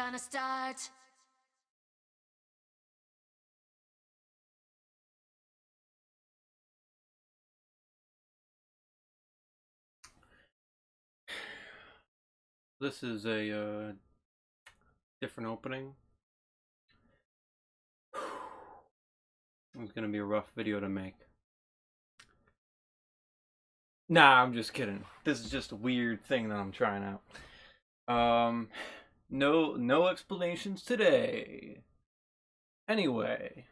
gonna start. This is a different opening. It's gonna be a rough video to make. Nah, I'm just kidding. This is just a weird thing that I'm trying out. No explanations today. Anyway,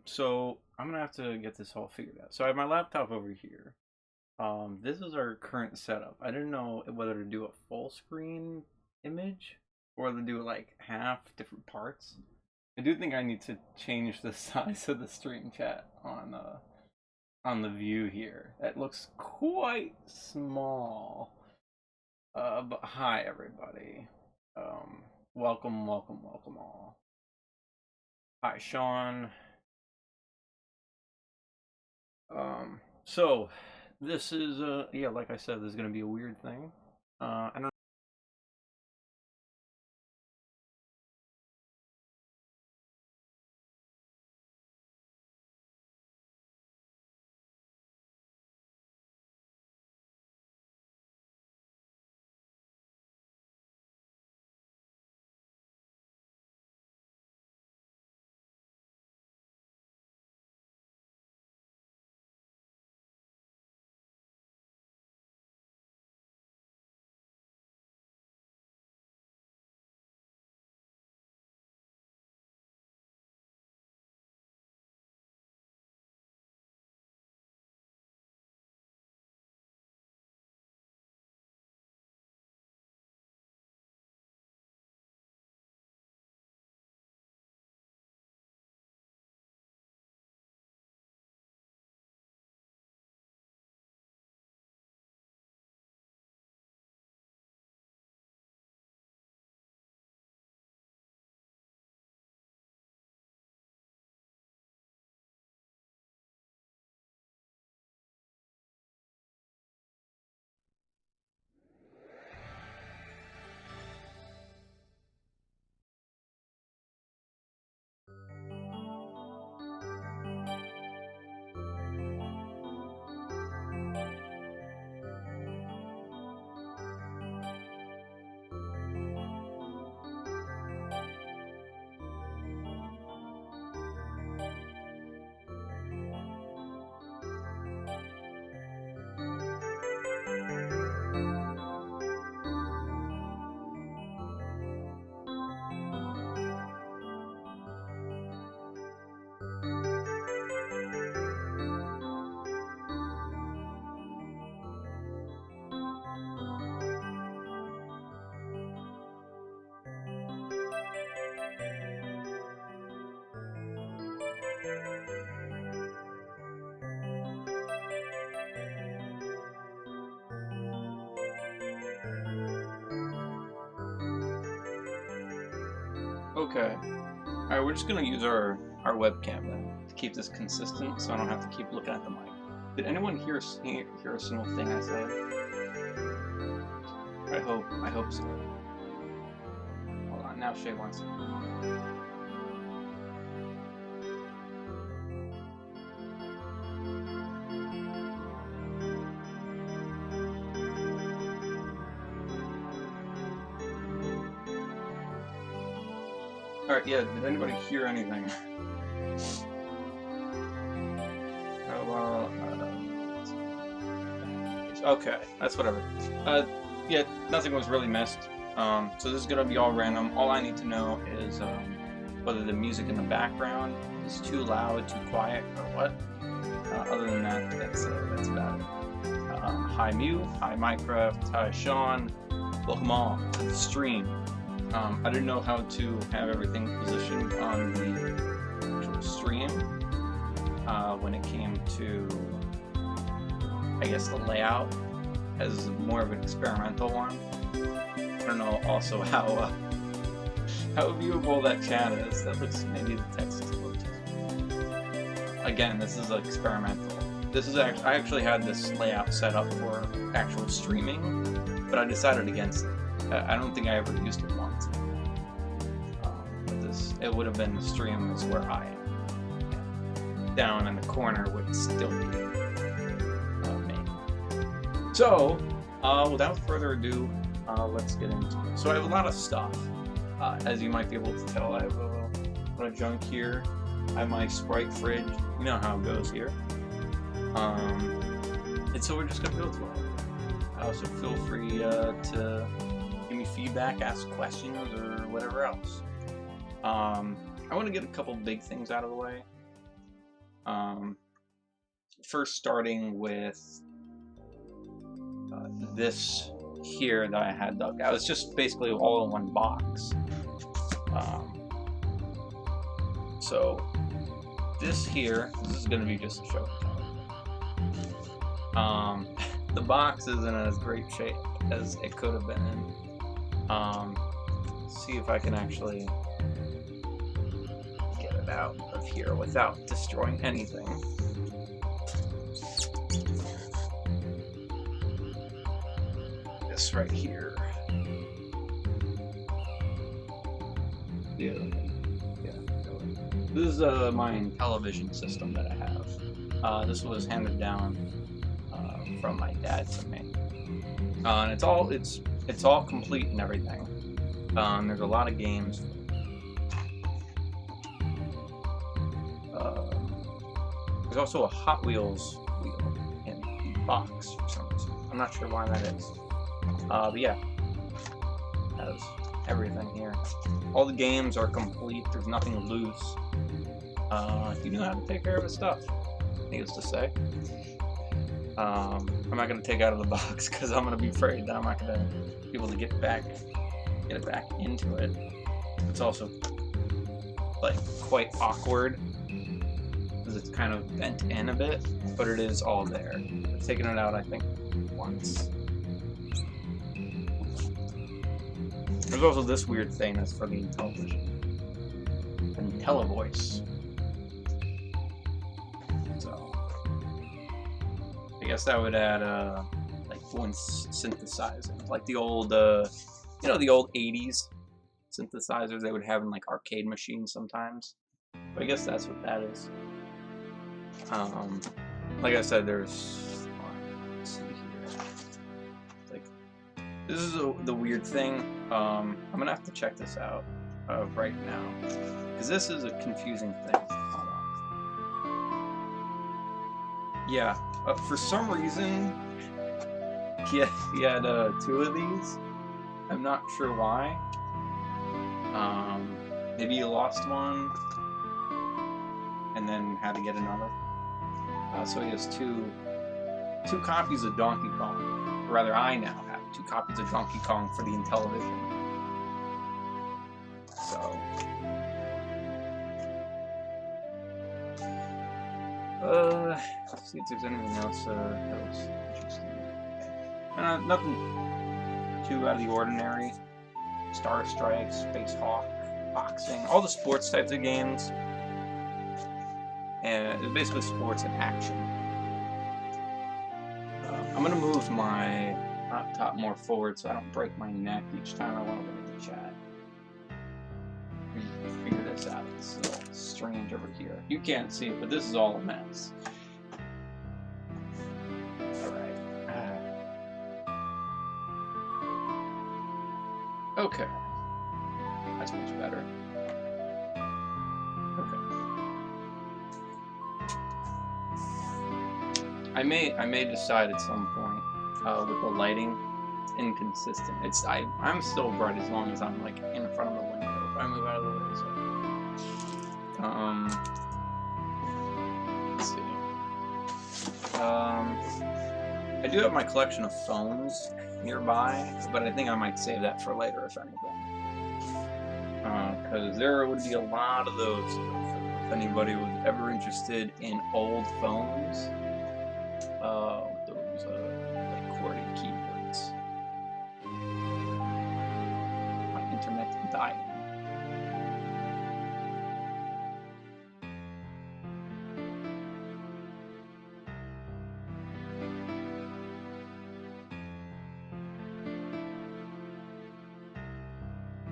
so I'm gonna have to get this all figured out. So I have my laptop over here. This is our current setup. I didn't know whether to do a full screen image or whether to do like half different parts. I do think I need to change the size of the stream chat on the view here. That looks quite small. But hi everybody. Welcome all. Hi Sean. So this is yeah, like I said, this is gonna be a weird thing. I don't. Okay. Alright, we're just gonna use our webcam then to keep this consistent so I don't have to keep looking at the mic. Did anyone hear a single thing I said? I hope so. Hold on, now Shay wants to. Alright, yeah, did anybody hear anything? Okay, that's whatever. Yeah, nothing was really missed. So this is gonna be all random. All I need to know is whether the music in the background is too loud, too quiet, or what. Other than that, that's about it. Hi Mew, hi Minecraft, hi Sean. Welcome all to the stream. I didn't know how to have everything positioned on the actual stream when it came to, I guess, the layout as more of an experimental one. I don't know also how viewable that chat is. That looks, maybe the text is a little too. Again, this is experimental. This is I actually had this layout set up for actual streaming, but I decided against it. I don't think I ever used it once. because it would have been the stream is where I am. Down in the corner would still be me. So, without further ado, let's get into it. So I have a lot of stuff. As you might be able to tell, I have a lot of junk here. I have my Sprite fridge. You know how it goes here. And so we're just gonna go through it. So feel free to give me feedback, ask questions, or whatever else. I want to get a couple big things out of the way. First, starting with this here that I had dug out. It's just basically all in one box. So this here, this is going to be just a show. The box isn't as great shape as it could have been in. See if I can actually get it out of here without destroying anything. This right here. Yeah. This is my television system that I have. This was handed down from my dad to me, and it's all complete and everything. There's a lot of games. There's also a Hot Wheels wheel in the box for some reason. I'm not sure why that is. But yeah, it has everything here. All the games are complete. There's nothing loose. You know how to take care of his stuff, needless to say. I'm not going to take it out of the box because I'm going to be afraid that I'm not going to be able to get it back into it. It's also like quite awkward because it's kind of bent in a bit, but it is all there. I've taken it out, I think, once. There's also this weird thing that's for the television. IntelliVoice. So I guess that would add like voice synthesizing, like the old you know, the old 80s synthesizers they would have in like arcade machines sometimes. But I guess that's what that is. Like I said, there's let's see here. Like this is the weird thing. I'm gonna have to check this out right now because this is a confusing thing. Hold on. Yeah, for some reason he had 2 of these. I'm not sure why. Maybe he lost one and then had to get another. So he has two copies of Donkey Kong. Or rather, I now have 2 copies of Donkey Kong for the Intellivision. So, let's see if there's anything else that was interesting. Nothing too out of the ordinary. Star Strike, Space Hawk, boxing, all the sports types of games. And it's basically sports and action. I'm gonna move my laptop more forward so I don't break my neck each time I want to look at the chat. Figure this out. It's a little strange over here. You can't see it, but this is all a mess. Alright. Okay. That's much better. I may decide at some point with the lighting, it's inconsistent. I'm still bright as long as I'm like in front of the window. If I move out of the way, so let's see. I do have my collection of phones nearby, but I think I might save that for later if anything. Because there would be a lot of those if anybody was ever interested in old phones. Those like corded keyboards. My internet died.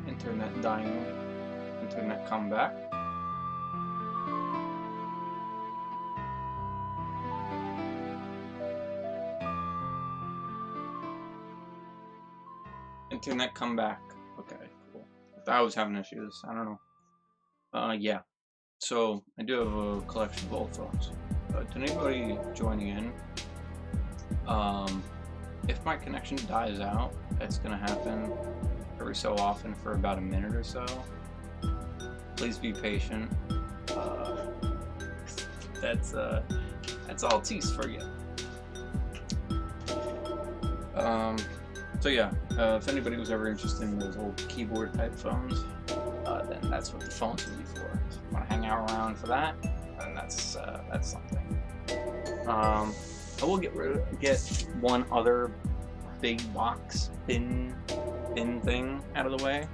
Internet dying. Internet, come back. Internet, come back. Okay, cool. I was having issues. I don't know. Yeah. So I do have a collection of old phones. To anybody joining in, if my connection dies out, that's gonna happen every so often for about a minute or so. Please be patient. That's all tease for you. So yeah, if anybody was ever interested in those old keyboard type phones, then that's what the phones would be for. So if you want to hang out around for that, then that's something. I will get one other big box bin thing out of the way.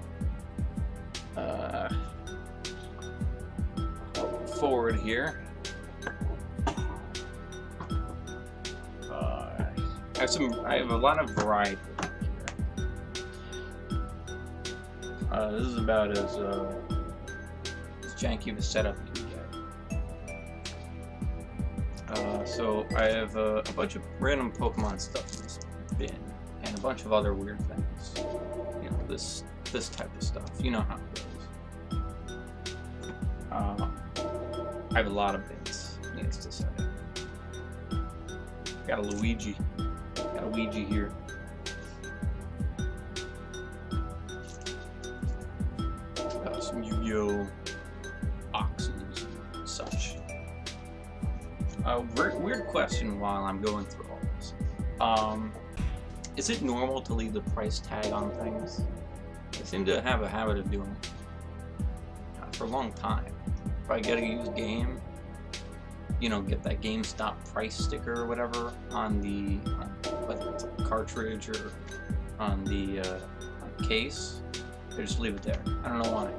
Forward here. I have a lot of variety here. This is about as janky of a setup you can get. So I have a bunch of random Pokemon stuff in this bin, and a bunch of other weird things. You know, this type of stuff. You know how it goes. I have a lot of bins, needless to say. Got a Luigi. Got a Ouija here. Got some Yu-Gi-Oh! Boxes and such. Weird question while I'm going through all this. Is it normal to leave the price tag on things? I seem to have a habit of doing it for a long time. If I get a used game, you know, get that GameStop price sticker or whatever on the, whether it's a cartridge or on the case, I just leave it there. I don't know why.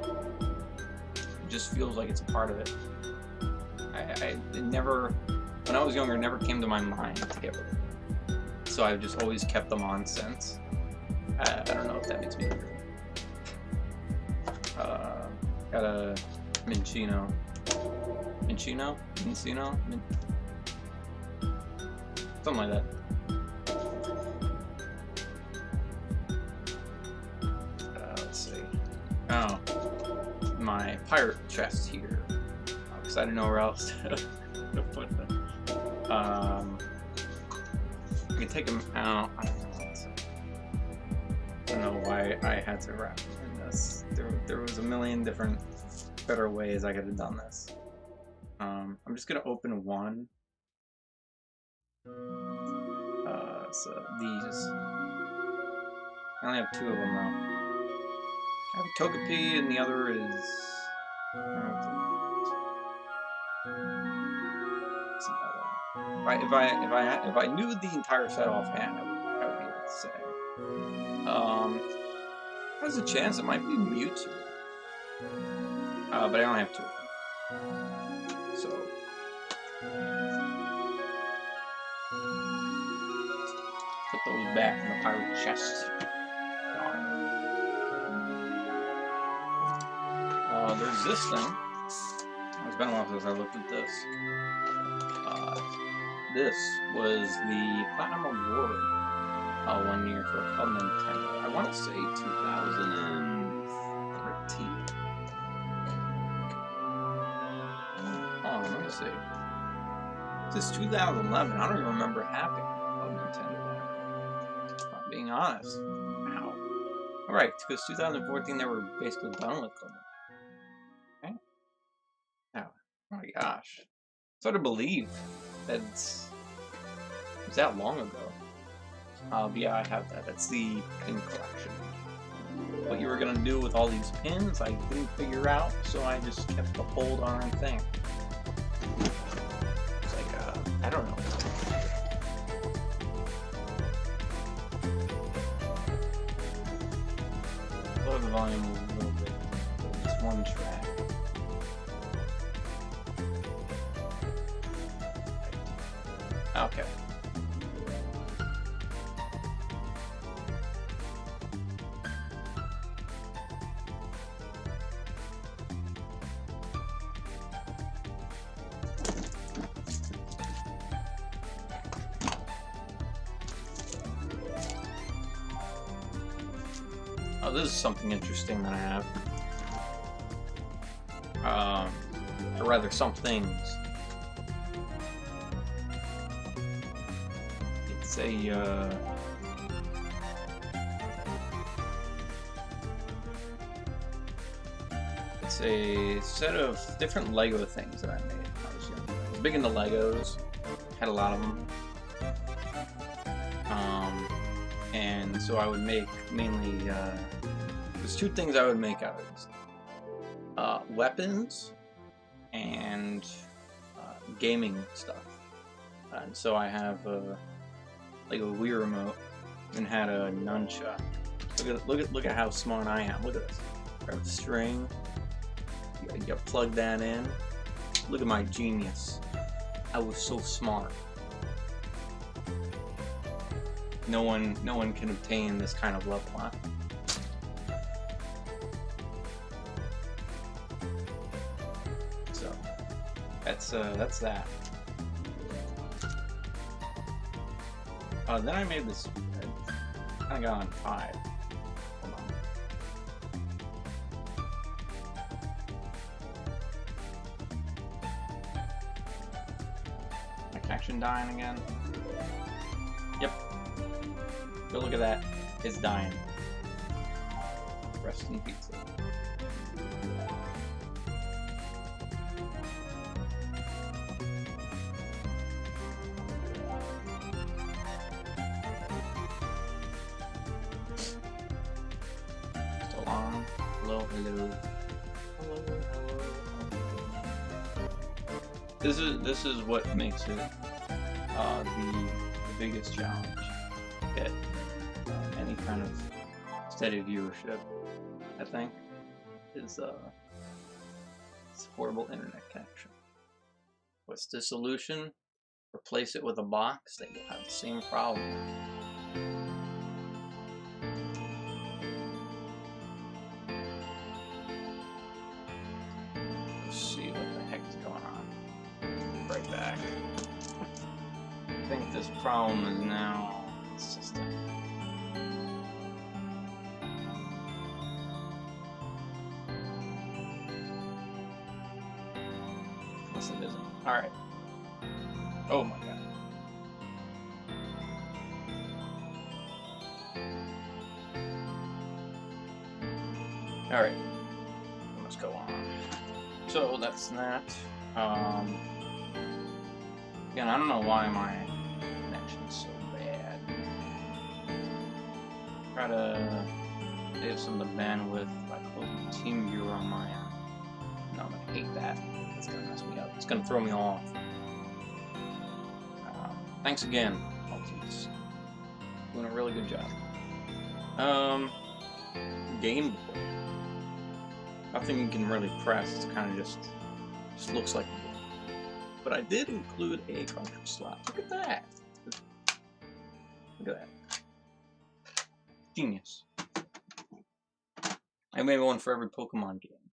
It just feels like it's a part of it. It never, when I was younger, it never came to my mind to get rid of it. So I've just always kept them on since. I don't know if that makes me weird. Got a Minccino, something like that. Let's see. Oh, my pirate chest here, because I didn't know where else to put them. I can take them out. I don't know why I had to wrap them in this. There was a million different better ways I could have done this. I'm just gonna open one. So these. I only have two of them though. I have a Togepi and the other is. If I knew the entire set offhand, I would be able to say. There's a chance it might be Mewtwo. But I only have two of them. So. Put those back in the pirate chest. There's this thing. It's been a while since I looked at this. This was the Platinum Award one year for Club Nintendo. I want to say 2013. Let me see. This is 2011. I don't even remember having Club Nintendo there. If I'm being honest. Wow. Alright, because 2014 they were basically done with Club Nintendo. Okay. Oh my gosh. It's hard to believe that it was that long ago. But yeah, I have that. That's the pin collection. What you were gonna do with all these pins, I didn't figure out, so I just kept the whole darn thing. It's like, I don't know. Lower the volume a little bit. Just one track. Okay. this is something interesting that I have. Or rather, some things. It's a, it's a set of different Lego things that I made when I was young. I was big into Legos, had a lot of them. And so I would make mainly, there's two things I would make out of these. Weapons and gaming stuff. And so I have like a Wii remote and had a nunchuck. Look at how smart I am. Look at this. Grab the string. You plug that in. Look at my genius. I was so smart. No one can obtain this kind of level, huh? So that's that. Then I made this. I got on 5. Hold on. My connection dying again. Yep. Go look at that. It's dying. Rest in pizza. Still on. Hello, hello. Hello, hello. This is what makes it the biggest challenge. Get any kind of steady viewership, I think, is supportable internet connection. What's the solution? Replace it with a box, then you'll have the same problem. Let's see what the heck is going on. Right back. I think this problem is now consistent. Unless it isn't. Alright. Oh my god. Alright. Let's go on. So that's that. Again, I don't know why my connection's so bad. Try to save some of the bandwidth by closing Team Viewer on my end. No, I'm gonna hate that. It's gonna mess me up. It's gonna throw me off. Thanks again, Maltese. Doing a really good job. Game Boy. Nothing you can really press. It's kind of just looks like a game. But I did include a cartridge slot. Look at that. Look at that. Genius. I made one for every Pokemon game.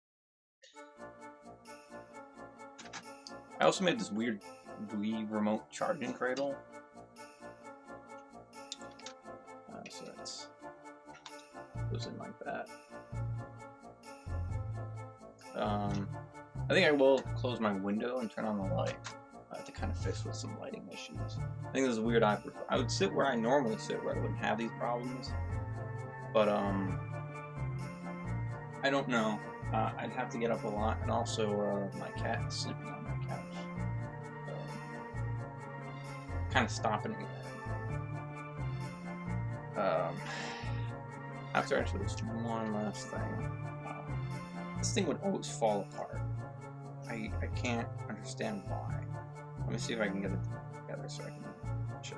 I also made this weird Wii remote charging cradle. So that's goes in like that. I think I will close my window and turn on the light to kind of fix with some lighting issues. I think this is weird. I would sit where I normally sit, where I wouldn't have these problems. But I don't know. I'd have to get up a lot, and also my cat is sleeping on my couch. Kind of stopping me there. After actually, there's one last thing. This thing would always fall apart. I can't understand why. Let me see if I can get it together so I can show.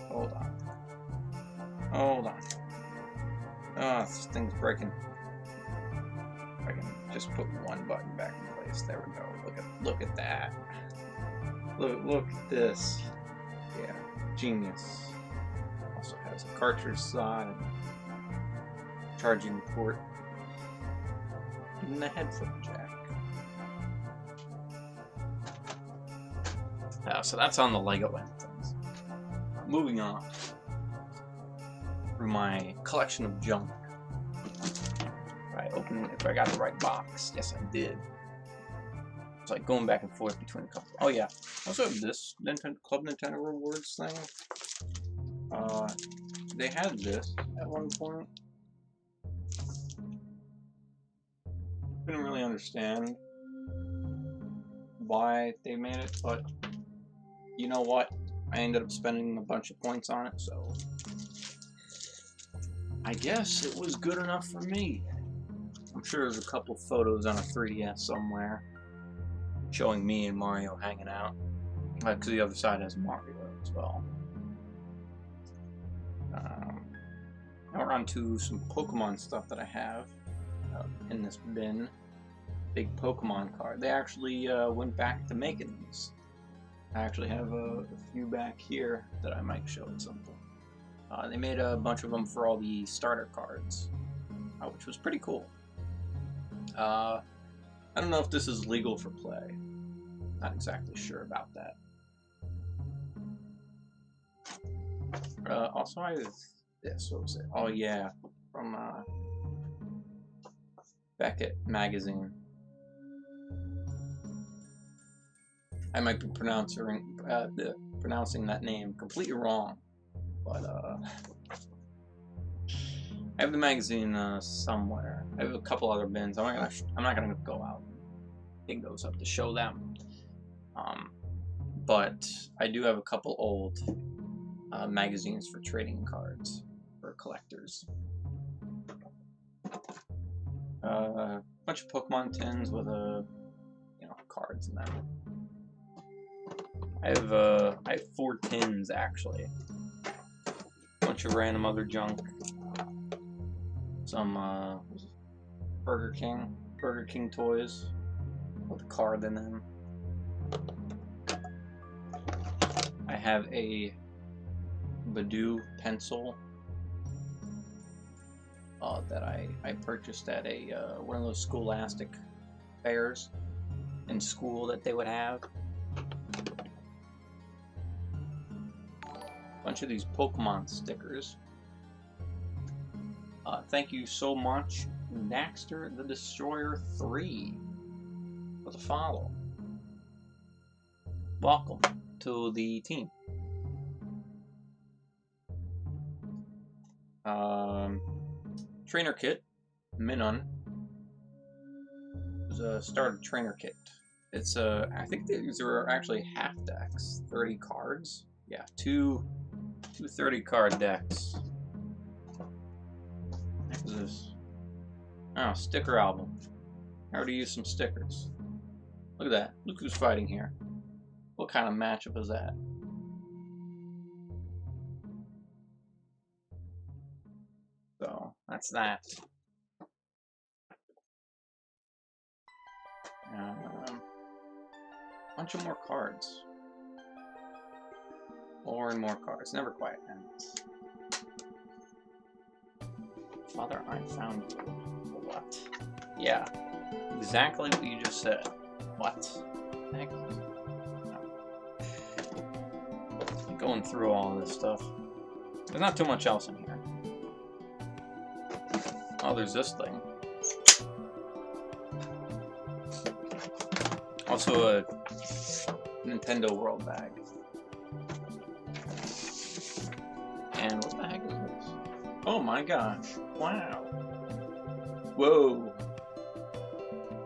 Hold on. Hold on. Oh, this thing's breaking. If I can just put one button back in place. There we go. Look at that. Look at this. Yeah, genius. Also has a cartridge slot and charging port. Even the headphone jack. So that's on the Lego end of things. Moving on. through my collection of junk. If I got the right box. Yes, I did. It's like going back and forth between a couple. Oh yeah. Also have this Club Nintendo Rewards thing. They had this at one point. Couldn't really understand why they made it, but you know what? I ended up spending a bunch of points on it, so I guess it was good enough for me. I'm sure there's a couple photos on a 3DS somewhere showing me and Mario hanging out, because the other side has Mario as well. Now we're on to some Pokemon stuff that I have in this bin. Big Pokemon card. They actually went back to making these. I actually have a few back here that I might show at some point. They made a bunch of them for all the starter cards, which was pretty cool. I don't know if this is legal for play. Not exactly sure about that. Also, I have this. What was it? Oh yeah, from Beckett magazine. I might be pronouncing that name completely wrong, but I have the magazine somewhere. I have a couple other bins. I'm not gonna go out and dig those up to show them. But I do have a couple old magazines for trading cards for collectors. Bunch of Pokemon tins with cards in them. I have 4 tins actually. Bunch of random other junk. Some Burger King toys with a card in them. I have a Badoo pencil that I purchased at a one of those Scholastic fairs in school that they would have. Bunch of these Pokemon stickers. Thank you so much, Naxter the Destroyer 3, for the follow. Welcome to the team. Trainer kit, Minun. It's a starter trainer kit. It's I think these are actually half decks, 30 cards. Yeah, two 30 card decks. What is this? Oh, sticker album. I already used some stickers. Look at that. Look who's fighting here. What kind of matchup is that? So, that's that. Bunch of more cards. More and more cards. Never quite ends. Father, I found you. What? Yeah. Exactly what you just said. What? Heck? No. Going through all of this stuff. There's not too much else in here. Oh, there's this thing. Also a Nintendo World Bag. And what the heck is this? Oh my gosh. Wow. Whoa.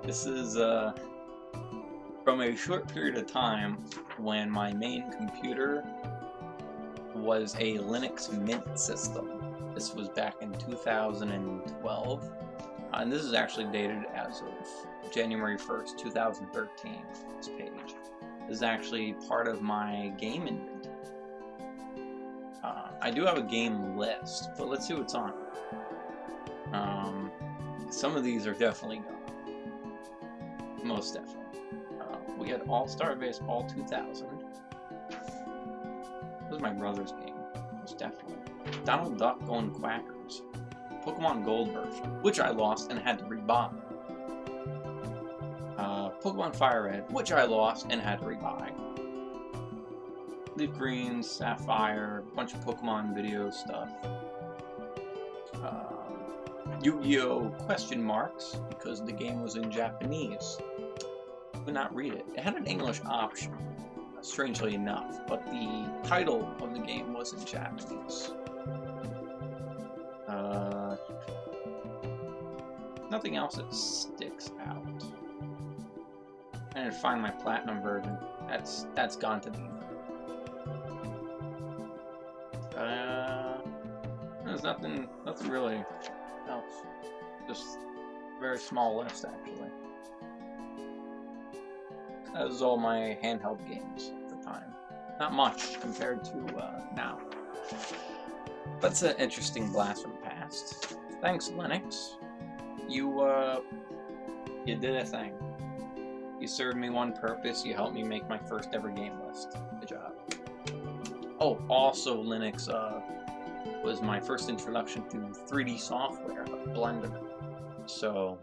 This is from a short period of time when my main computer was a Linux Mint system. This was back in 2012. And this is actually dated as of January 1st, 2013. This page. This is actually part of my game inventory. I do have a game list, but let's see what's on it. Some of these are definitely gone. Most definitely. We had All-Star Baseball 2000. This was my brother's game. Most definitely. Donald Duck Going Quackers. Pokemon Gold version, which I lost and had to rebuy. Pokemon Fire Red, which I lost and had to rebuy. Leaf Green, Sapphire, a bunch of Pokemon video stuff. Yu-Gi-Oh! Question marks, because the game was in Japanese. Could not read it. It had an English option, strangely enough, but the title of the game was in Japanese. Nothing else that sticks out. I didn't find my platinum version. That's gone to the there's nothing really else. Just a very small list, actually. That was all my handheld games at the time. Not much compared to now. But it's an interesting blast from the past. Thanks, Linux. You did a thing. You served me one purpose. You helped me make my first ever game list. Good job. Oh, also Linux was my first introduction to 3D software, Blender. So,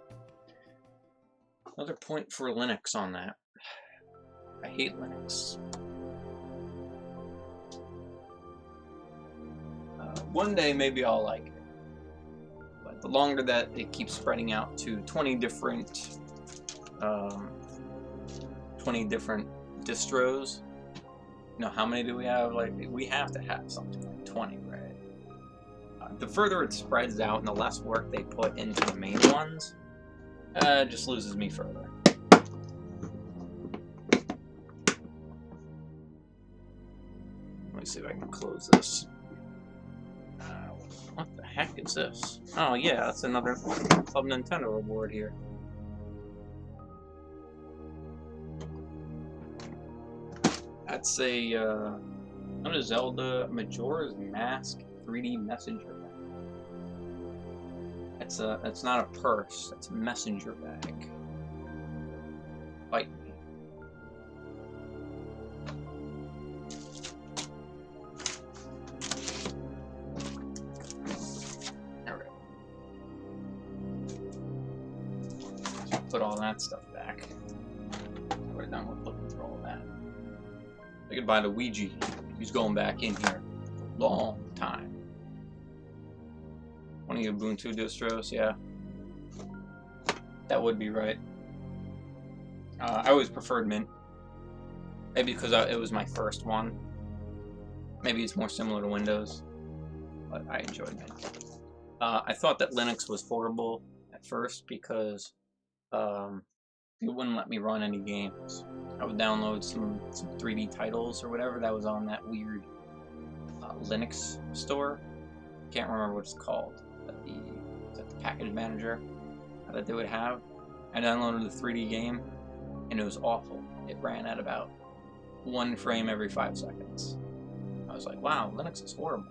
another point for Linux on that. I hate Linux. One day maybe I'll like it. But the longer that it keeps spreading out to 20 different distros. You know, how many do we have? Like, we have to have something like 20, right? The further it spreads out and the less work they put into the main ones, it just loses me further. Let me see if I can close this. What the heck is this? Oh yeah, that's another Club Nintendo reward here. That's a Zelda Majora's Mask 3D messenger bag. It's not a purse, it's a messenger bag. Bite me. Alright. Put all that stuff back. We're done with looking for all that. I could buy the Ouija. He's going back in here a long time. One of your Ubuntu distros, yeah. That would be right. I always preferred Mint. Maybe because it was my first one. Maybe it's more similar to Windows. But I enjoyed Mint. I thought that Linux was horrible at first because it wouldn't let me run any games. I would download some 3D titles or whatever that was on that weird Linux store. Can't remember what it's called. The package manager that they would have. I downloaded the 3D game and it was awful. It ran at about 1 frame every 5 seconds. I was like, wow, Linux is horrible.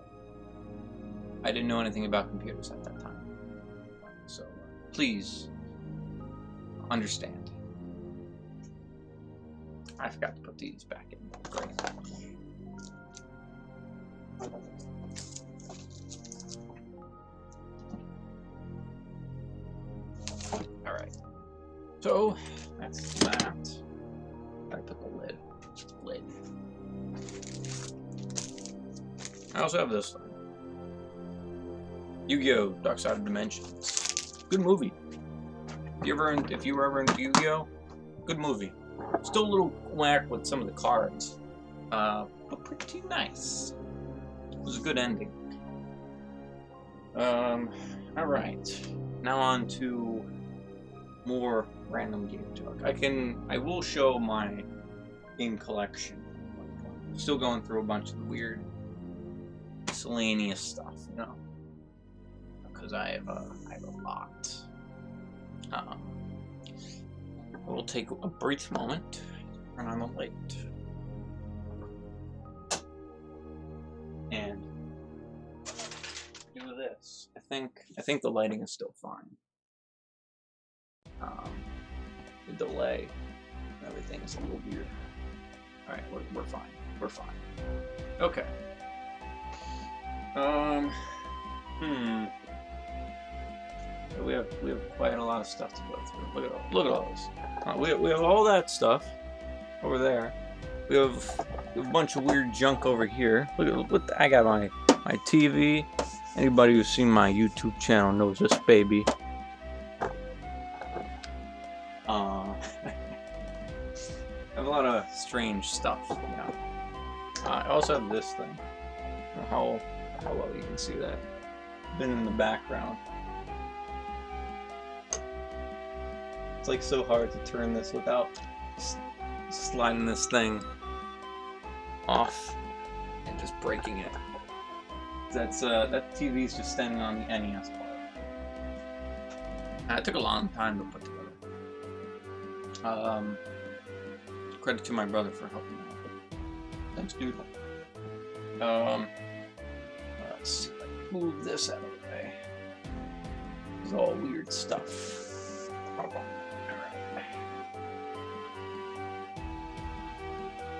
I didn't know anything about computers at that time. So please understand. I forgot to put these back in. Great. Alright. So, that's that. Gotta put the lid. I also have this one. Yu-Gi-Oh! Dark Side of Dimensions. Good movie. If you were ever into Yu-Gi-Oh! Good movie. Still a little whack with some of the cards, but pretty nice. It was a good ending. Alright. Now on to more random game talk. I will show my game collection. Still going through a bunch of weird miscellaneous stuff, you know, because I have a lot. We'll take a brief moment to turn on the light. And do this. I think the lighting is still fine. The delay and everything is a little weird. Alright, we're fine. We're fine. Okay. We have quite a lot of stuff to go through. Look at all this. We have all that stuff over there. We have a bunch of weird junk over here. Look at what I got my TV. Anybody who's seen my YouTube channel knows this baby. I have a lot of strange stuff, you know. I also have this thing. I don't know how well you can see that. Been in the background. It's like so hard to turn this without sliding this thing off and just breaking it. That TV is just standing on the NES part. It took a long time to put together. Credit to my brother for helping out. Thanks, dude. Let's see if I can move this out of the way. This is all weird stuff. Alright.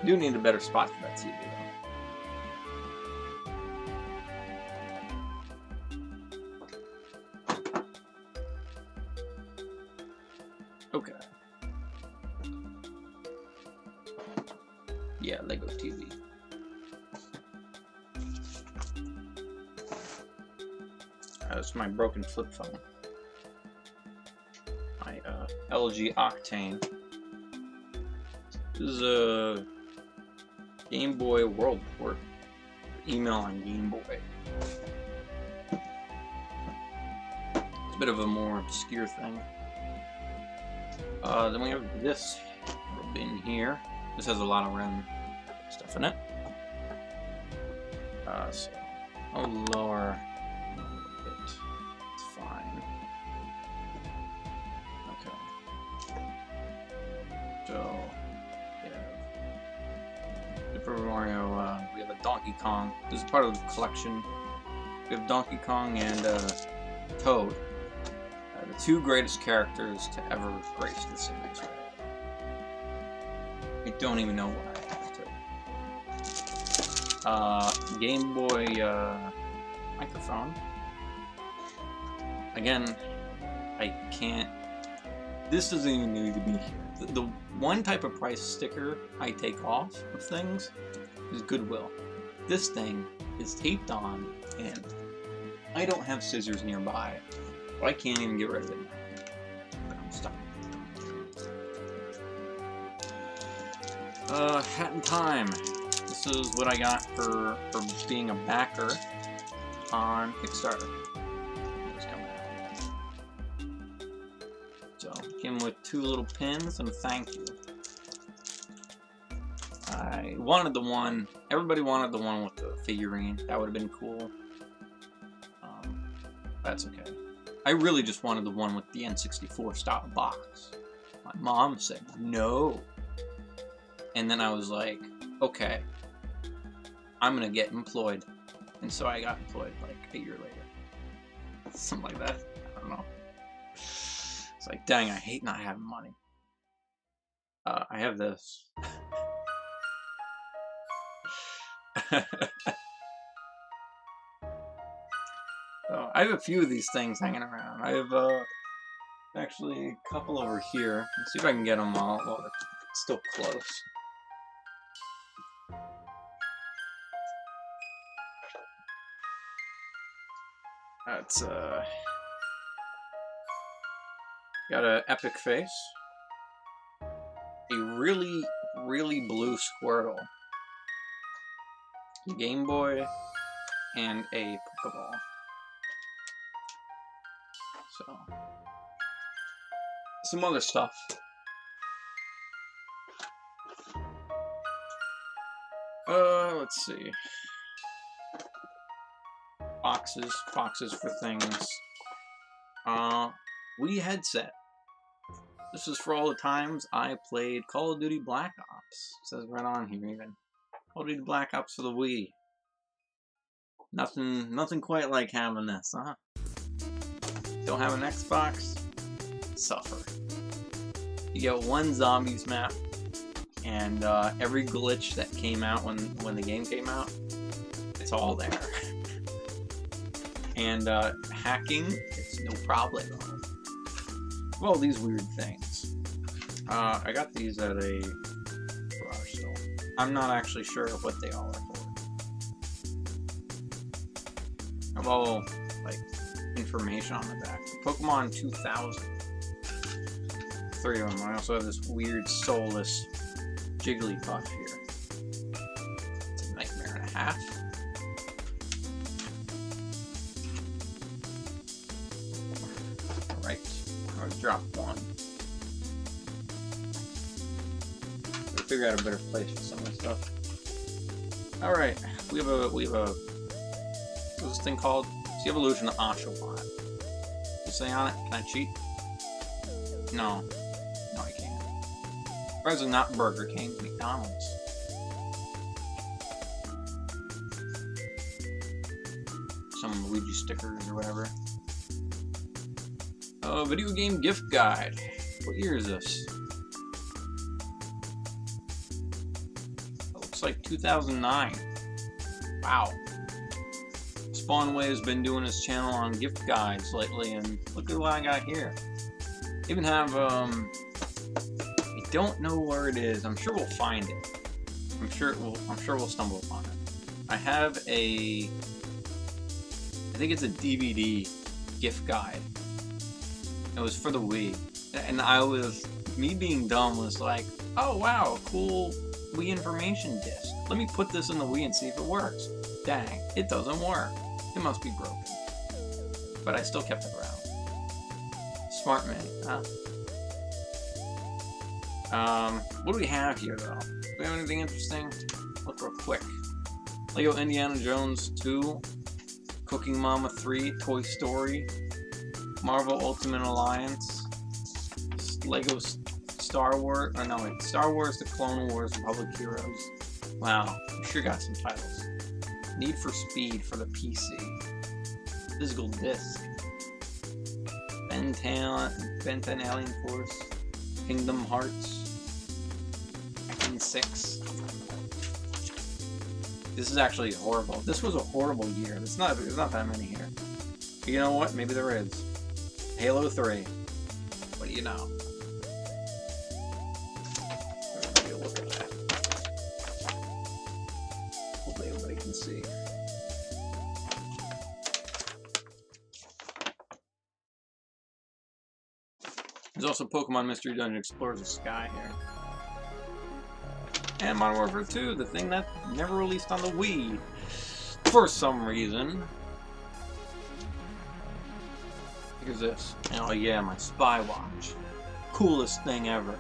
Do need a better spot for that TV though. Okay. Yeah, Lego TV. That's my broken flip phone. My LG Octane. This is a Game Boy World port. Email on Game Boy. It's a bit of a more obscure thing. Then we have this little bin here. This has a lot of random stuff in it. So I'll lower a little bit. It's fine. Okay. So yeah, Super Mario. We have a Donkey Kong. This is part of the collection. We have Donkey Kong and Toad. The two greatest characters to ever grace the series. I don't even know what I have to. Game Boy microphone. Again, I can't. This doesn't even need to be here. The one type of price sticker I take off of things is Goodwill. This thing is taped on, and I don't have scissors nearby. I can't even get rid of it now. But I'm stuck. Hat in Time. This is what I got for being a backer on Kickstarter. It's coming out. So, came with 2 little pins and a thank you. I wanted the one, everybody wanted the one with the figurine. That would have been cool. That's okay. I really just wanted the one with the N64 style box. My mom said no. And then I was like, okay, I'm gonna get employed. And so I got employed like a year later. Something like that. I don't know. It's like, dang, I hate not having money. I have this. I have a few of these things hanging around. I have actually a couple over here. Let's see if I can get them all while they're still close. That's got an epic face, a really blue Squirtle, a Game Boy, and a Pokeball. So, some other stuff. Let's see. Boxes for things. Wii Headset. This is for all the times I played Call of Duty Black Ops. It says right on here even. Call of Duty Black Ops for the Wii. Nothing quite like having this, huh? Don't have an Xbox? Suffer. You get one zombies map, and every glitch that came out when the game came out, it's all there. And hacking, it's no problem. Well, these weird things. I got these at a garage sale. I'm not actually sure what they all are for. have all, like, information on the back. Pokemon 2000. 3 of them. I also have this weird soulless Jigglypuff here. It's a nightmare and a half. Alright. I'll drop one. Gotta figure out a better place for some of this stuff. Alright. We have a what's this thing called? It's the evolution of Oshawott. You say on it? Can I cheat? No. No, I can't. Probably not Burger King, McDonald's. Some Luigi stickers or whatever. Video game gift guide. What year is this? It looks like 2009. Wow. Spawnway has been doing his channel on gift guides lately, and look at what I got here. Even have, I don't know where it is. I'm sure we'll find it. I'm sure we'll stumble upon it. I have I think it's a DVD gift guide. It was for the Wii. And me being dumb was like, oh wow, cool Wii information disc. Let me put this in the Wii and see if it works. Dang, it doesn't work. It must be broken. But I still kept it around. Smart man, huh? What do we have here, though? Do we have anything interesting? Look real quick. Lego Indiana Jones 2, Cooking Mama 3, Toy Story, Marvel Ultimate Alliance, Lego Star Wars, oh no wait, Star Wars The Clone Wars, Republic Heroes. Wow, we sure got some titles. Need for Speed for the PC. Physical Disc. Ben 10 Alien Force. Kingdom Hearts. Tekken 6. This is actually horrible. This was a horrible year. There's not that many here. But you know what? Maybe there is. Halo 3. What do you know? Everybody will look at that. Hopefully everybody can see. There's also Pokemon Mystery Dungeon Explorers of Sky here. And Modern Warfare 2, the thing that never released on the Wii. For some reason. Look at this. Oh yeah, my Spy Watch. Coolest thing ever.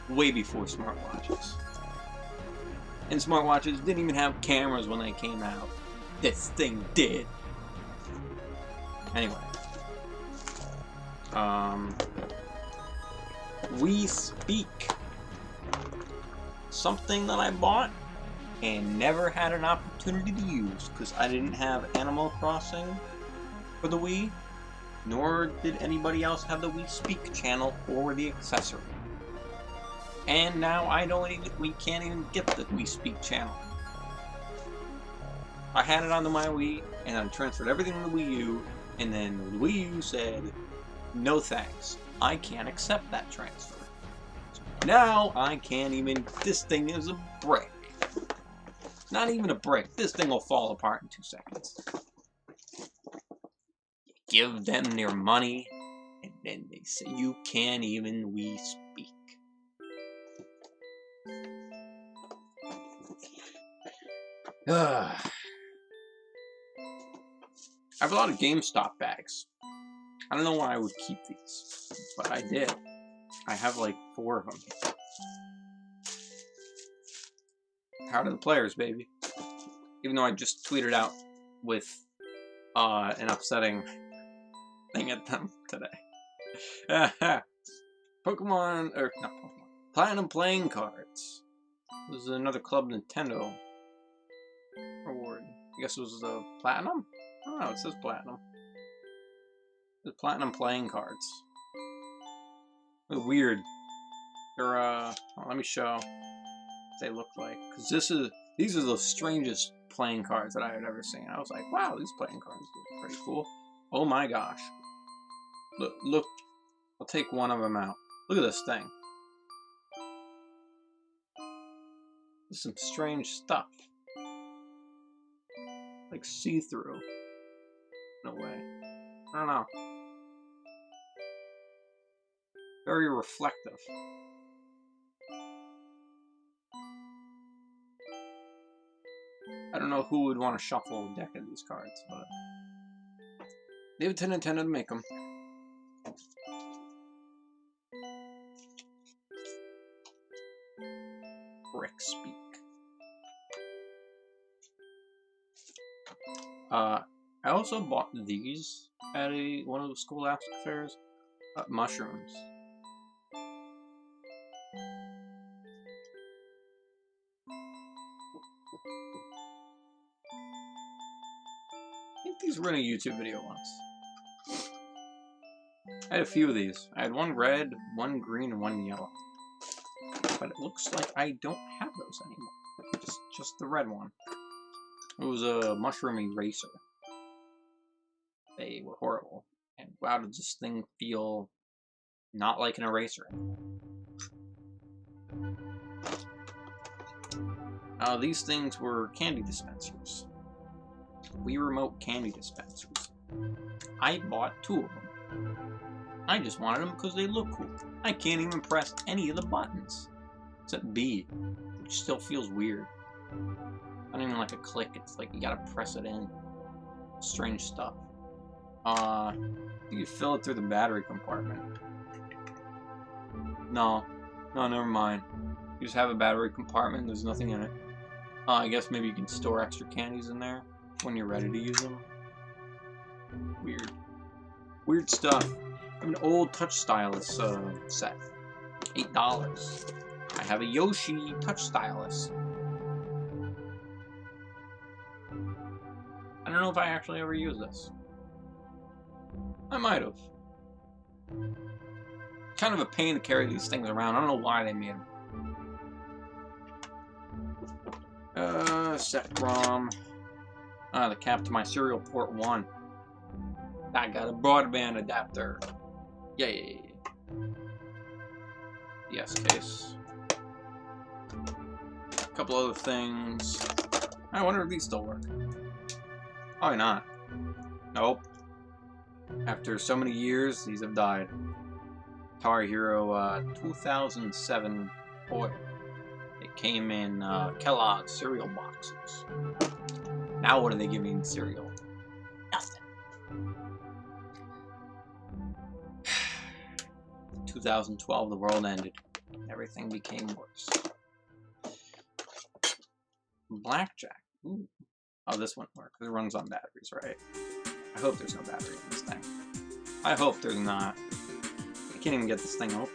Way before smartwatches. And smartwatches didn't even have cameras when they came out. This thing did. Anyway. We Speak. Something that I bought and never had an opportunity to use because I didn't have Animal Crossing for the Wii, nor did anybody else have the We Speak channel or the accessory. And now we can't even get the We Speak channel. I had it onto my Wii and I transferred everything to the Wii U, and then the Wii U said, no thanks, I can't accept that transfer. So now I can't even, this thing is a brick. Not even a brick, this thing will fall apart in 2 seconds. Give them their money, and then they say you can't even We Speak. I have a lot of GameStop bags. I don't know why I would keep these, but I did. I have like 4 of them. Proud of the players, baby. Even though I just tweeted out with an upsetting thing at them today. Pokemon, or not Pokemon, Platinum Playing Cards. This is another Club Nintendo reward. I guess it was the Platinum? I don't know, it says Platinum. The Platinum Playing Cards. They're weird. They're, let me show what they look like. Because these are the strangest playing cards that I had ever seen. I was like, wow, these playing cards are pretty cool. Oh my gosh. Look. I'll take one of them out. Look at this thing. There's some strange stuff. like see-through in a way. I don't know. Very reflective. I don't know who would want to shuffle a deck of these cards, but leave it to Nintendo to make them. Brick speak. I also bought these at one of the scholastic fairs. Mushrooms. I think these were in a YouTube video once. I had a few of these. I had one red, one green, and one yellow. But it looks like I don't have those anymore. Just the red one. It was a mushroom eraser. They were horrible. And wow, did this thing feel not like an eraser anymore. These things were candy dispensers. Wii Remote candy dispensers. I bought 2 of them. I just wanted them because they look cool. I can't even press any of the buttons. Except B, which still feels weird. Not even like a click, it's like you gotta press it in. Strange stuff. You can fill it through the battery compartment. No, never mind. You just have a battery compartment, there's nothing in it. I guess maybe you can store extra candies in there when you're ready to use them. Weird. Weird stuff. I have an old Touch Stylus set. $8. I have a Yoshi Touch Stylus. I don't know if I actually ever used this. I might have. Kind of a pain to carry these things around. I don't know why they made them. Set ROM. The cap to my serial port 1. I got a broadband adapter. Yay. Yes case. A couple other things. I wonder if these still work. Probably not. Nope. After so many years, these have died. Guitar Hero 2007 foil. It came in Kellogg's cereal boxes. Now what are they giving in cereal? Nothing. 2012, the world ended. Everything became worse. Blackjack. Ooh. Oh, this wouldn't work because it runs on batteries, right? I hope there's no battery in this thing. I hope there's not. I can't even get this thing open.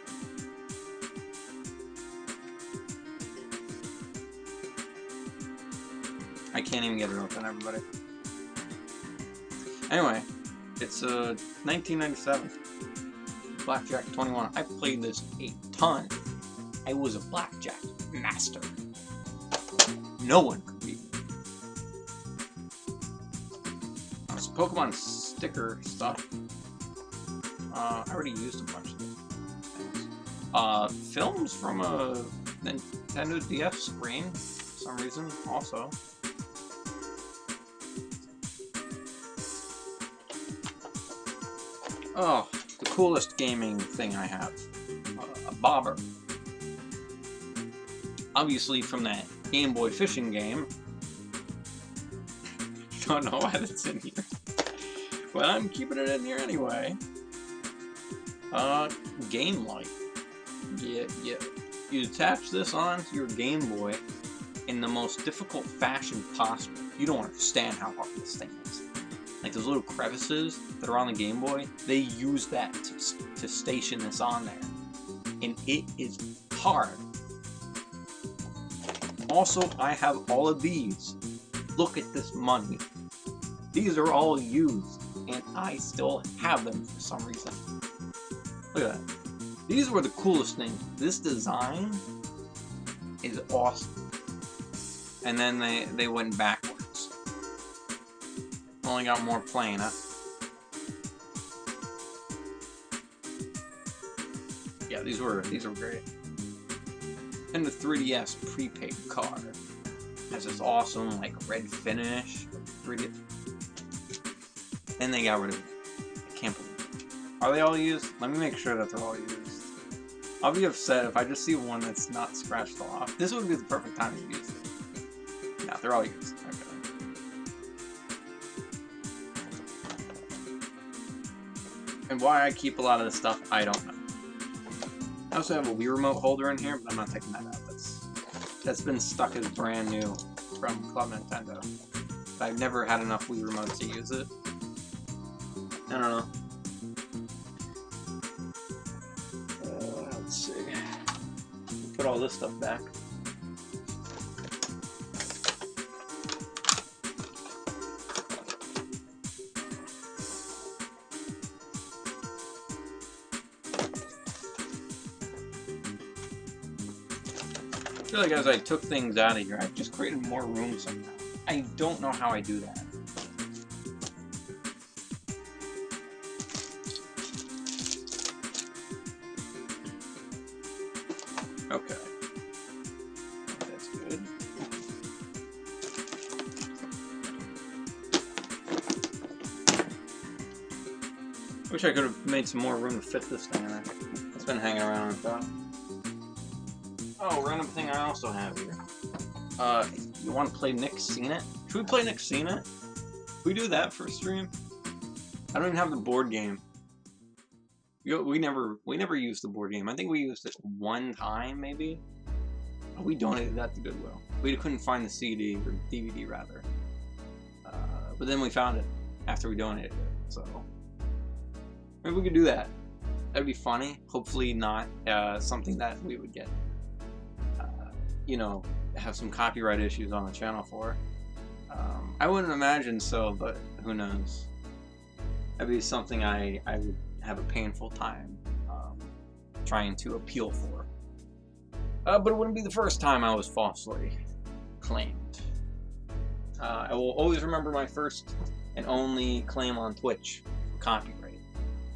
I can't even get it open, everybody. Anyway, it's 1997. Blackjack 21. I played this a ton. I was a Blackjack master. No one could beat me. It's Pokemon sticker stuff. I already used a bunch of things. Films from a Nintendo DS screen, for some reason, also. Oh, the coolest gaming thing I have. A bobber. Obviously from that Game Boy fishing game. Don't know why that's in here. But I'm keeping it in here anyway. Game light. Yeah. You attach this onto your Game Boy in the most difficult fashion possible. You don't understand how hard this thing is. Like those little crevices that are on the Game Boy, they use that to station this on there. And it is hard. Also, I have all of these. Look at this money. These are all used, and I still have them for some reason. Look at that. These were the coolest things. This design is awesome. And then they went backwards. Only got more plain, huh? Yeah, these were great. And the 3DS prepaid card. Has this awesome like red finish. And they got rid of it. I can't believe it. Are they all used? Let me make sure that they're all used. I'll be upset if I just see one that's not scratched off. This would be the perfect time to use it. No, they're all used. Okay. And why I keep a lot of this stuff, I don't know. I also have a Wii Remote holder in here, but I'm not taking that out. That's been stuck as brand new from Club Nintendo. I've never had enough Wii Remotes to use it. I don't know. Let's see. Put all this stuff back. I feel like as I took things out of here, I just created more room somehow. I don't know how I do that. Okay. That's good. Wish I could have made some more room to fit this thing in there. It's been hanging around on top. Oh, random thing I also have here. You want to play Nick Seen It? Should we play Nick Seen It? Should we do that for a stream? I don't even have the board game. We never used the board game. I think we used it one time, maybe. We donated that to Goodwill. We couldn't find the CD, or DVD rather. But then we found it after we donated it, so maybe we could do that. That'd be funny. Hopefully not something that we would get, you know, have some copyright issues on the channel for. I wouldn't imagine so, but who knows? That'd be something I would have a painful time trying to appeal for. But it wouldn't be the first time I was falsely claimed. I will always remember my first and only claim on Twitch for copyright.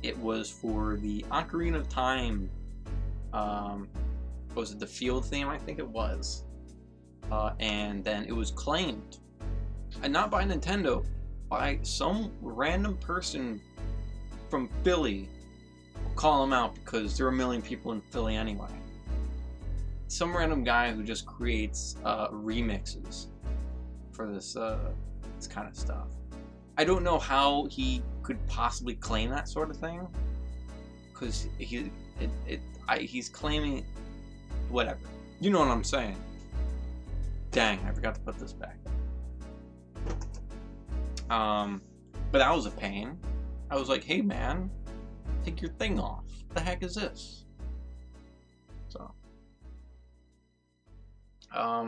It was for the Ocarina of Time. Was it the field theme? I think it was. And then it was claimed, and not by Nintendo, by some random person from Philly. We'll call him out because there are a million people in Philly anyway. Some random guy who just creates remixes for this kind of stuff. I don't know how he could possibly claim that sort of thing, because he's claiming whatever. You know what I'm saying? Dang, I forgot to put this back. But that was a pain. I was like, hey man, take your thing off. What the heck is this? So,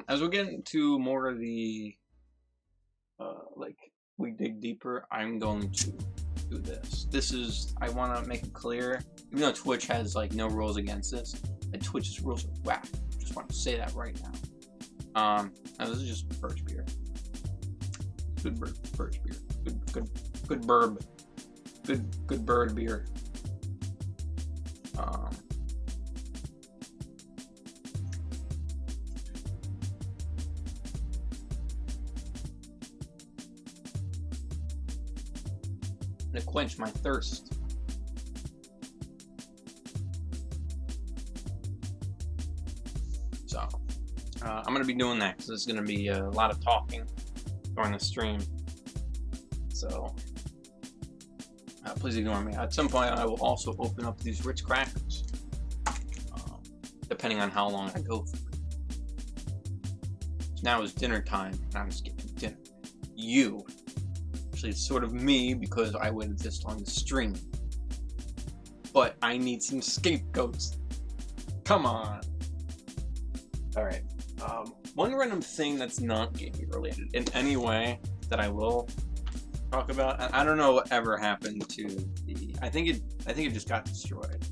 as we get into more of the, like, we dig deeper, I'm going to do this. This is, I want to make it clear, even though Twitch has, like, no rules against this, and Twitch's rules are whack. Just want to say that right now. Now this is just birch beer. Good birch beer. Good burb. Good bird beer. To quench my thirst. So, I'm going to be doing that because there's going to be a lot of talking during the stream. So, please ignore me. At some point, I will also open up these Ritz crackers, depending on how long I go for. So now it's dinner time, and I'm just getting dinner. You. Actually, it's sort of me because I waited this long to stream. But I need some scapegoats. Come on. Alright. One random thing that's not gaming related in any way that I will talk about. I don't know what ever happened to the. I think it just got destroyed.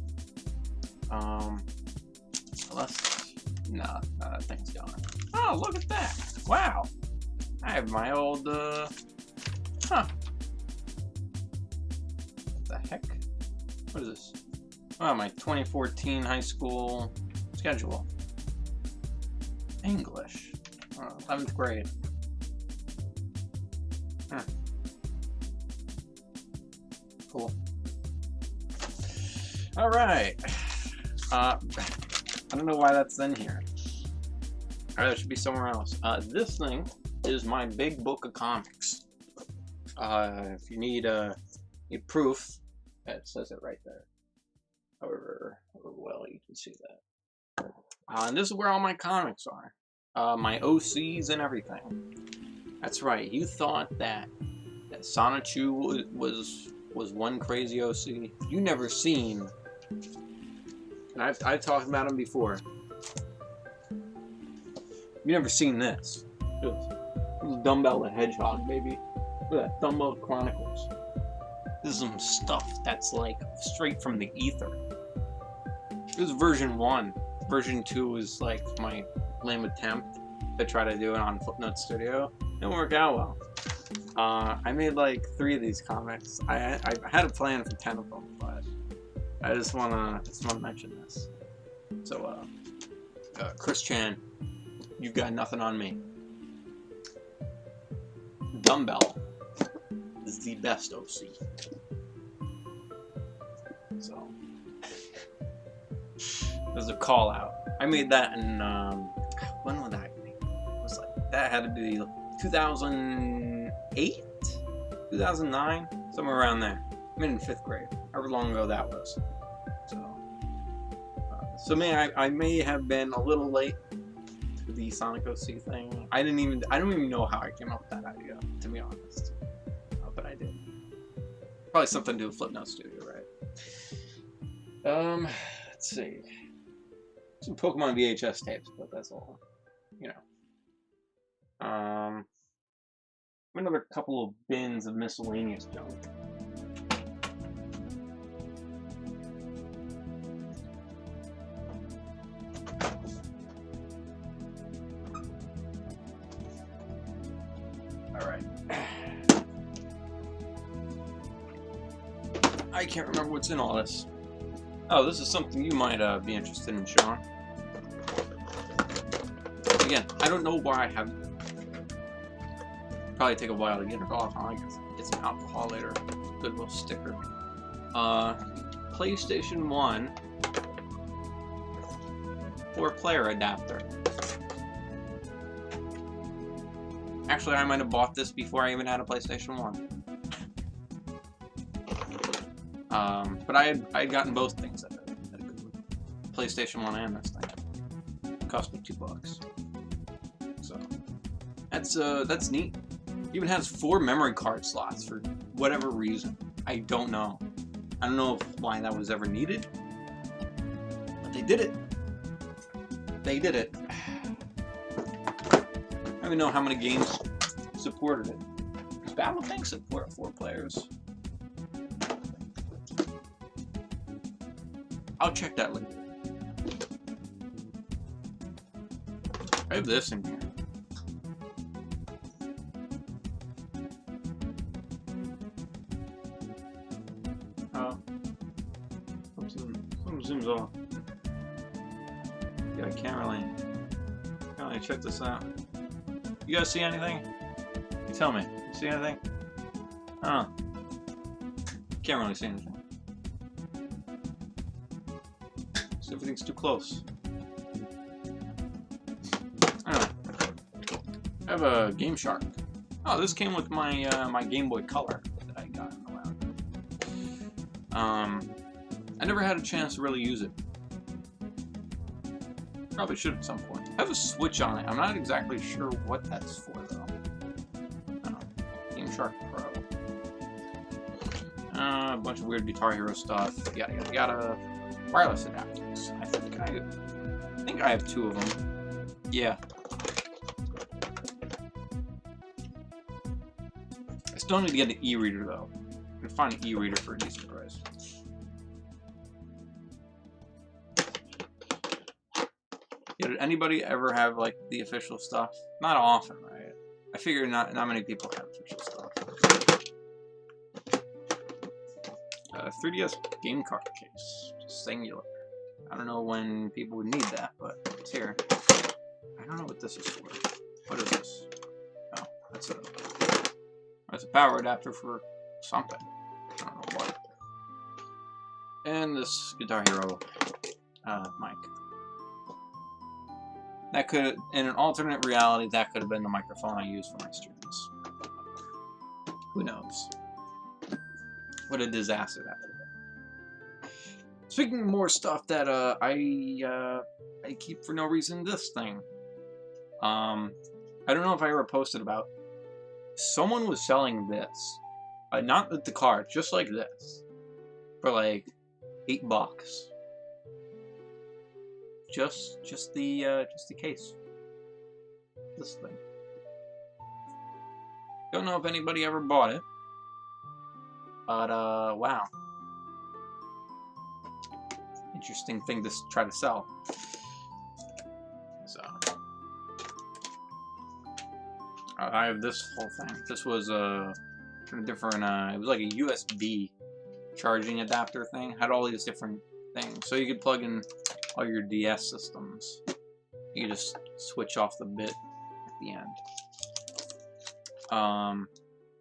Unless no, that thing's gone. Oh, look at that! Wow, I have my old Huh. What the heck? What is this? Oh, my 2014 high school schedule. English. 11th grade. Huh. Cool. All right. I don't know why that's in here. Alright, that should be somewhere else. This thing is my big book of comics. If you need proof, it says it right there. However well you can see that. And this is where all my comics are. My OCs and everything. That's right. You thought that Sonichu was one crazy OC. You never seen. And I've talked about him before. You never seen this. This is Dumbbell the Hedgehog, baby. Look at that, Dumbbell Chronicles. This is some stuff that's like straight from the ether. This is version 1. Version 2 is like my lame attempt to try to do it on Footnote Studio. It didn't work out well. I made like 3 of these comics. I had a plan for 10 of them, but I just wanna mention this. So, Chris Chan, you've got nothing on me. Dumbbell is the best OC. So, there's a call out. I made that in, when was that? It was like, that had to be 2008? 2009? Somewhere around there. I made it in 5th grade. However long ago that was. So I may have been a little late to the Sonic OC thing. I don't even know how I came up with that idea, to be honest. But I did. Probably something to do with Flipnote Studio, right? Let's see. Some Pokemon VHS tapes, but that's all. You know. Another couple of bins of miscellaneous junk. Alright. I can't remember what's in all this. Oh, this is something you might be interested in, Sean. Again, I don't know why I have. Probably take a while to get it off. I guess get some alcohol later. Goodwill sticker. PlayStation 1 4-player adapter. Actually, I might have bought this before I even had a PlayStation 1. But I had gotten both things at a Goodwill. PlayStation 1 and this thing. It cost me $2. So that's neat. It even has 4 memory card slots for whatever reason. I don't know. I don't know why that was ever needed. But they did it. They did it. I don't even know how many games supported it. Does Battletank support 4 players? I'll check that later. I have this in here. Zooms off. Yeah, I can't really check this out. You guys see anything? You tell me. You see anything? Oh. Can't really see anything. So everything's too close. Anyway. I have a Game Shark. Oh, this came with my my Game Boy Color that I got in the lounge. I never had a chance to really use it. Probably should at some point. I have a Switch on it. I'm not exactly sure what that's for, though. Game Shark Pro. A bunch of weird Guitar Hero stuff. Yada yada yada. Wireless adapters. I think I have 2 of them. Yeah. I still need to get an e-reader, though. I can find an e-reader for a decent price. Yeah, did anybody ever have like the official stuff? Not often, right? I figure not many people have official stuff. 3DS game card case, just singular. I don't know when people would need that, but it's here. I don't know what this is for. What is this? Oh, that's a power adapter for something. I don't know what. And this Guitar Hero mic. That could, in an alternate reality, that could have been the microphone I used for my streams. Who knows? What a disaster that would have been. Speaking of more stuff that I keep for no reason, this thing. I don't know if I ever posted about. Someone was selling this, not with the card, just like this, for like $8. Just the case. This thing. Don't know if anybody ever bought it, but wow, interesting thing to try to sell. So I have this whole thing. This was a different. It was like a USB charging adapter thing. Had all these different things, so you could plug in all your DS systems. You could just switch off the bit at the end.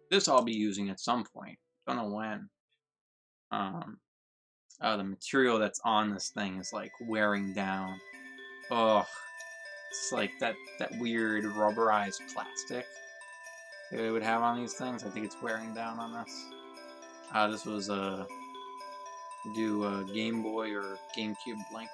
This I'll be using at some point. Don't know when. The material that's on this thing is like wearing down. Oh, it's like that weird rubberized plastic they would have on these things. I think it's wearing down on this. This was a Game Boy or GameCube Link.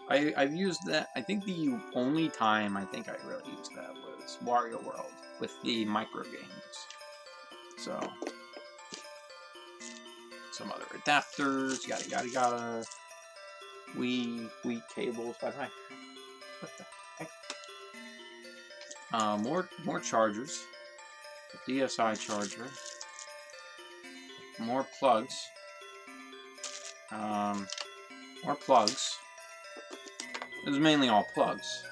I've used that. I think the only time I think I really used that was Wario World with the micro games. So some other adapters, yada yada yada. Wii cables. What the heck? More chargers. A DSi charger. More plugs. More plugs. It was mainly all plugs.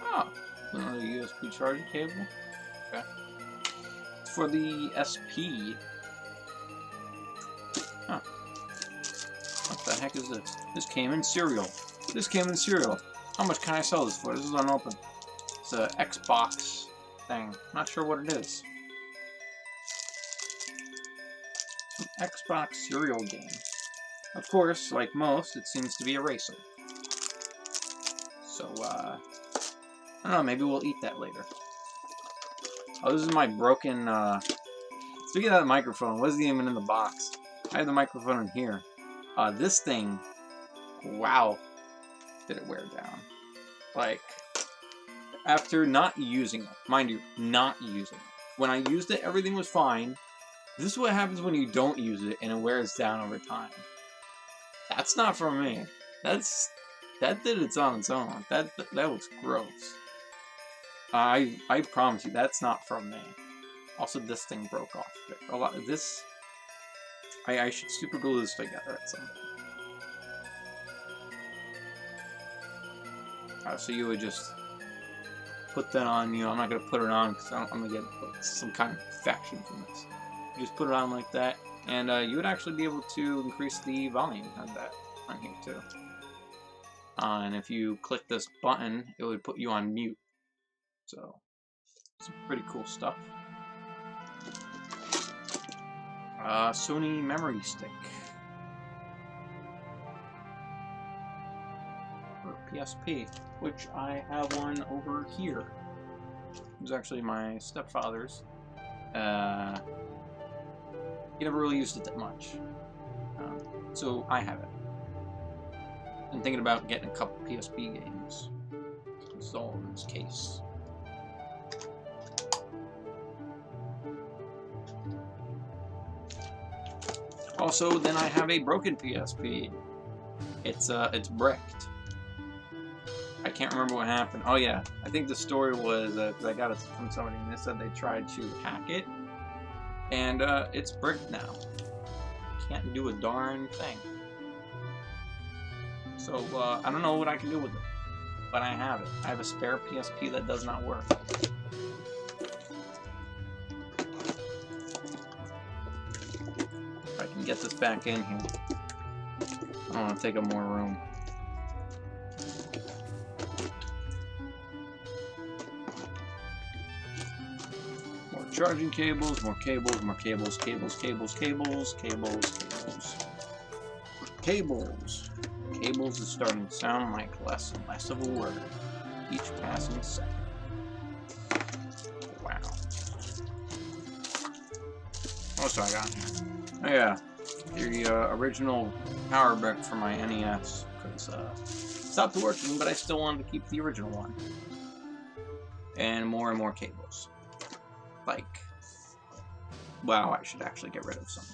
Oh, another USB charging cable. Okay. For the SP. Huh. What the heck is this? This came in cereal. This came in cereal. How much can I sell this for? This is unopened. It's a Xbox thing. Not sure what it is. Some Xbox cereal game. Of course, like most, it seems to be a racer. So, I don't know, maybe we'll eat that later. Oh, this is my broken, speaking of the microphone, it wasn't even in the box. I have the microphone in here. This thing, wow, did it wear down. Like, after not using it, mind you, not using it. When I used it, everything was fine. This is what happens when you don't use it and it wears down over time. That's not from me. That did it on its own. That looks gross. I promise you, that's not from me. Also, this thing broke off. A lot of this. I should super glue this together at some point. So you would just put that on. You know, I'm not gonna put it on because I'm gonna get like, some kind of infection from this. You just put it on like that, and you would actually be able to increase the volume of that on here too. And if you click this button, it would put you on mute. So, some pretty cool stuff. Sony memory stick. For PSP, which I have one over here. It was actually my stepfather's. He never really used it that much. So I have it. I'm thinking about getting a couple PSP games installed in this case. Also, then I have a broken PSP. It's bricked. I can't remember what happened. Oh yeah, I think the story was because I got it from somebody and they said they tried to hack it, and it's bricked now. Can't do a darn thing. So, I don't know what I can do with it, but I have it. I have a spare PSP that does not work. If I can get this back in here. I don't want to take up more room. charging cables, more cables, more cables, cables, cables, cables, cables, cables. Cables. Cables is starting to sound like less and less of a word each passing second. Wow. What else I got here? Oh yeah, the original power brick for my NES, because it stopped working, but I still wanted to keep the original one. And more cables. Like, wow, I should actually get rid of some.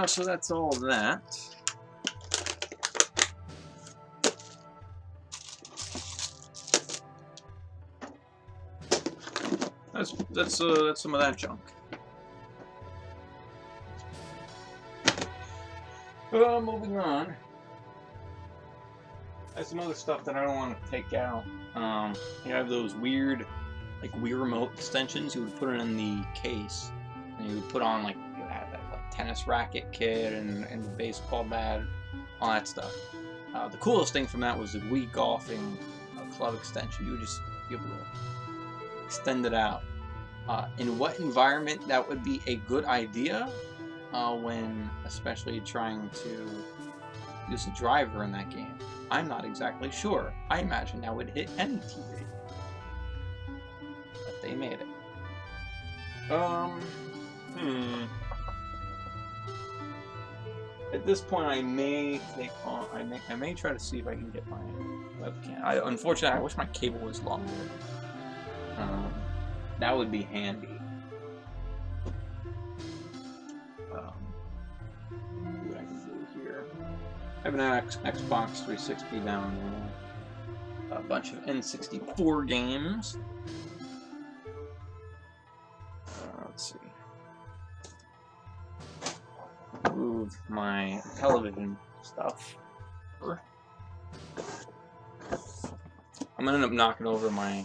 So that's all that. That's some of that junk. Moving on. There's some other stuff that I don't want to take out. You have those weird, like Wii Remote Extensions. You would put it in the case, and you would put on like you had that like tennis racket kit and the baseball bat, all that stuff. The coolest thing from that was the Wii golfing club extension. You would just be able to extend it out. In what environment that would be a good idea? When especially trying to use a driver in that game. I'm not exactly sure. I imagine that would hit any TV. But they made it. At this point, I may take on. I may try to see if I can get my webcam. Unfortunately, I wish my cable was longer. That would be handy. See what I can do here. I have an Xbox 360 down there. A bunch of N64 games. Let's see. Move my television stuff. I'm gonna end up knocking over my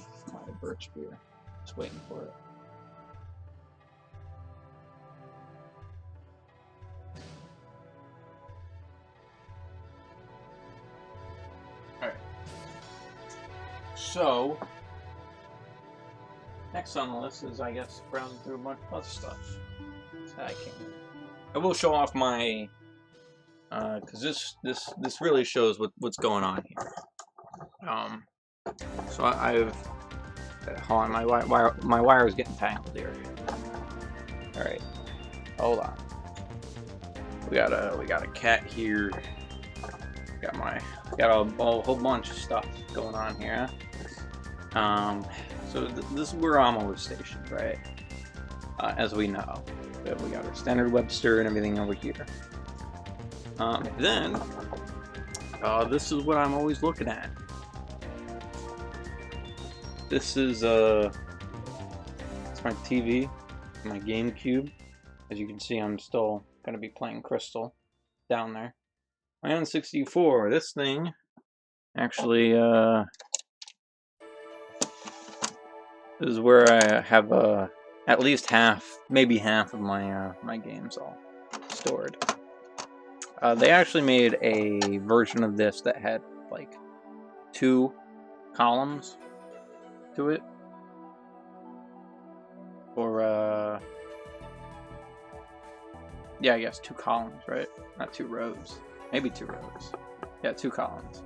birch beer. Just waiting for it. Alright. So, next on the list is, I guess, browsing through a bunch of other stuff. I will show off my, because this really shows what's going on here. So I've, hold on, my wire is getting tangled here. All right, hold on. We got a cat here. Got a whole bunch of stuff going on here. So this is where I'm always stationed, right? As we know, we got our standard Webster and everything over here. Then this is what I'm always looking at. This is it's my TV, my GameCube. As you can see, I'm still gonna be playing Crystal down there. My N64. This thing actually is where I have at least maybe half of my games all stored. They actually made a version of this that had like 2 columns to it, or yeah, I guess 2 columns, right? Not 2 rows, maybe 2 rows. Yeah, 2 columns.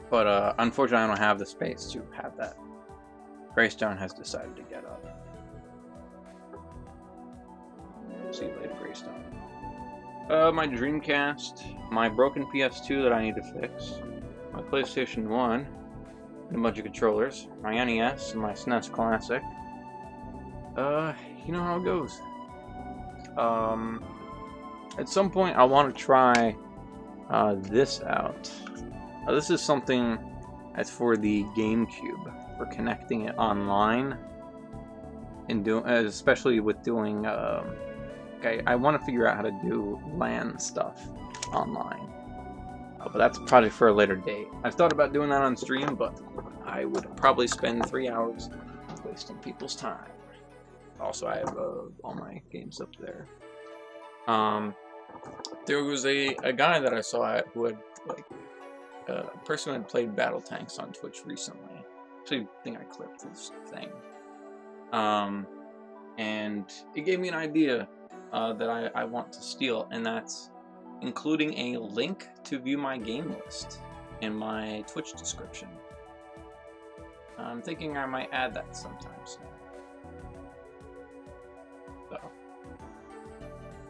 But unfortunately, I don't have the space to have that. Greystone has decided to get up. See you later, Greystone. My Dreamcast, my broken PS2 that I need to fix, my PlayStation 1, and a bunch of controllers, my NES, and my SNES Classic. You know how it goes. At some point, I want to try this out. This is something that's for the GameCube, for connecting it online, and especially with doing. Okay, I want to figure out how to do LAN stuff online, but that's probably for a later date. I've thought about doing that on stream, but I would probably spend 3 hours wasting people's time. Also, I have all my games up there. There was a guy that I saw who had like a person who had played Battle Tanks on Twitch recently. Actually, I think I clipped this thing. And it gave me an idea that I want to steal, and that's including a link to view my game list in my Twitch description. I'm thinking I might add that sometime soon.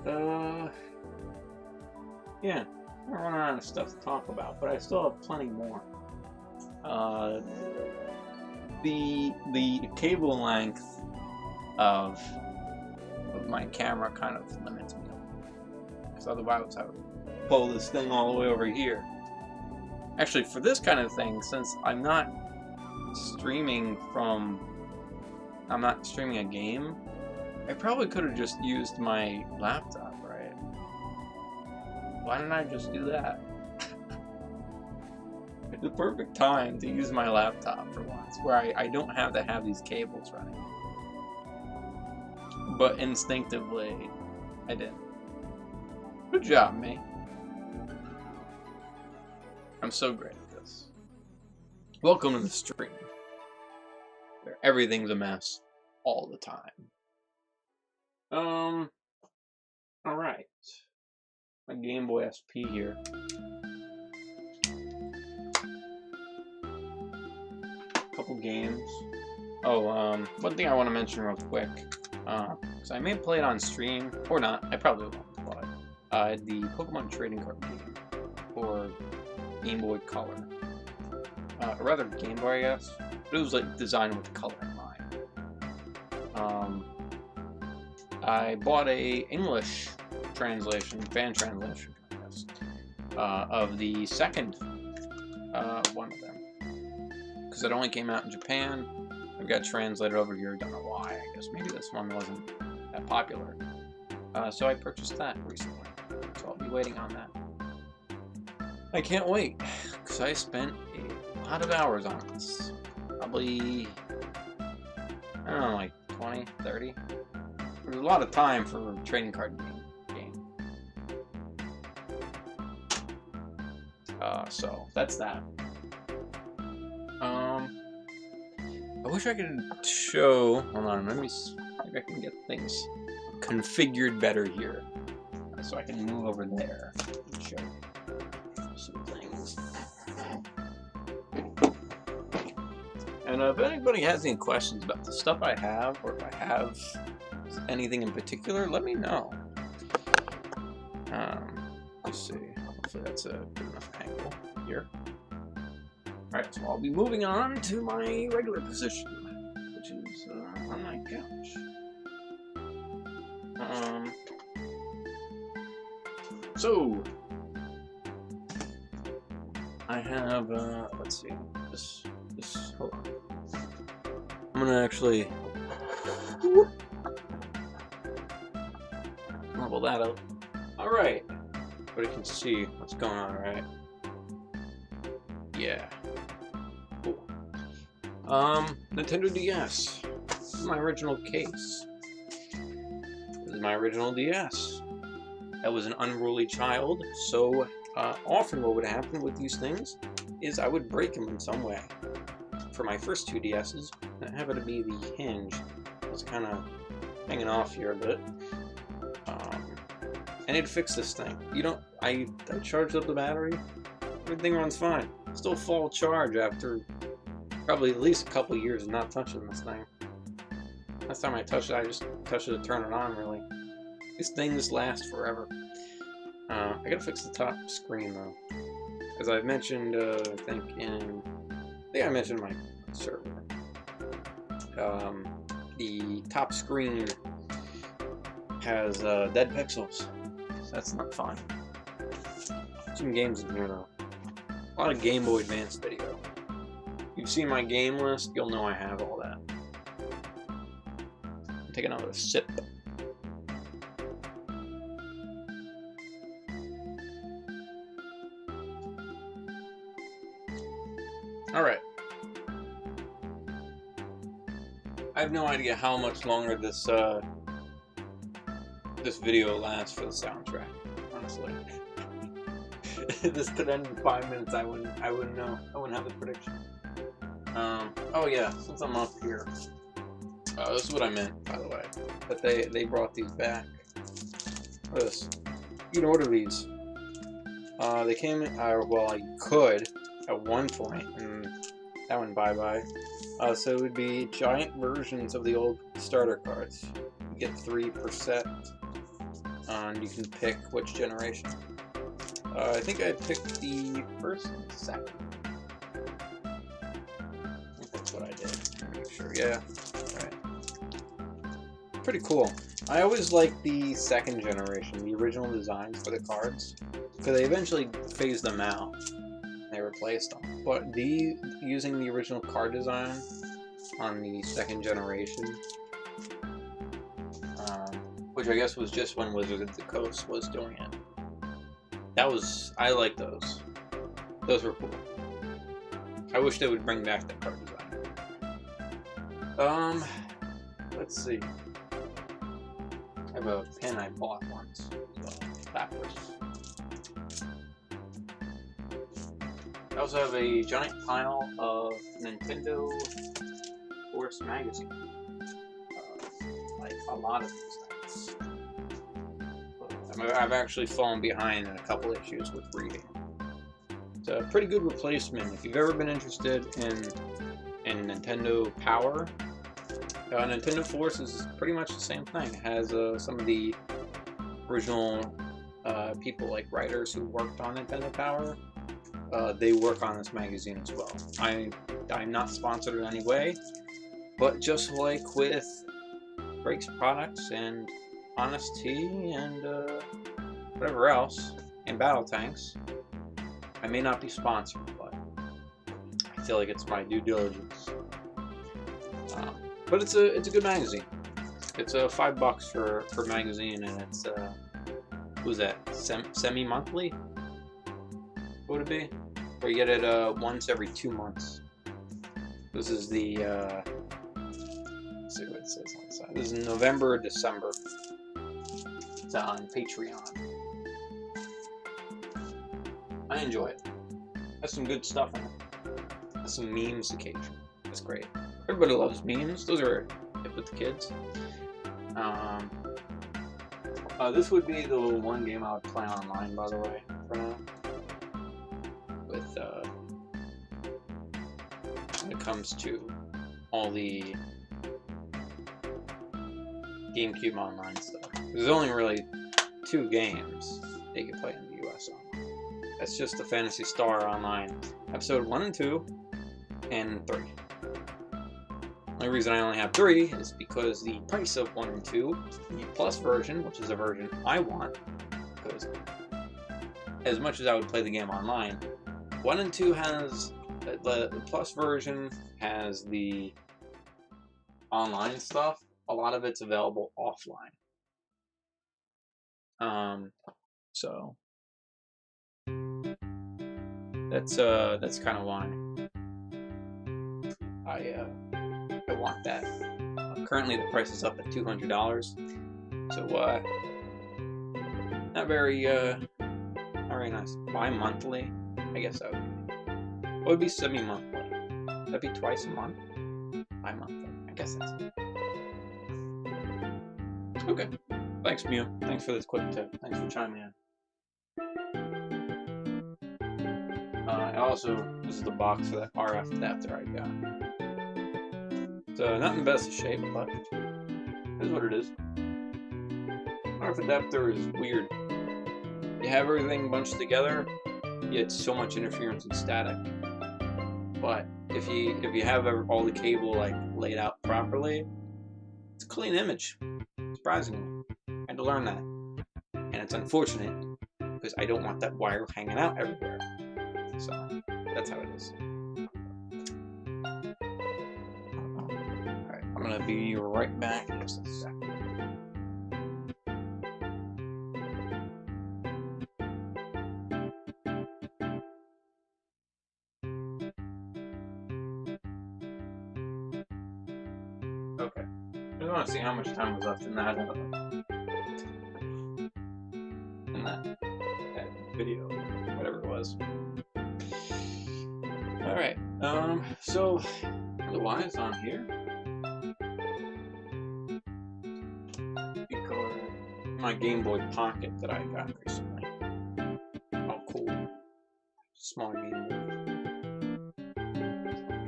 So, yeah, I'm running out of stuff to talk about, but I still have plenty more. The cable length of my camera kind of limits me, because otherwise I would pull this thing all the way over here. Actually, for this kind of thing, since I'm not streaming a game, I probably could have just used my laptop, right? Why didn't I just do that? It's the perfect time to use my laptop for once, where I don't have to have these cables running. But instinctively, I didn't. Good job, me. I'm so great at this. Welcome to the stream, where everything's a mess all the time. Alright. My Game Boy SP here. Couple games. Oh, one thing I want to mention real quick. Because I may play it on stream, or not. I probably won't, but the Pokemon trading card game for Game Boy Color. Or rather, Game Boy, I guess. But it was like designed with color in mind. I bought a English translation, fan translation, I guess, of the second one of them. Because it only came out in Japan. It got translated over here, don't know why. I guess maybe this one wasn't that popular. So I purchased that recently. So I'll be waiting on that. I can't wait, because I spent a lot of hours on this. Probably, I don't know, like 20, 30. There's a lot of time for a trading card game. So that's that. I wish I could show. Hold on, let me see if I can get things configured better here, so I can move over there and show some things. And if anybody has any questions about the stuff I have, or if I have anything in particular, let me know. Let's see. Hopefully that's a good enough angle here. Alright, so I'll be moving on to my regular position, which is on my couch. So I have let's see, this hold on. I'm gonna actually level that up. Alright. Everybody can see what's going on, right? Yeah. Cool. Nintendo DS. This is my original case. This is my original DS. I was an unruly child, so often what would happen with these things is I would break them in some way. For my first two DSs, that happened to be the hinge. It was kind of hanging off here a bit. I need to fix this thing. I charged up the battery. Everything runs fine. Still full charge after probably at least a couple years of not touching this thing. Last time I touched it, I just touched it to turn it on, really. These things last forever. I gotta fix the top screen, though. As I've mentioned, I think I mentioned my server. The top screen has dead pixels. So that's not fun. Some games in here, though. A lot of Game Boy Advance video. You've seen my game list, you'll know I have all that. I'll take another sip. Alright. I have no idea how much longer this this video lasts for the soundtrack, honestly. this could end in 5 minutes. I wouldn't know. I wouldn't have the prediction. Oh yeah, since I'm up here, this is what I meant, by the way. But they brought these back. What is this? You can order these. They came in. Well, I could at one point, and that went bye-bye. So it would be giant versions of the old starter cards. You get 3 per set, and you can pick which generation. I think I picked the first and second. I think that's what I did. Make sure. Yeah. Alright. Pretty cool. I always liked the second generation, the original designs for the cards, because they eventually phased them out. They replaced them. But using the original card design on the second generation, which I guess was just when Wizards of the Coast was doing it. I like those. Those were cool. I wish they would bring back that card design. Let's see. I have a pen I bought once. Backwards. I also have a giant pile of Nintendo Force magazine. Like a lot of these things. I've actually fallen behind in a couple issues with reading. It's a pretty good replacement. If you've ever been interested in Nintendo Power, Nintendo Force is pretty much the same thing. It has some of the original people, like writers who worked on Nintendo Power. They work on this magazine as well. I'm not sponsored in any way, but just like with Breaks products and Honest Tea and whatever else, and Battle Tanks, I may not be sponsored, but I feel like it's my due diligence. But it's a good magazine. It's $5 for a magazine, and it's what was that, semi-monthly? What would it be? Where you get it once every 2 months. This is the let's see what it says on the side. This is November or December. It's on Patreon. I enjoy it. Has some good stuff in it. Has some memes occasionally. That's great. Everybody loves memes. Those are hip with the kids. This would be the one game I would play online, by the way, for now. With when it comes to all the GameCube online stuff. There's only really 2 games that you can play in the US online. That's just the Phantasy Star Online Episode 1 and 2 and 3. The only reason I only have 3 is because the price of 1 and 2, the Plus version, which is a version I want, because as much as I would play the game online, 1 and 2 has, the Plus version has the online stuff. A lot of it's available offline. So that's kind of why I want that. Currently the price is up at $200, so not very nice. Bi-monthly, I guess that would be. What would be semi-monthly? That'd be twice a month. Bi-monthly, I guess that's it. Okay. Thanks, Mew. Thanks for this quick tip. Thanks for chiming in. Also, this is the box for that RF adapter I got. So, not in the best of shape, but it is what it is. RF adapter is weird. You have everything bunched together, you get so much interference and static. But if you have all the cable like laid out properly, it's a clean image. Surprisingly, I had to learn that, and it's unfortunate because I don't want that wire hanging out everywhere. So that's how it is. All right, I'm gonna be right back in just a second. Okay, I just want to see how much time was left in that video, whatever it was. is. Alright, so otherwise on here, because my Game Boy Pocket that I got recently. Oh, cool. Small Game Boy.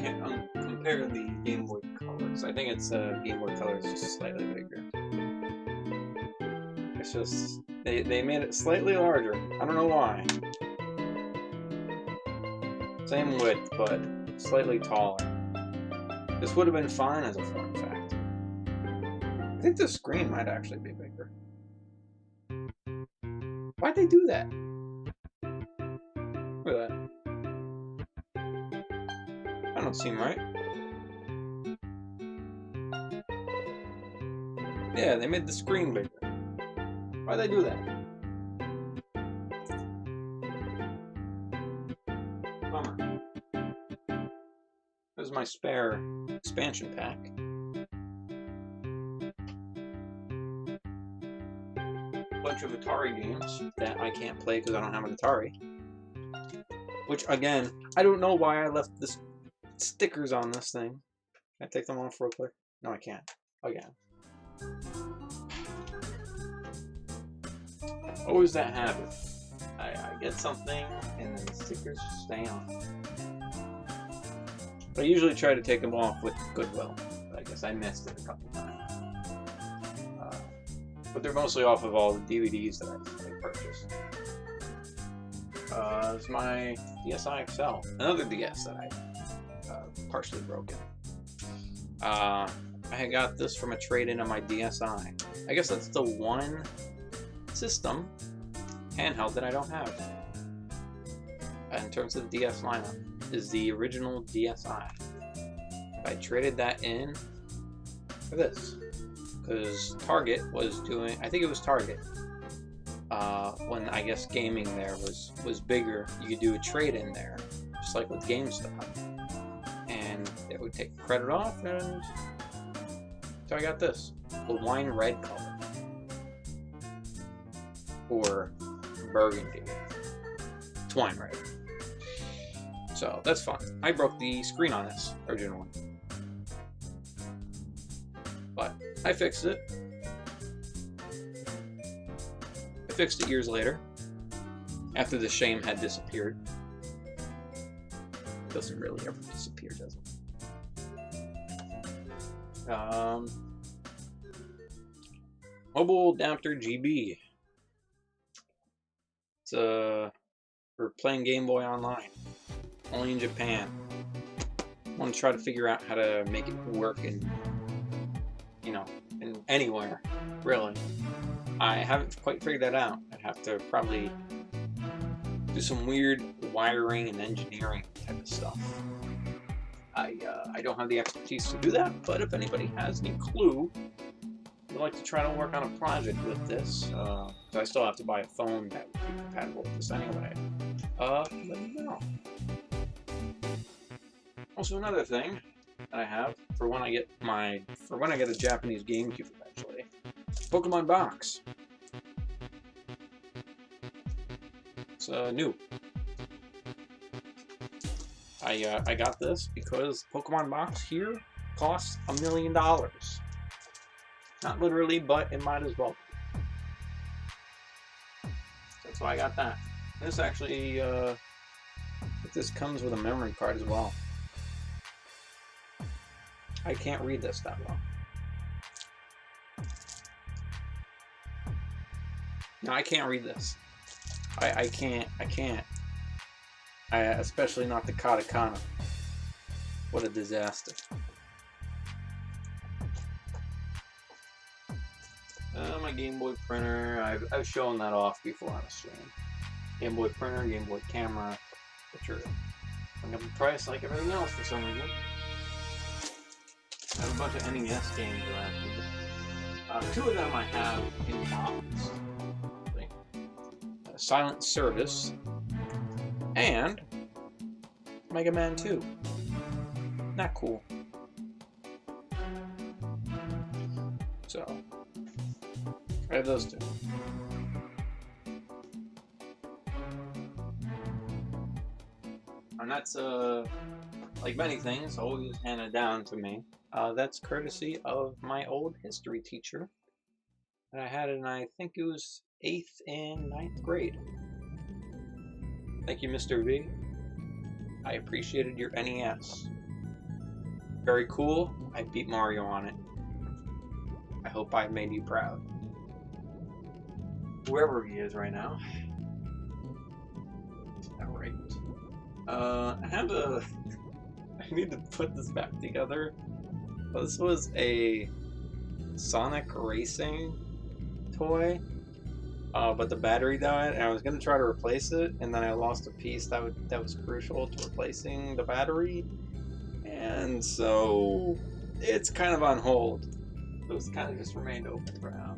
Can't compare the Game Boy Colors. I think it's Game Boy Color is just slightly bigger. It's just they made it slightly larger. I don't know why. Same width, but slightly taller. This would have been fine as a form factor. I think the screen might actually be bigger. Why'd they do that? Look at that. That don't seem right. Yeah, they made the screen bigger. Why'd they do that? Bummer. There's my spare expansion pack. Bunch of Atari games that I can't play because I don't have an Atari. Which, again, I don't know why I left the stickers on this thing. Can I take them off real quick? No, I can't. Again. Always that habit. I get something and then the stickers just stay on. But I usually try to take them off with goodwill. But I guess I missed it a couple times. But they're mostly off of all the DVDs that I purchased. It's my DSi XL. Another DS that I partially broken. I got this from a trade-in on my DSi. I guess that's the one system handheld that I don't have. In terms of the DS lineup, is the original DSi. I traded that in for this because Target was doing. I think it was Target when I guess gaming there was bigger. You could do a trade-in there, just like with GameStop, and it would take credit off, and so I got this, the wine red color or burgundy. It's wine red. So that's fun. I broke the screen on this original one, but I fixed it. I fixed it years later, after the shame had disappeared. It doesn't really ever disappear, does it? Mobile adapter GB. It's for playing Game Boy Online. Only in Japan. I want to try to figure out how to make it work in, you know, in anywhere, really. I haven't quite figured that out. I'd have to probably do some weird wiring and engineering type of stuff. I don't have the expertise to do that, but if anybody has any clue, I'd like to try to work on a project with this. So I still have to buy a phone that would be compatible with this anyway. Let me know. Also, another thing that I have for when I get a Japanese GameCube eventually, Pokemon box. It's new. I got this because Pokemon box here costs $1 million. Not literally, but it might as well. That's why I got that. This actually, this comes with a memory card as well. I can't read this that well. No, I can't read this. I can't. Especially not the katakana. What a disaster. My Game Boy printer, I've shown that off before on a stream. Game Boy printer, Game Boy camera, which are going up in price like everything else for some reason. I have a bunch of NES games around here. Two of them I have in box. Silent Service and Mega Man 2. Not cool. So I have those two. And that's, like many things, always handed down to me. That's courtesy of my old history teacher that I had in, I think it was 8th and 9th grade. Thank you, Mr. V. I appreciated your NES. Very cool. I beat Mario on it. I hope I made you proud. Whoever he is right now. Alright. I have a... I need to put this back together. This was a Sonic Racing toy, but the battery died, and I was going to try to replace it, and then I lost a piece that was crucial to replacing the battery, and so it's kind of on hold. So it's kind of just remained open for now.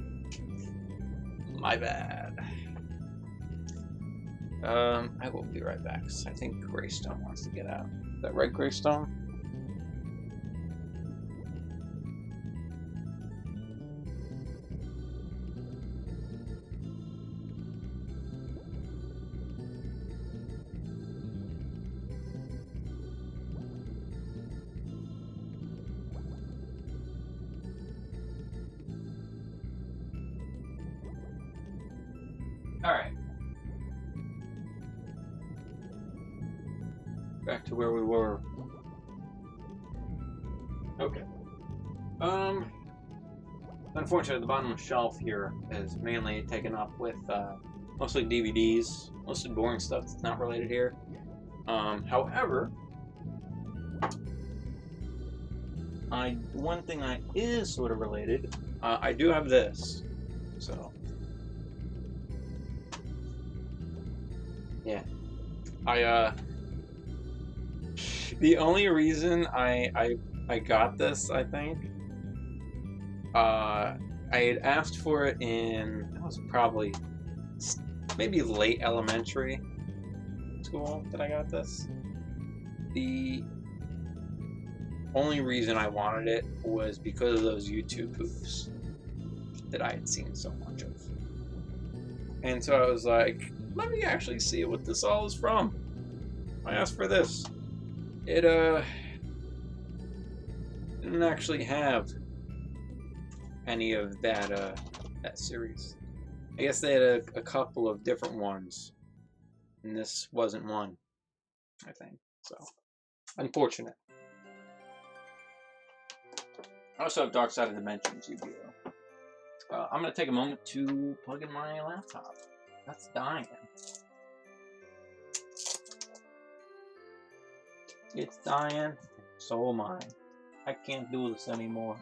My bad. I will be right back. I think Greystone wants to get out. Is that right, Greystone? Alright. Back to where we were. Okay. Unfortunately, the bottom of the shelf here is mainly taken up with mostly DVDs, mostly boring stuff that's not related here. However, one thing that is sort of related, I do have this. So, yeah, the only reason I got this, I think, I had asked for it in, that was probably maybe late elementary school that I got this. The only reason I wanted it was because of those YouTube poofs that I had seen so much of. And so I was like, let me actually see what this all is from. I asked for this. It didn't actually have any of that that series. I guess they had a couple of different ones, and this wasn't one, I think. So, unfortunate. I also have Dark Side of Dimensions Yu-Gi-Oh! I'm gonna take a moment to plug in my laptop. That's dying. It's dying. So am I. I can't do this anymore.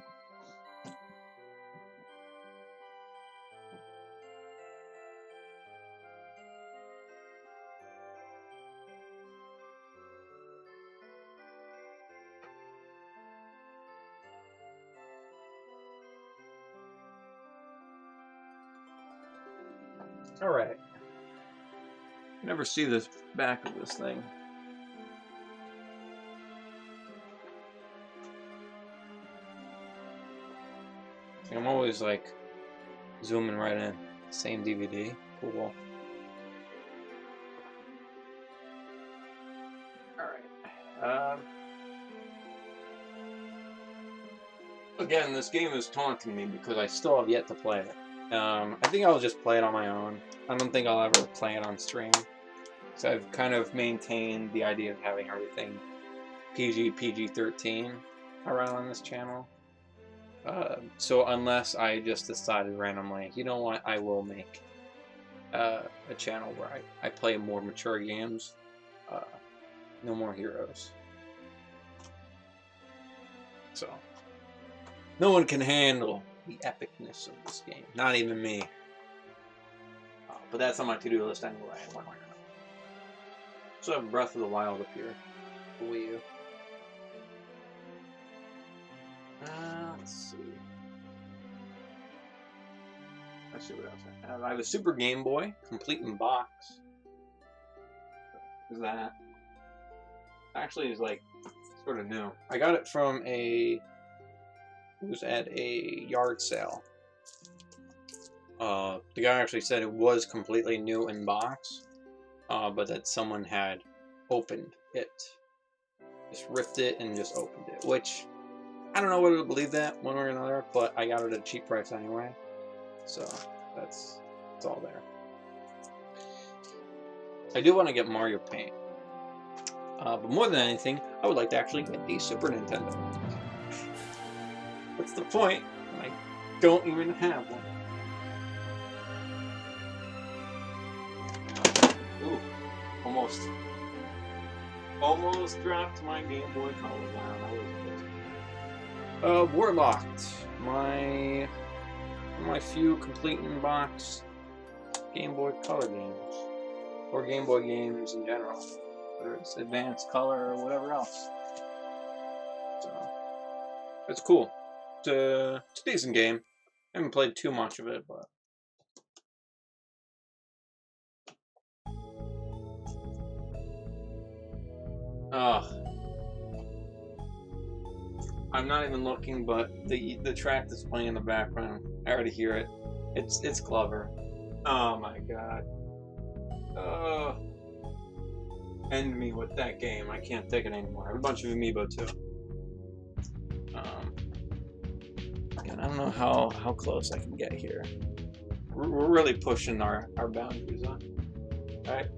Alright. Never see the back of this thing. I'm always like zooming right in. Same DVD. Cool. Alright. Again, this game is taunting me because I still have yet to play it. I think I'll just play it on my own. I don't think I'll ever play it on stream. So I've kind of maintained the idea of having everything PG-13 around on this channel. So unless I just decided randomly, you know what, I will make a channel where I play more mature games. No more heroes. So, no one can handle the epicness of this game. Not even me. But that's on my to-do list anyway. One way or another. So I have Breath of the Wild up here. Wii U. Let's see. Let's see what else I have. I have a Super Game Boy, complete in box. What's that? Actually, is like sort of new. I got it from it was at a yard sale. The guy actually said it was completely new in box, but that someone had opened it. Just ripped it and just opened it, which I don't know whether to believe that one way or another, but I got it at a cheap price anyway, so it's all there. I do want to get Mario Paint, but more than anything, I would like to actually get the Super Nintendo. What's the point when I don't even have one? Ooh, almost dropped my Game Boy Color. Wow, that was good. Warlocked, my few complete in-box Game Boy Color games, or Game Boy games in general, whether it's Advanced Color or whatever else. So it's cool. It's a decent game. I haven't played too much of it, but I'm not even looking, but the track that's playing in the background, I already hear it. It's clever. Oh my god. End me with that game. I can't take it anymore. I have a bunch of amiibo too. And I don't know how close I can get here. We're really pushing our boundaries, huh? Alright?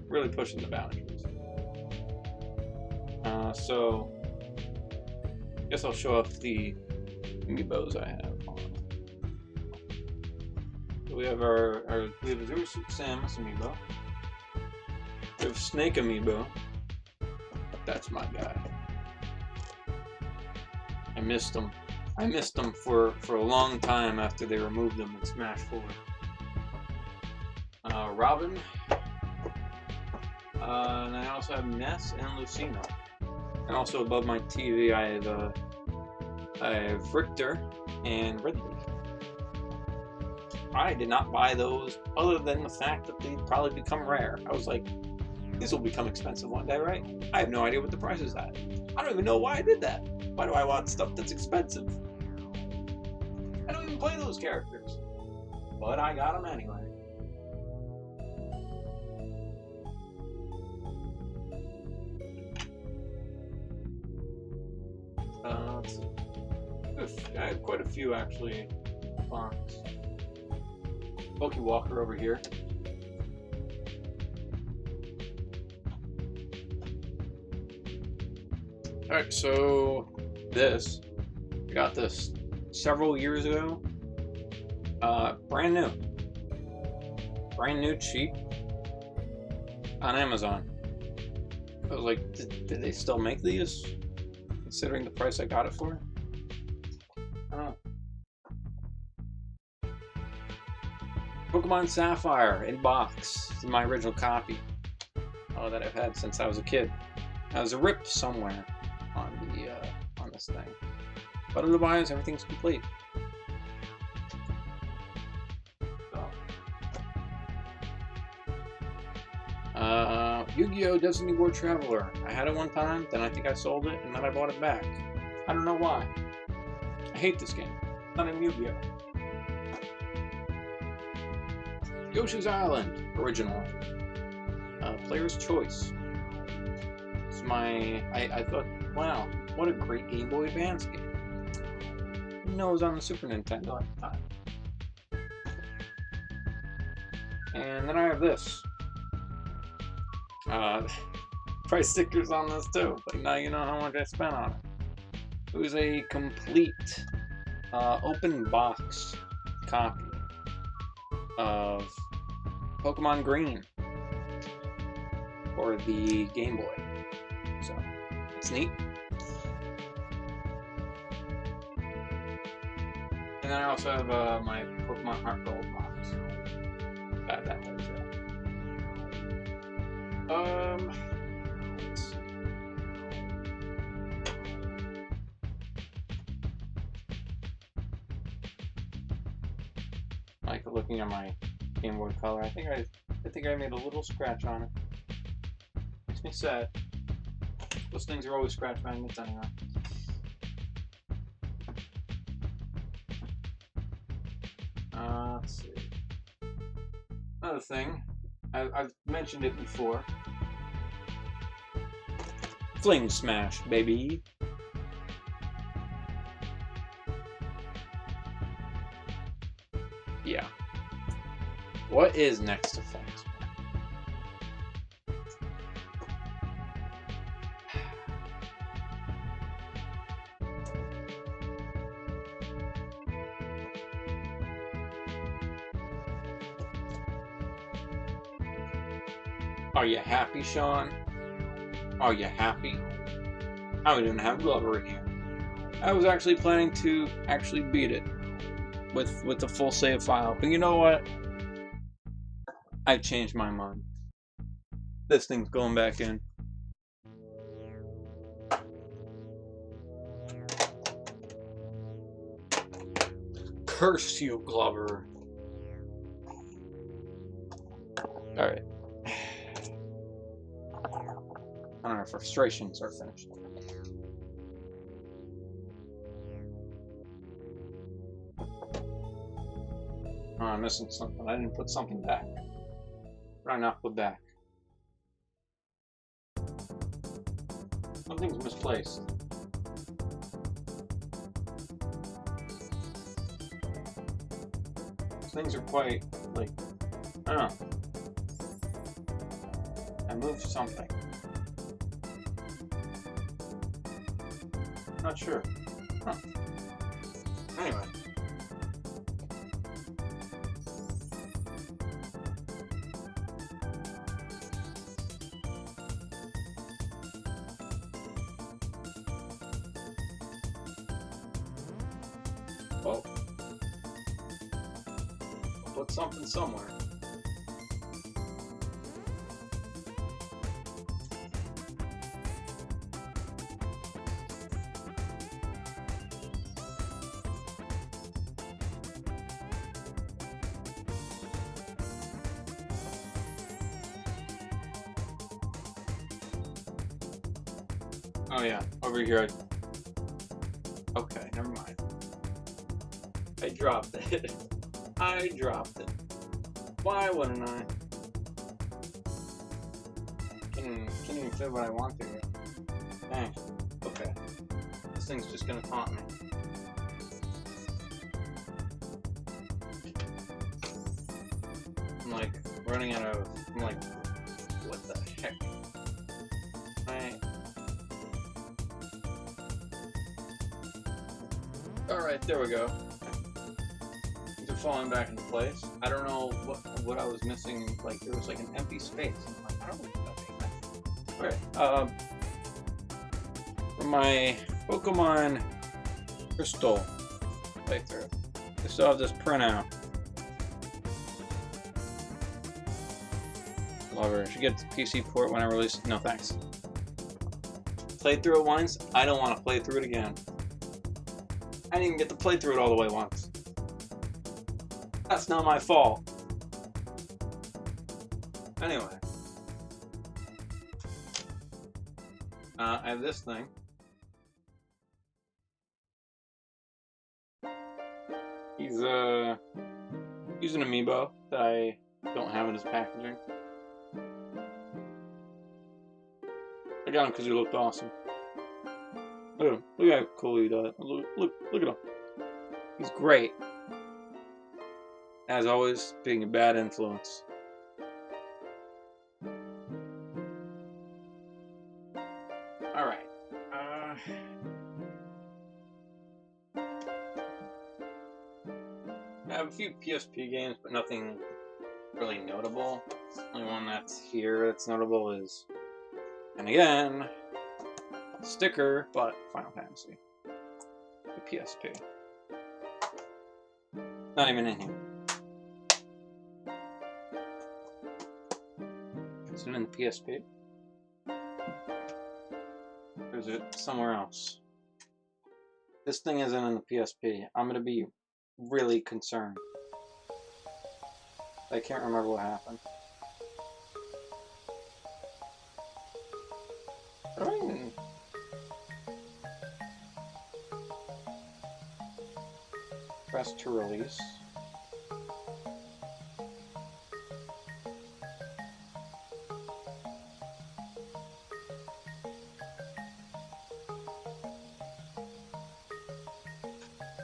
Really pushing the boundaries. So I guess I'll show off the amiibos I have. We have we have Zero Suit Samus amiibo. We have Snake amiibo. That's my guy. I missed him. I missed them for a long time after they removed them in Smash 4. Robin. And I also have Ness and Lucina. And also above my TV I have Richter and Ridley. I did not buy those other than the fact that they'd probably become rare. I was like, these will become expensive one day, right? I have no idea what the price is at. I don't even know why I did that. Why do I want stuff that's expensive? I don't even play those characters. But I got them anyway. Let's see. I have quite a few actually. Box. Pokey Walker over here. Alright, so this, I got this several years ago. Brand new, cheap, on Amazon. I was like, did they still make these? Considering the price I got it for? I don't know. Pokemon Sapphire in box. This is my original copy that I've had since I was a kid. Now, there's a rip somewhere on this thing, but otherwise everything's complete. So, Yu-Gi-Oh! Destiny War Traveler. I had it one time, then I think I sold it, and then I bought it back. I don't know why. I hate this game. Not in Yu-Gi-Oh! Yoshi's Island original. Player's Choice. It's I thought, wow, what a great Game Boy Advance game. You know, it was on the Super Nintendo at the time. And then I have this. Price stickers on this too, but now you know how much I spent on it. It was a complete open box copy of Pokemon Green for the Game Boy. So, it's neat. And then I also have my Pokemon Heart Gold box. Got that there too. Let's see. Like looking at my Game Boy Color, I think I made a little scratch on it. Makes me sad. Those things are always scratch magnets anyway. Let's see. Another thing, I've mentioned it before. Fling smash, baby. Yeah. What is next to fling smash? Are you happy, Sean? Are you happy? I didn't have Glover in here. I was actually planning to actually beat it with the full save file, but you know what? I changed my mind. This thing's going back in. Curse you, Glover. Alright. Our frustrations are finished. Oh, I'm missing something. I didn't put something back. What did I not put back? Something's misplaced. Things are quite, like, I don't know. I moved something. Not sure. Huh. Anyway. Well, I'll put something somewhere. Oh yeah, over here. Okay, never mind. I dropped it. I dropped it. Why wouldn't I? Can't even fit what I want to yet. Dang. Okay. This thing's just gonna taunt me. I'm like running out of. I'm like, what the heck? Alright, there we go. These are falling back into place. I don't know what I was missing. Like, there was like an empty space. I'm like, I don't know what that means. Alright, for my Pokemon Crystal playthrough, I still have this printout. Lover, should get the PC port when I release it. No thanks. Played through it once, I don't want to play through it again. I didn't even get to play through it all the way once. That's not my fault. Anyway. I have this thing. He's an amiibo that I don't have in his packaging. I got him because he looked awesome. Look at him. Look how cool he does. Look at him. He's great. As always, being a bad influence. Alright. I have a few PSP games, but nothing really notable. The only one that's here that's notable is, and again, sticker, but Final Fantasy. The PSP. Not even in here. Is it in the PSP? Or is it somewhere else? This thing isn't in the PSP. I'm gonna be really concerned. I can't remember what happened. I don't even... Press to release.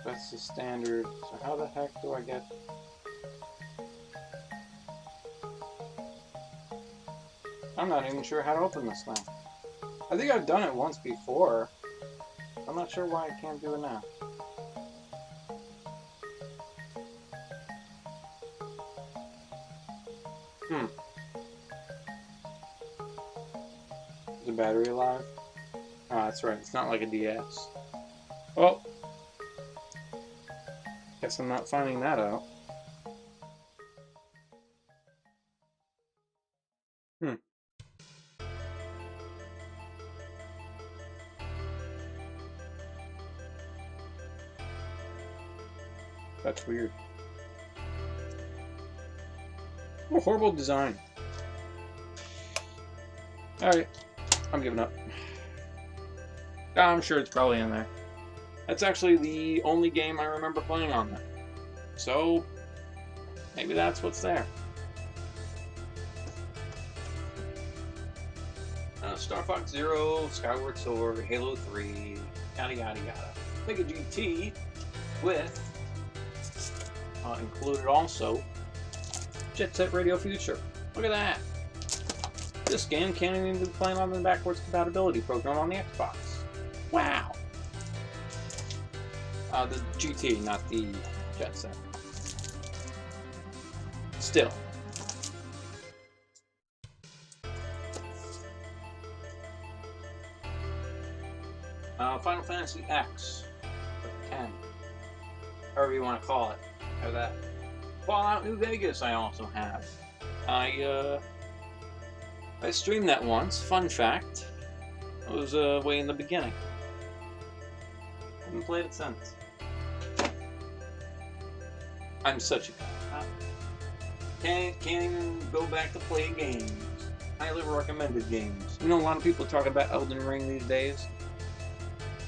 That's the standard. So how the heck do I get... I'm not even sure how to open this thing. I think I've done it once before. I'm not sure why I can't do it now. Is the battery alive? Oh, that's right. It's not like a DS. Well, guess I'm not finding that out. That's weird. Oh, horrible design. Alright, I'm giving up. I'm sure it's probably in there. That's actually the only game I remember playing on that. So, maybe that's what's there. Star Fox Zero, Skyward Sword, Halo 3, yada yada yada. Mega GT with, included also, Jet Set Radio Future. Look at that. This game can't even be playing on the backwards compatibility program on the Xbox. Wow. The GT, not the Jet Set. Still. Final Fantasy X, 10, however you want to call it. Have that. Fallout New Vegas I also have. I streamed that once. Fun fact. It was way in the beginning. Haven't played it since. I'm such a cop. Can't even go back to play games. Highly recommended games. You know, a lot of people talk about Elden Ring these days.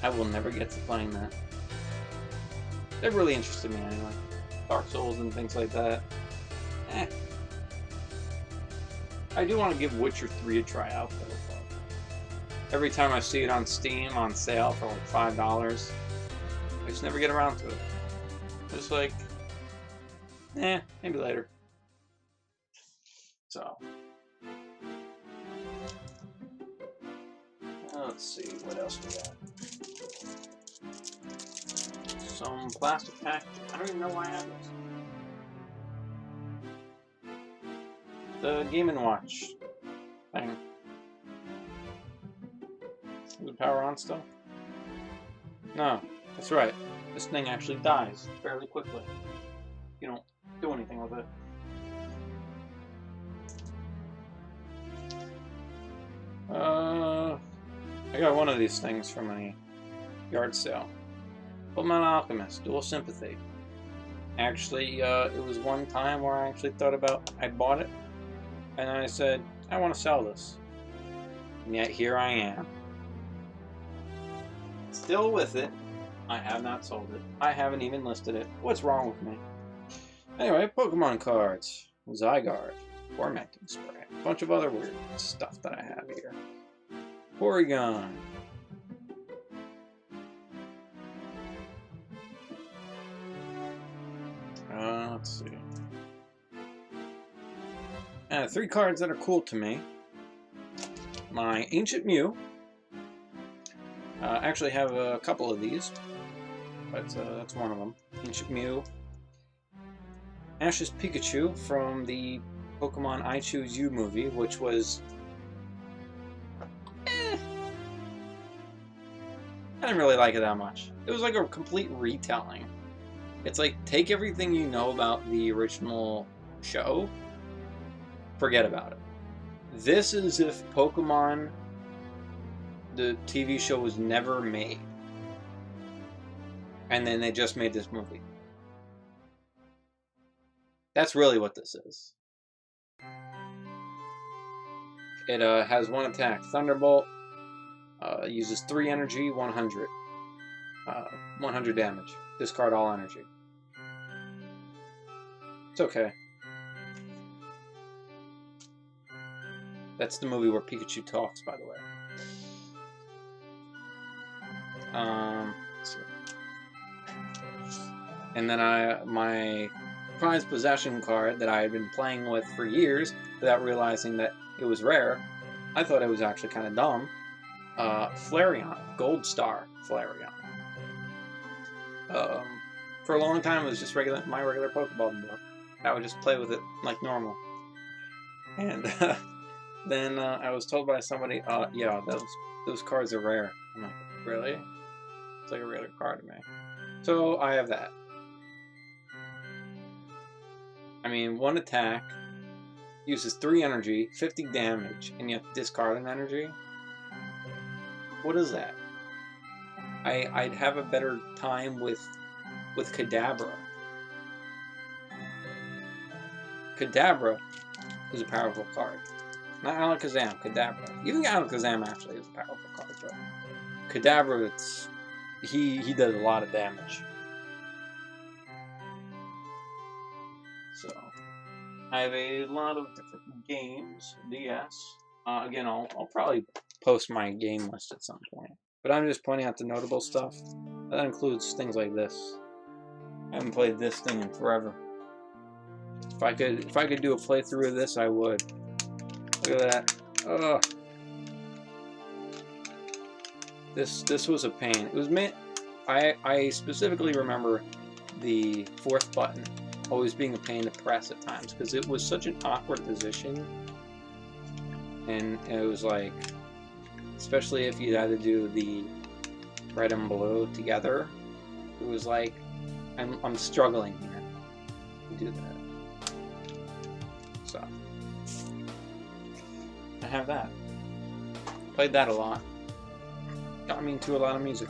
I will never get to playing that. That really interested me anyway. Dark Souls and things like that. I do want to give Witcher 3 a try out though. Every time I see it on Steam on sale for like $5, I just never get around to it. Just like, maybe later. So, let's see what else we got. Some plastic pack. I don't even know why I have this. The Game & Watch thing. Is it power on still? No, that's right. This thing actually dies fairly quickly. You don't do anything with it. I got one of these things from a yard sale. Fullmetal Alchemist, Dual Sympathy. Actually, it was one time where I actually thought about, I bought it, and I said, I want to sell this. And yet here I am. Still with it. I have not sold it. I haven't even listed it. What's wrong with me? Anyway, Pokemon cards. Zygarde. Tormenting Spray. A bunch of other weird stuff that I have here. Porygon. Let's see. 3 cards that are cool to me. My Ancient Mew. I actually have a couple of these, but that's one of them. Ancient Mew. Ash's Pikachu from the Pokemon I Choose You movie, which was... I didn't really like it that much. It was like a complete retelling. It's like, take everything you know about the original show, forget about it. This is if Pokemon, the TV show, was never made. And then they just made this movie. That's really what this is. It has 1 attack. Thunderbolt. Uses 3 energy, 100. 100 damage. Discard all energy. It's okay. That's the movie where Pikachu talks, by the way. Let's see. And then my prized possession card that I had been playing with for years without realizing that it was rare, I thought it was actually kind of dumb. Flareon, Gold Star Flareon. For a long time, it was just my regular Pokeball book. I would just play with it like normal. And then I was told by somebody, yeah, those cards are rare. I'm like, really? It's like a regular card to me. So I have that. I mean, 1 attack, uses 3 energy, 50 damage, and you have to discard an energy? What is that? I'd have a better time with Kadabra. Kadabra is a powerful card. Not Alakazam, Kadabra. Even Alakazam actually is a powerful card, but Kadabra, he does a lot of damage. So I have a lot of different games, DS. Again, I'll probably post my game list at some point. But I'm just pointing out the notable stuff. That includes things like this. I haven't played this thing in forever. If I could do a playthrough of this, I would. Look at that. Ugh. This was a pain. It was meant. I specifically remember the 4th button always being a pain to press at times because it was such an awkward position, and it was like, especially if you had to do the red and blue together, it was like I'm struggling here to do that. So I have that. Played that a lot. Got me into a lot of music.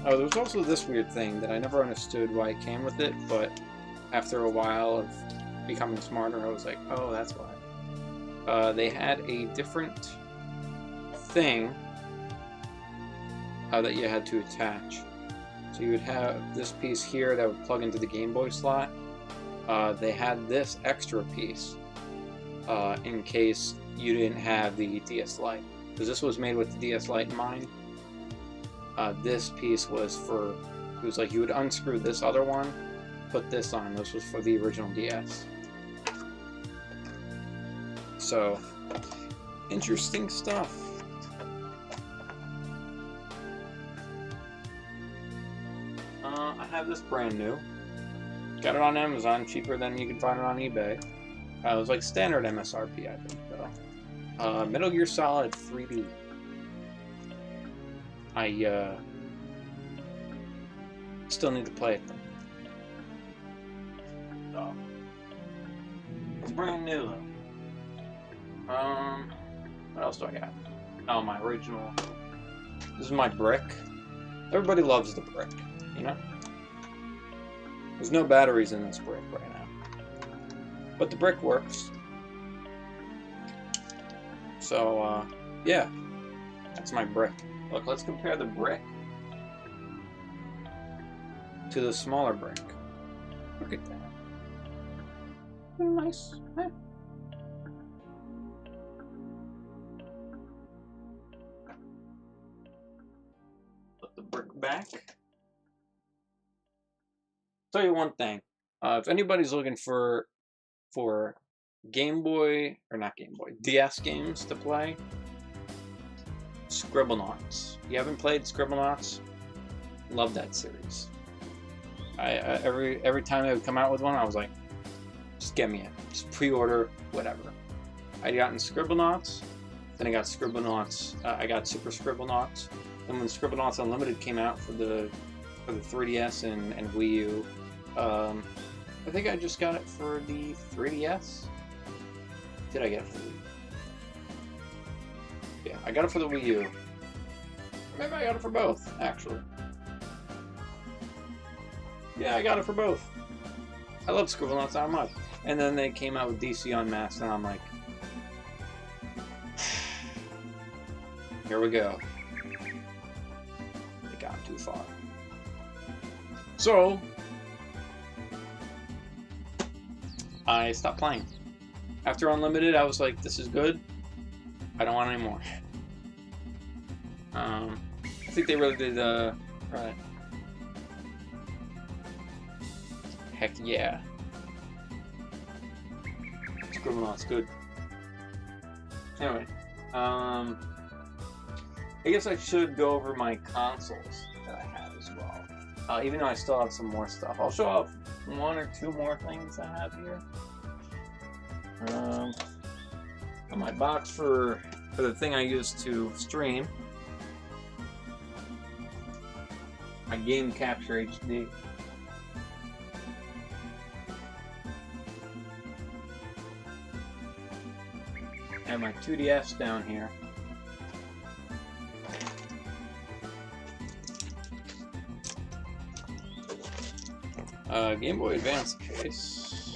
Oh, there was also this weird thing that I never understood why it came with it, but after a while of becoming smarter, I was like, oh, that's why. They had a different thing that you had to attach. So you would have this piece here that would plug into the Game Boy slot. They had this extra piece in case you didn't have the DS Lite, because this was made with the DS Lite in mind. This piece was for, it was like you would unscrew this other one, put this on. This was for the original DS. So, interesting stuff. I have this brand new. Got it on Amazon, cheaper than you can find it on eBay. It was like standard MSRP, I think, though. Metal Gear Solid 3D. I still need to play it, though. So, it's brand new, though. What else do I got? Oh, my original. This is my brick. Everybody loves the brick, you know? There's no batteries in this brick right now. But the brick works. So, yeah. That's my brick. Look, let's compare the brick to the smaller brick. Look at that. Nice. Huh? Put the brick back. Tell you one thing. If anybody's looking for Game Boy, or not Game Boy, DS games to play, Scribblenauts. You haven't played Scribblenauts? Love that series. Every time they would come out with one, I was like, just get me it. Just pre-order, whatever. I got in Scribblenauts, then I got Scribblenauts. I got Super Scribblenauts. And when Scribblenauts Unlimited came out for the 3DS and Wii U, I think I just got it for the 3DS. Did I get it for the Wii U? Yeah, I got it for the Wii U. Maybe I got it for both, actually. Yeah, I got it for both. I love Scribblenauts that much. And then they came out with DC Unmasked, and I'm like, here we go. They got too far. So, I stopped playing. After Unlimited, I was like, this is good. I don't want any more. I think they really did, right. Heck yeah. Scribblenauts, good. Anyway, I guess I should go over my consoles that I have as well. Even though I still have some more stuff. I'll show off one or two more things I have here. On my box for the thing I use to stream. My Game Capture HD. And my 2DS down here. Game Boy Advance case,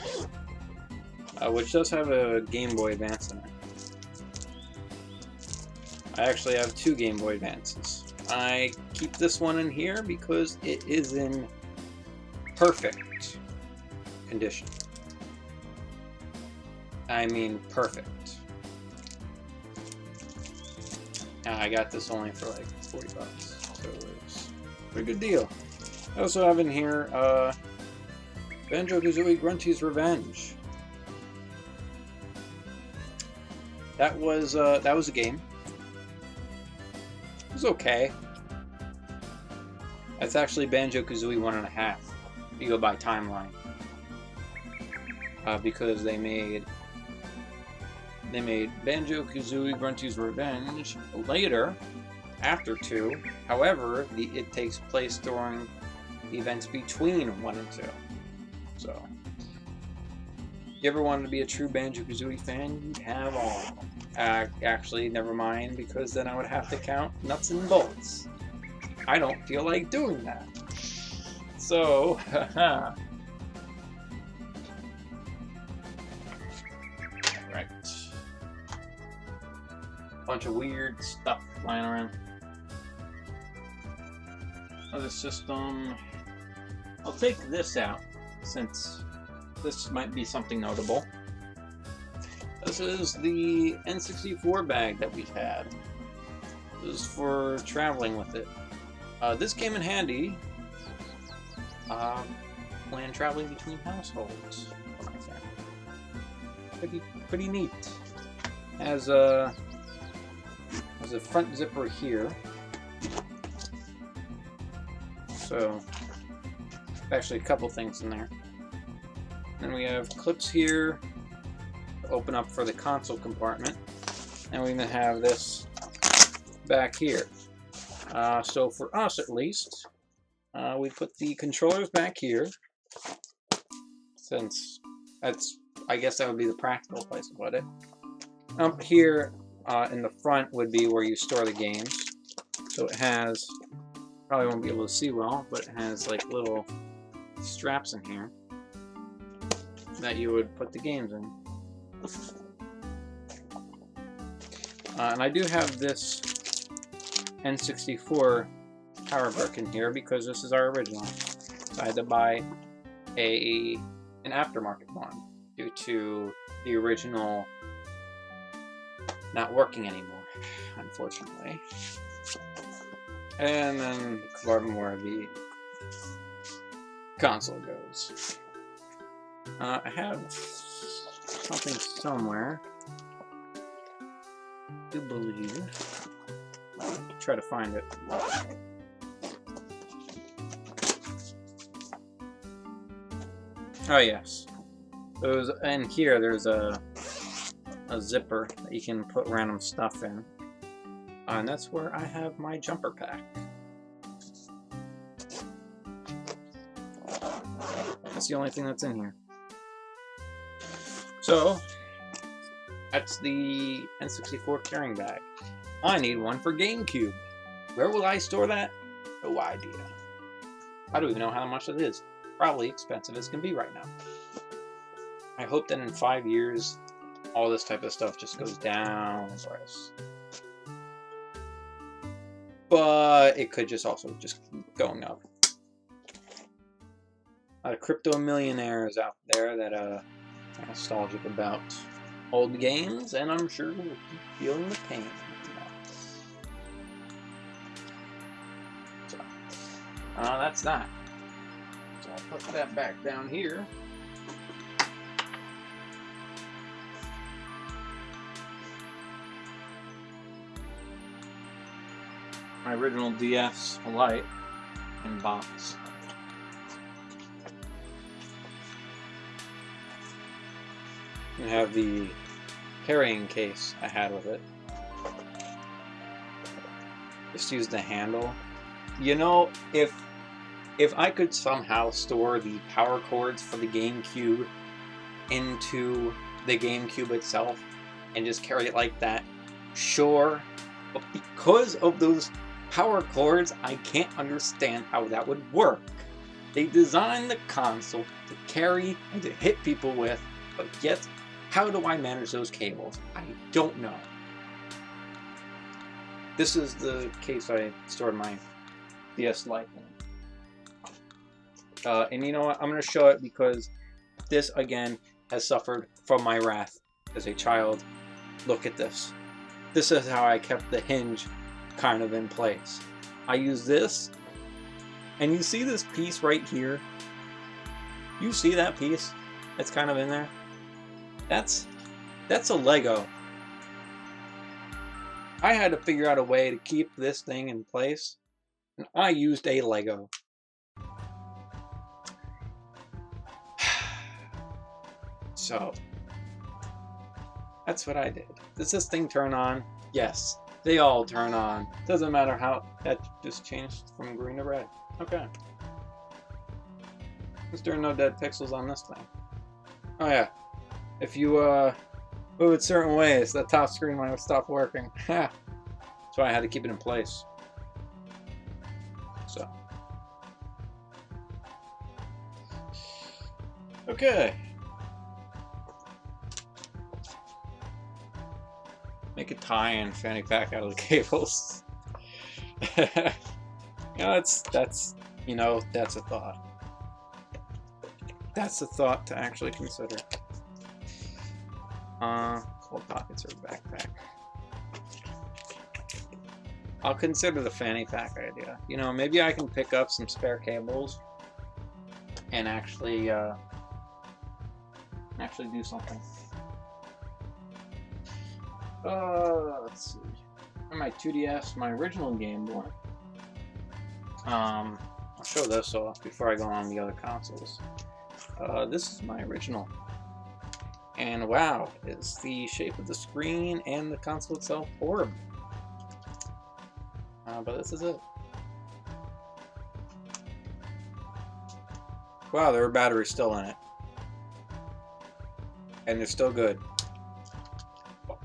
which does have a Game Boy Advance in it. I actually have two Game Boy Advances. I keep this one in here because it is in perfect condition. I mean perfect. I got this only for like 40 bucks, so it's a pretty good deal. I also have in here Banjo-Kazooie Grunty's Revenge. That was a game. It was okay. That's actually Banjo-Kazooie 1.5. If you go by timeline, because they made Banjo-Kazooie Grunty's Revenge later, after 2. However, it takes place during the events between 1 and 2. So, if you ever wanted to be a true Banjo-Kazooie fan, you'd have all of them. Actually, never mind, because then I would have to count nuts and bolts. I don't feel like doing that. So, right. Bunch of weird stuff lying around. Other system. I'll take this out, since this might be something notable. This is the N64 bag that we've had. This is for traveling with it. This came in handy when traveling between households for my family. Pretty neat. Has a front zipper here. So actually a couple things in there. Then we have clips here to open up for the console compartment, and we even have this back here. So for us at least, we put the controllers back here, since I guess that would be the practical place to put it. Up here in the front would be where you store the games. So it has, probably won't be able to see well, but it has like little straps in here that you would put the games in. And I do have this N64 power brick in here because this is our original. So I had to buy an aftermarket one due to the original not working anymore, unfortunately. And then the compartment where the console goes. I have something somewhere. I do believe. Try to find it. Oh yes. Those in here. There's a zipper that you can put random stuff in, and that's where I have my jumper pack. That's the only thing that's in here. So that's the N64 carrying bag. I need one for GameCube. Where will I store that? No idea. I don't even know how much it is. Probably expensive as can be right now. I hope that in 5 years, all this type of stuff just goes down in price. But it could just also just keep going up. A lot of crypto millionaires out there that are nostalgic about old games, and I'm sure we'll keep feeling the pain. So, that's that. So, I'll put that back down here. My original DS Lite in box. You have the carrying case I had with it. Just use the handle. You know, if I could somehow store the power cords for the GameCube into the GameCube itself and just carry it like that, sure. But because of those power cords, I can't understand how that would work. They designed the console to carry and to hit people with, but yet, how do I manage those cables? I don't know. This is the case I stored my DS Lite in. And you know what? I'm going to show it because this, again, has suffered from my wrath as a child. Look at this. This is how I kept the hinge kind of in place. I use this, and you see this piece right here? You see that piece that's kind of in there? That's a Lego. I had to figure out a way to keep this thing in place, and I used a Lego. So, that's what I did. Does this thing turn on? Yes, they all turn on. Doesn't matter how. That just changed from green to red. Okay. There are no dead pixels on this thing. Oh yeah. If you move it certain ways, the top screen might have stopped working. That's why I had to keep it in place. So. Okay. Make a tie-in fanny pack out of the cables. That's a thought. That's a thought to actually consider. Cold pockets or backpack. I'll consider the fanny pack idea. You know, maybe I can pick up some spare cables and actually do something. Let's see. On my 2DS, my original Game Boy. I'll show this off before I go on the other consoles. This is my original. And wow, is the shape of the screen and the console itself horrible. But this is it. Wow, there are batteries still in it. And they're still good.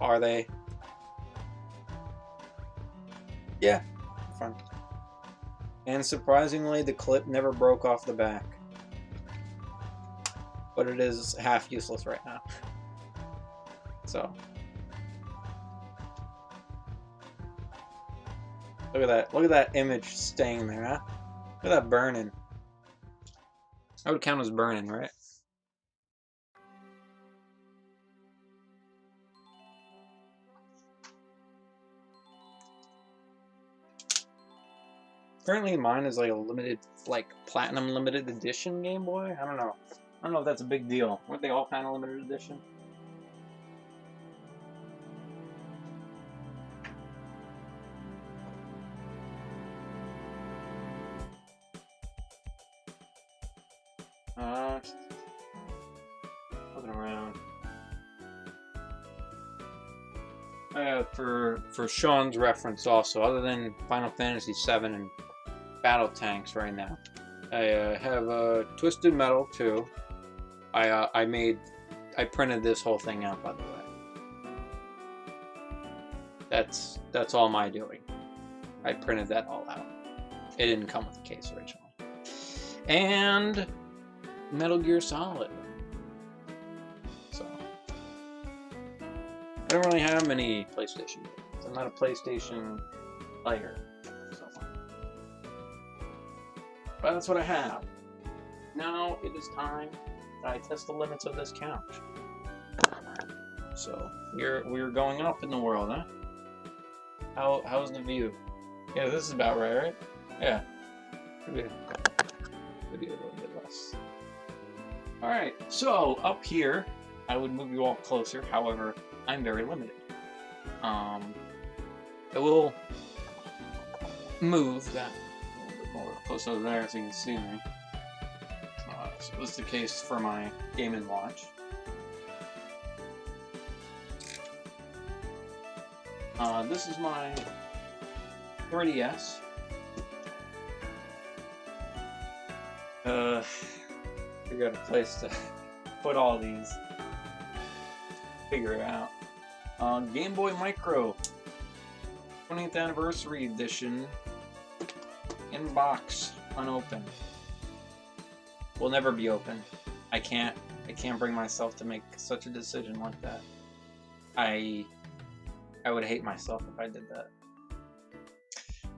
Are they? Yeah, fun. And surprisingly, the clip never broke off the back. But it is half useless right now. So. Look at that. Look at that image staying there, huh? Look at that burning. That would count as burning, right? Apparently mine is like a limited, like platinum limited edition Game Boy. I don't know. I don't know if that's a big deal. Weren't they all kind of limited edition? Looking around. For Sean's reference also, other than Final Fantasy VII and Battle Tanks right now, I have Twisted Metal 2. I printed this whole thing out, by the way. That's all my doing. I printed that all out. It didn't come with the case originally. And Metal Gear Solid. So I don't really have many PlayStation games. I'm not a PlayStation player. So. But that's what I have. Now it is time that I test the limits of this couch. So we're going up in the world, huh? How's the view? Yeah, this is about right? Yeah. Could be a little bit less. this. Alright, so up here, I would move you all closer, however, I'm very limited. I will move that a little bit more close over there so you can see me. So this is the case for my Game & Watch. This is my 3DS. Figure out a place to put all these. Figure it out. Game Boy Micro 20th Anniversary Edition in box, unopened. Will never be opened. I can't bring myself to make such a decision like that. I would hate myself if I did that.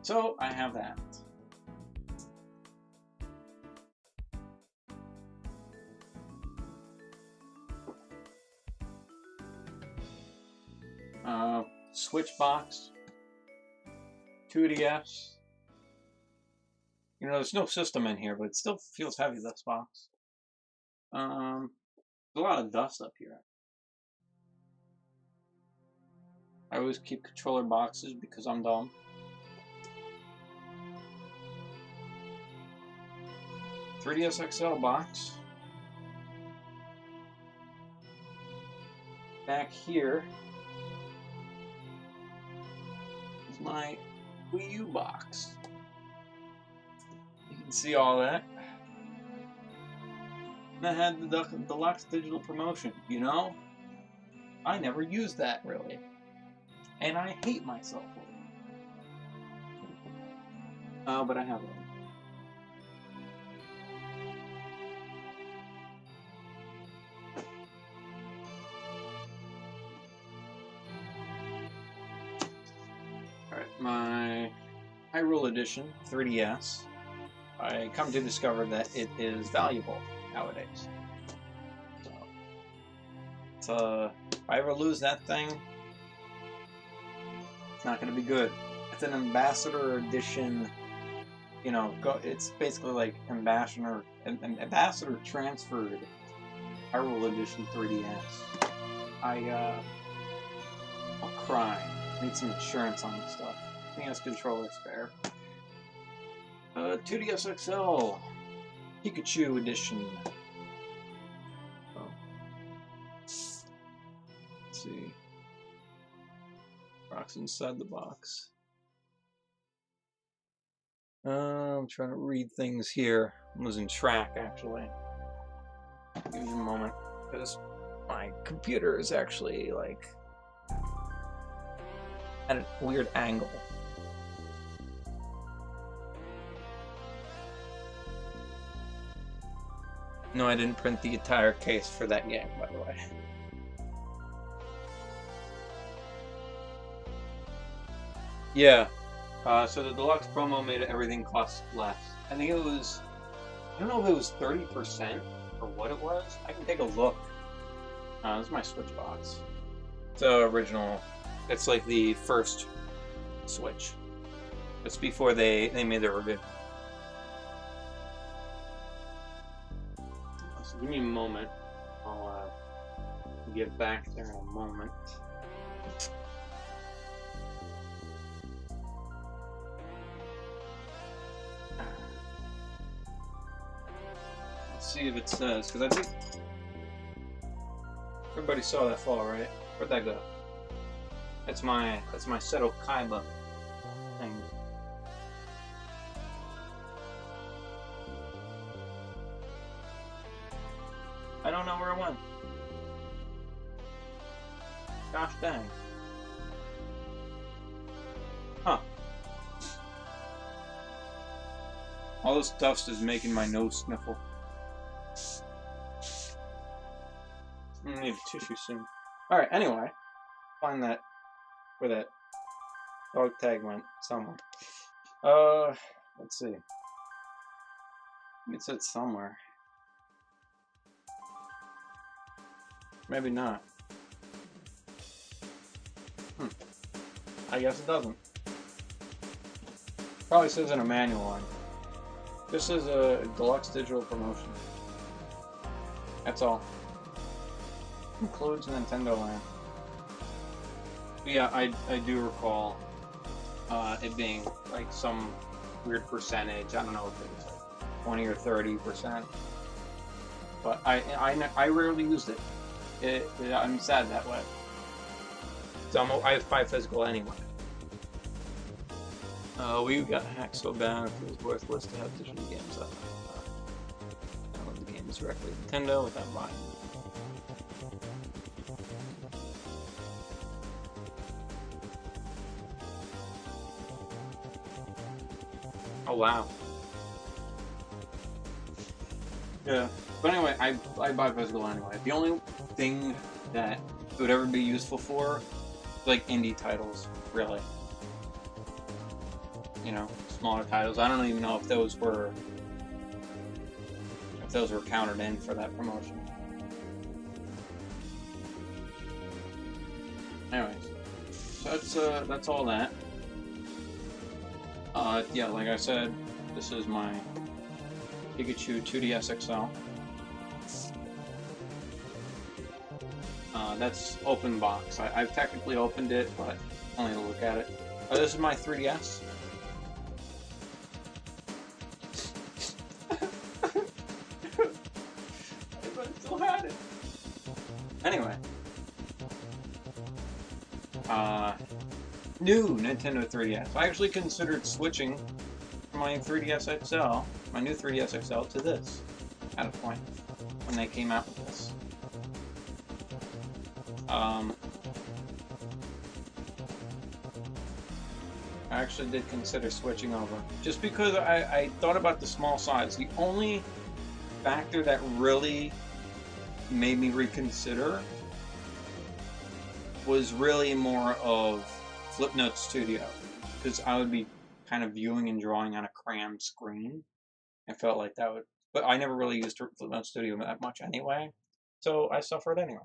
So I have that. Switch box, 2DS. You know, there's no system in here, but it still feels heavy, this box. There's a lot of dust up here. I always keep controller boxes because I'm dumb. .3DS XL box. Back here is my Wii U box. You can see all that. And I had the deluxe digital promotion. You know, I never used that really, and I hate myself for it. But I have it. Alright, my Hyrule Edition 3DS. I come to discover that it is valuable nowadays. So, if I ever lose that thing, it's not going to be good. It's an Ambassador Edition. You know, it's basically like Ambassador transferred Hyrule Edition 3DS. I'll cry. Need some insurance on this stuff. I think that's controller spare. 2DS XL Pikachu Edition. Oh. Let's see. Rocks inside the box. I'm trying to read things here. I'm losing track, actually. Give me a moment, because my computer is actually, like, at a weird angle. No, I didn't print the entire case for that game, by the way. Yeah. So the deluxe promo made everything cost less. I think it was, I don't know if it was 30% or what it was. I can take a look. This is my Switch box. It's original. It's like the first Switch. It's before they made their revision. So give me a moment. I'll get back there in a moment. See if it says, because I think everybody saw that fall, right? Where'd that go? That's my Seto Kaiba thing. I don't know where it went. Gosh dang. Huh. All this dust is making my nose sniffle. I'm gonna need a tissue soon. Alright, anyway. Find that where that dog tag went somewhere. Let's see. It said somewhere. Maybe not. I guess it doesn't. Probably says in a manual on. This is a deluxe digital promotion. That's all. Includes Nintendo Land. Yeah, I do recall it being like some weird percentage. I don't know if it was like 20 or 30%. But I rarely used it. I'm sad that way. So I have 5 physical anyway. We got hacked so bad it was worthless to have digital games. Download the games directly to Nintendo without buying them. Oh wow. Yeah. But anyway, I buy physical anyway. The only thing that it would ever be useful for, like indie titles, really. You know, smaller titles. I don't even know if those were counted in for that promotion. Anyways, so that's all that. Yeah, like I said, this is my Pikachu 2DS XL. That's open box. I've technically opened it, but only to look at it. This is my 3DS. If I still had it. Anyway. New Nintendo 3DS. I actually considered switching my 3DS XL, my new 3DS XL, to this at a point when they came out with this. I actually did consider switching over, just because I thought about the small size. The only factor that really made me reconsider was really more of Flipnote Studio, because I would be kind of viewing and drawing on a crammed screen. I felt like that would, but I never really used Flipnote Studio that much anyway, so I suffered anyway.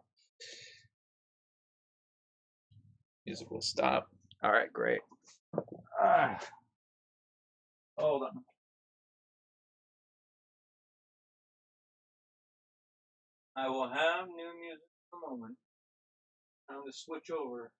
Music will stop. All right, great. Hold on. I will have new music in a moment. I'm going to switch over.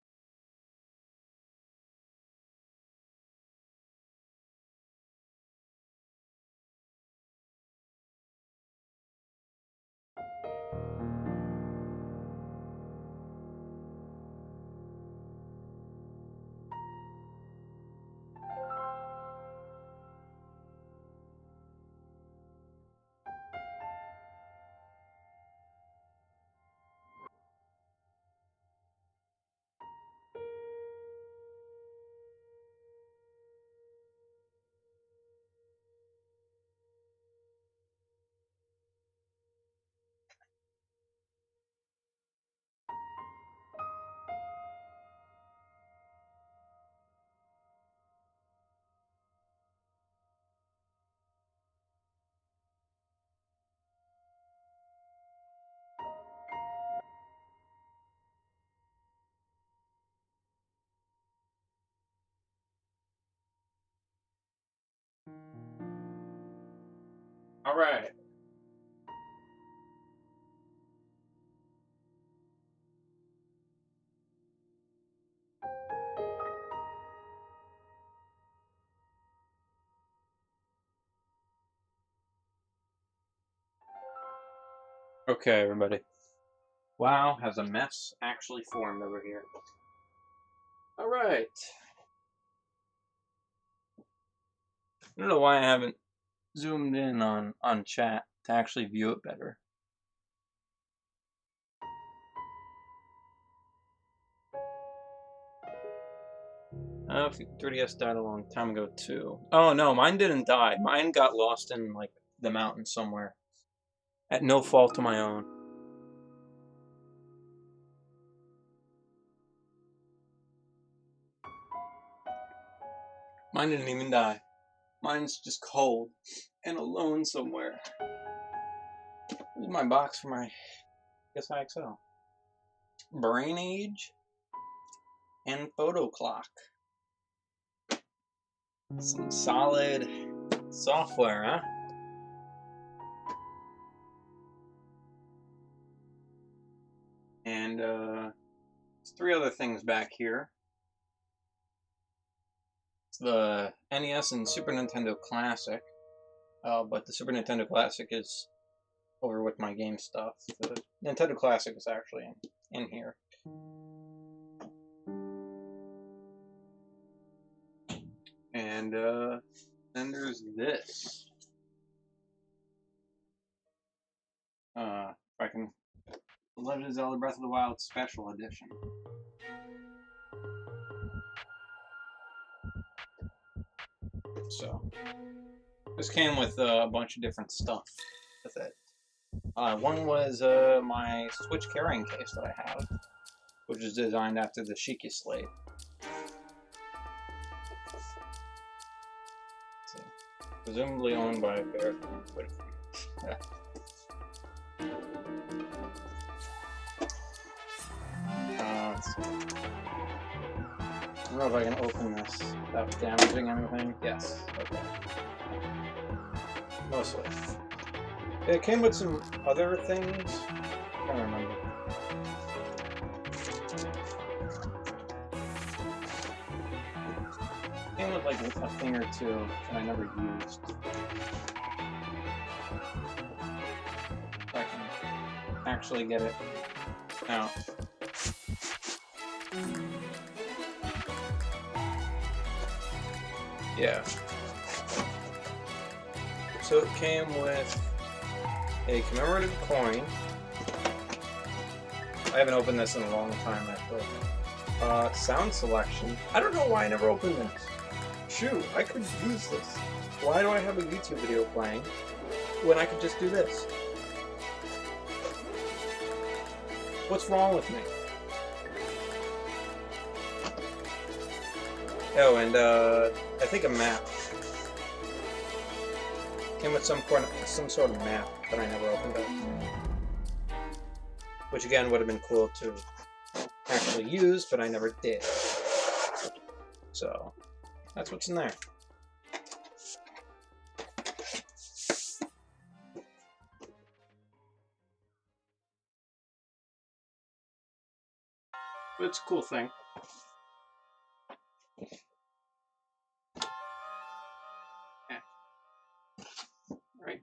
All right. Okay, everybody. Wow, has a mess actually formed over here. All right. I don't know why I haven't zoomed in on chat to actually view it better. 3DS died a long time ago too. Oh no, mine didn't die. Mine got lost in like the mountains somewhere, at no fault of my own. Mine didn't even die. Mine's just cold and alone somewhere. This is my box for my SIXL. Brain Age and Photo Clock. Some solid software, huh? And there's 3 other things back here. It's the NES and Super Nintendo Classic, but the Super Nintendo Classic is over with my game stuff. The Nintendo Classic is actually in here. And then there's this. If I can, The Legend of Zelda Breath of the Wild Special Edition. So, this came with a bunch of different stuff with it. One was my Switch carrying case that I have, which is designed after the Shiki Slate. So, presumably owned by Bear. Yeah. Let's see. I don't know if I can open this without damaging anything. Yes. Okay. Mostly. It came with some other things. I can't remember. It came with like a thing or two that I never used. If I can actually get it out. Yeah. So it came with a commemorative coin. I haven't opened this in a long time, actually. Sound selection. I don't know why I never opened this. Shoot, I could use this. Why do I have a YouTube video playing when I could just do this? What's wrong with me? Oh, and I think a map. Came with some sort of map that I never opened up. Which again would have been cool to actually use, but I never did. So, that's what's in there. But it's a cool thing. Right.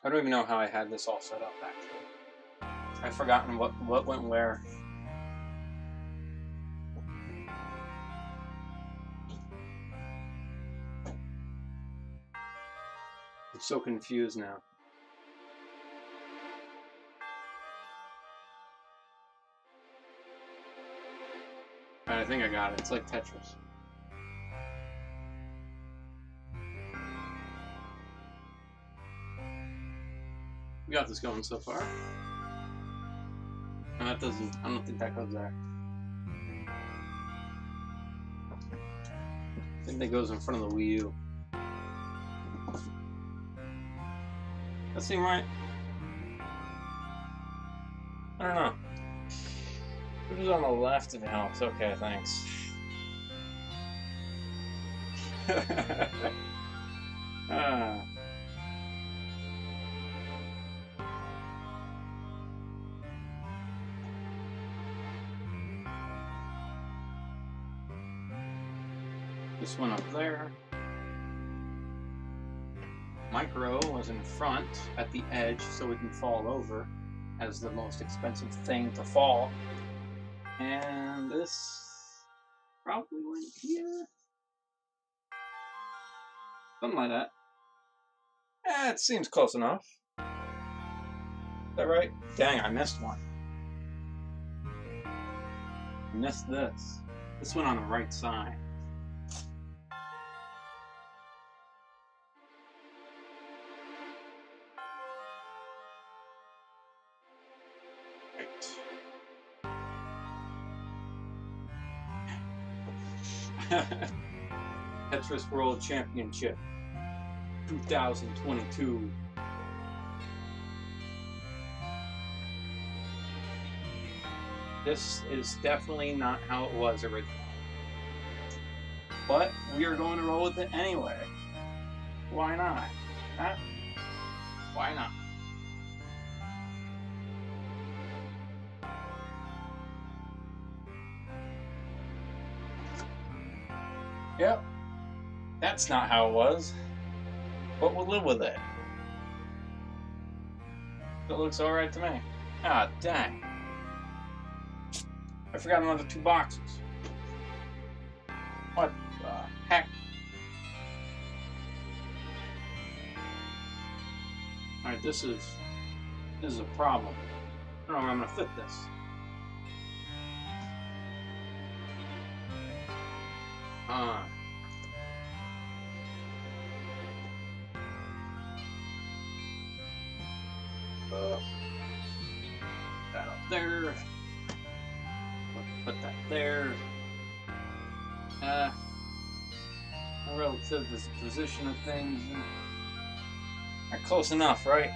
I don't even know how I had this all set up, actually. I've forgotten what went where. I'm so confused now. I think I got it. It's like Tetris. We got this going so far. No, that doesn't. I don't think that goes there. I think that goes in front of the Wii U. That seem right? I don't know. It was on the left if it helps. Okay, thanks. This one up there. Micro was in front at the edge so it can fall over as the most expensive thing to fall. And this probably went here. Something like that. Eh, it seems close enough. Is that right? Dang, I missed one. I missed this. This went on the right side. Tetris World Championship 2022. This is definitely not how it was originally. But we are going to roll with it anyway. Why not? Huh? Why not? Yep. That's not how it was. But we'll live with it. It looks alright to me. Ah, dang. I forgot another 2 boxes. What the heck? Alright, this is a problem. I don't know where I'm gonna fit this. That up there. Put that there. Relative to the position of things are close enough, right?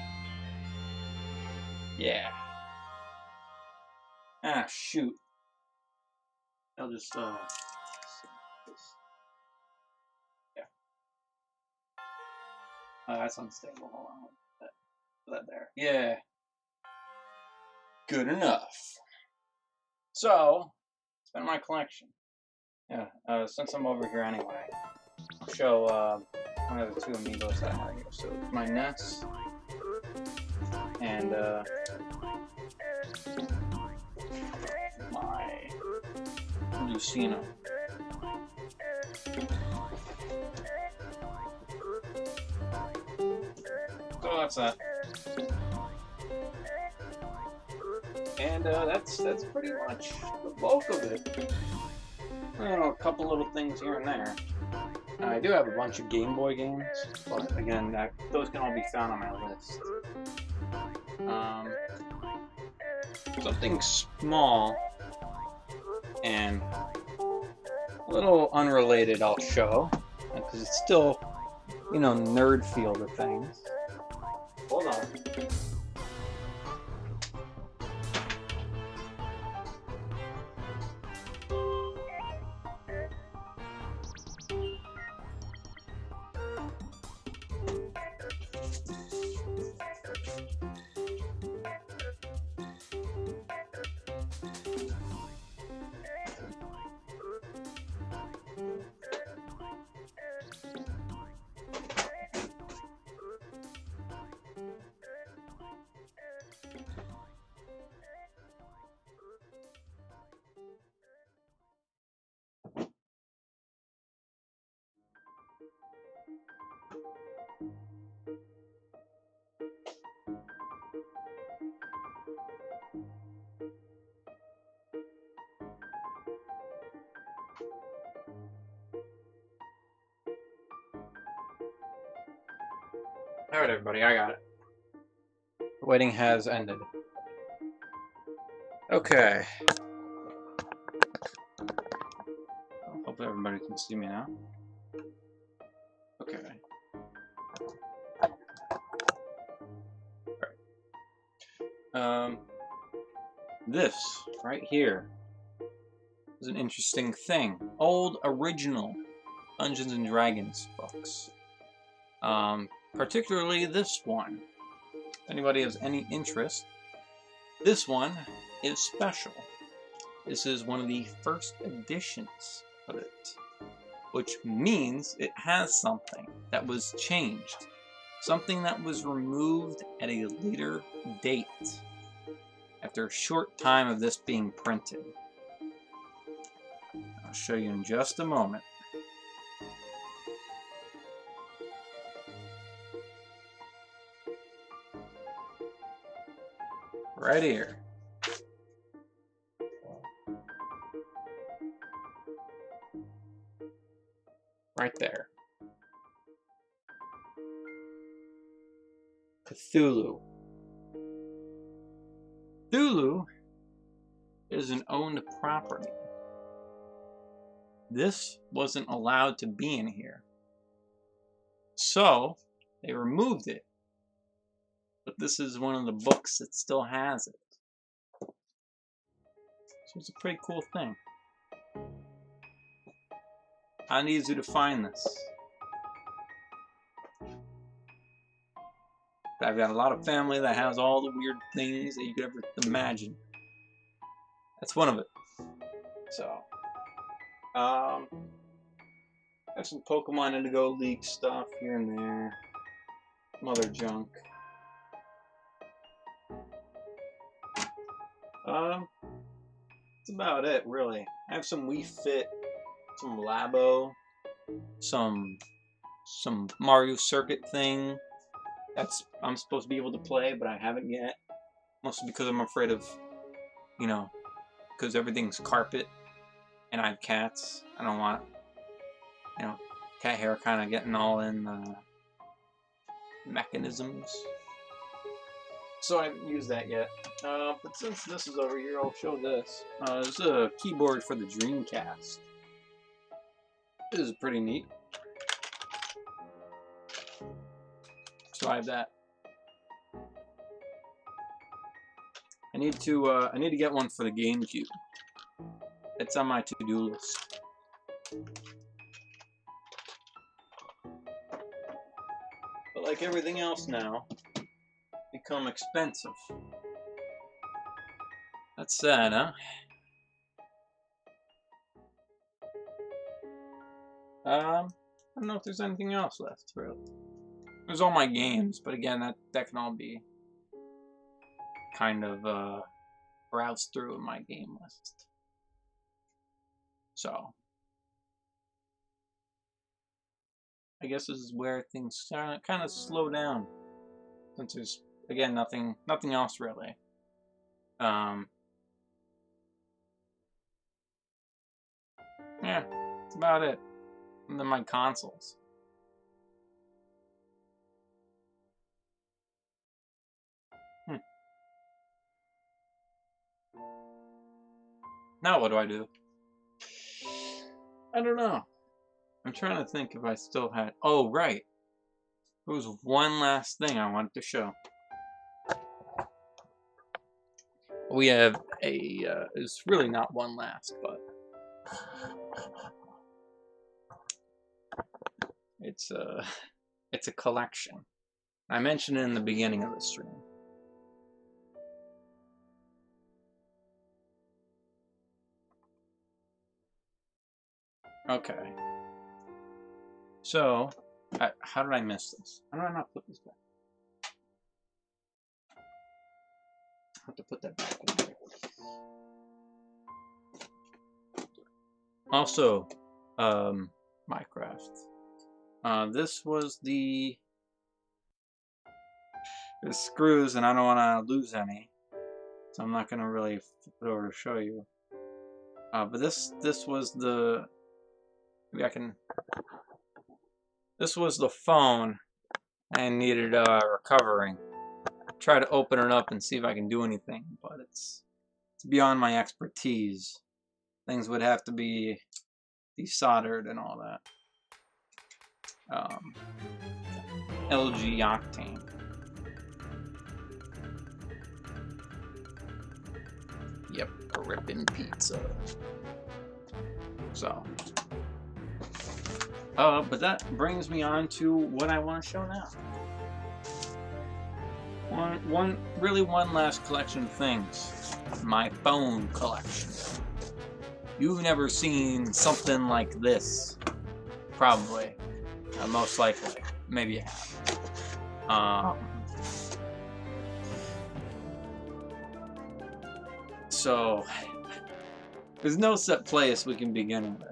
Yeah. Ah, shoot. I'll just yeah. That's unstable. Hold on. Put that there. Yeah. Good enough. So, it's been my collection. Yeah, since I'm over here anyway, I'll show one of the 2 amigos that I have here. So, my Nes and my Lucina. So that's that. And that's pretty much the bulk of it. I don't know, a couple little things here and there. I do have a bunch of Game Boy games, but again, those can all be found on my list. Something small and a little unrelated I'll show, because it's still, you know, nerd field of things. Hold on. Alright, everybody, I got it. The waiting has ended. Okay. Hopefully everybody can see me now. Okay. Alright. This right here is an interesting thing. Old original Dungeons and Dragons books. Particularly this one. If anybody has any interest, this one is special. This is one of the first editions of it, which means it has something that was changed, something that was removed at a later date, after a short time of this being printed. I'll show you in just a moment. Right here. Right there. Cthulhu. Cthulhu is an owned property. This wasn't allowed to be in here. So, they removed it. But this is one of the books that still has it. So it's a pretty cool thing. How easy to find this? I've got a lot of family that has all the weird things that you could ever imagine. That's one of it. So, I have some Pokemon Indigo League stuff here and there. Some other junk. That's about it, really. I have some Wii Fit, some Labo, some Mario Circuit thing. That's I'm supposed to be able to play, but I haven't yet. Mostly because I'm afraid of, you know, because everything's carpet, and I have cats. I don't want, you know, cat hair kind of getting all in mechanisms. So I haven't used that yet. But since this is over here, I'll show this. This is a keyboard for the Dreamcast. This is pretty neat. So I have that. I need to get one for the GameCube. It's on my to-do list. But like everything else now, become expensive. That's sad, huh? I don't know if there's anything else left, really. There's all my games, but again, that can all be kind of browsed through in my game list. So, I guess this is where things kind of slow down, since there's again nothing else really. Yeah, that's about it. And then my consoles. Now what do I do? I don't know. I'm trying to think if I still had... Oh, right. There was one last thing I wanted to show. We have a... it's really not one last, but... It's a collection. I mentioned it in the beginning of the stream. Okay. So, how did I miss this? How did I not put this back? I have to put that back in there. Also, Minecraft. This was the screws, and I don't want to lose any, so I'm not going to really flip it over to show you. But this was the... Maybe I can... This was the phone and needed recovering. Try to open it up and see if I can do anything, but it's beyond my expertise. Things would have to be desoldered and all that. LG Octane. Yep, a rippin' pizza. So... but that brings me on to what I want to show now. One last collection of things. My phone collection. You've never seen something like this. Probably. Most likely. Maybe you have. So, there's no set place we can begin with.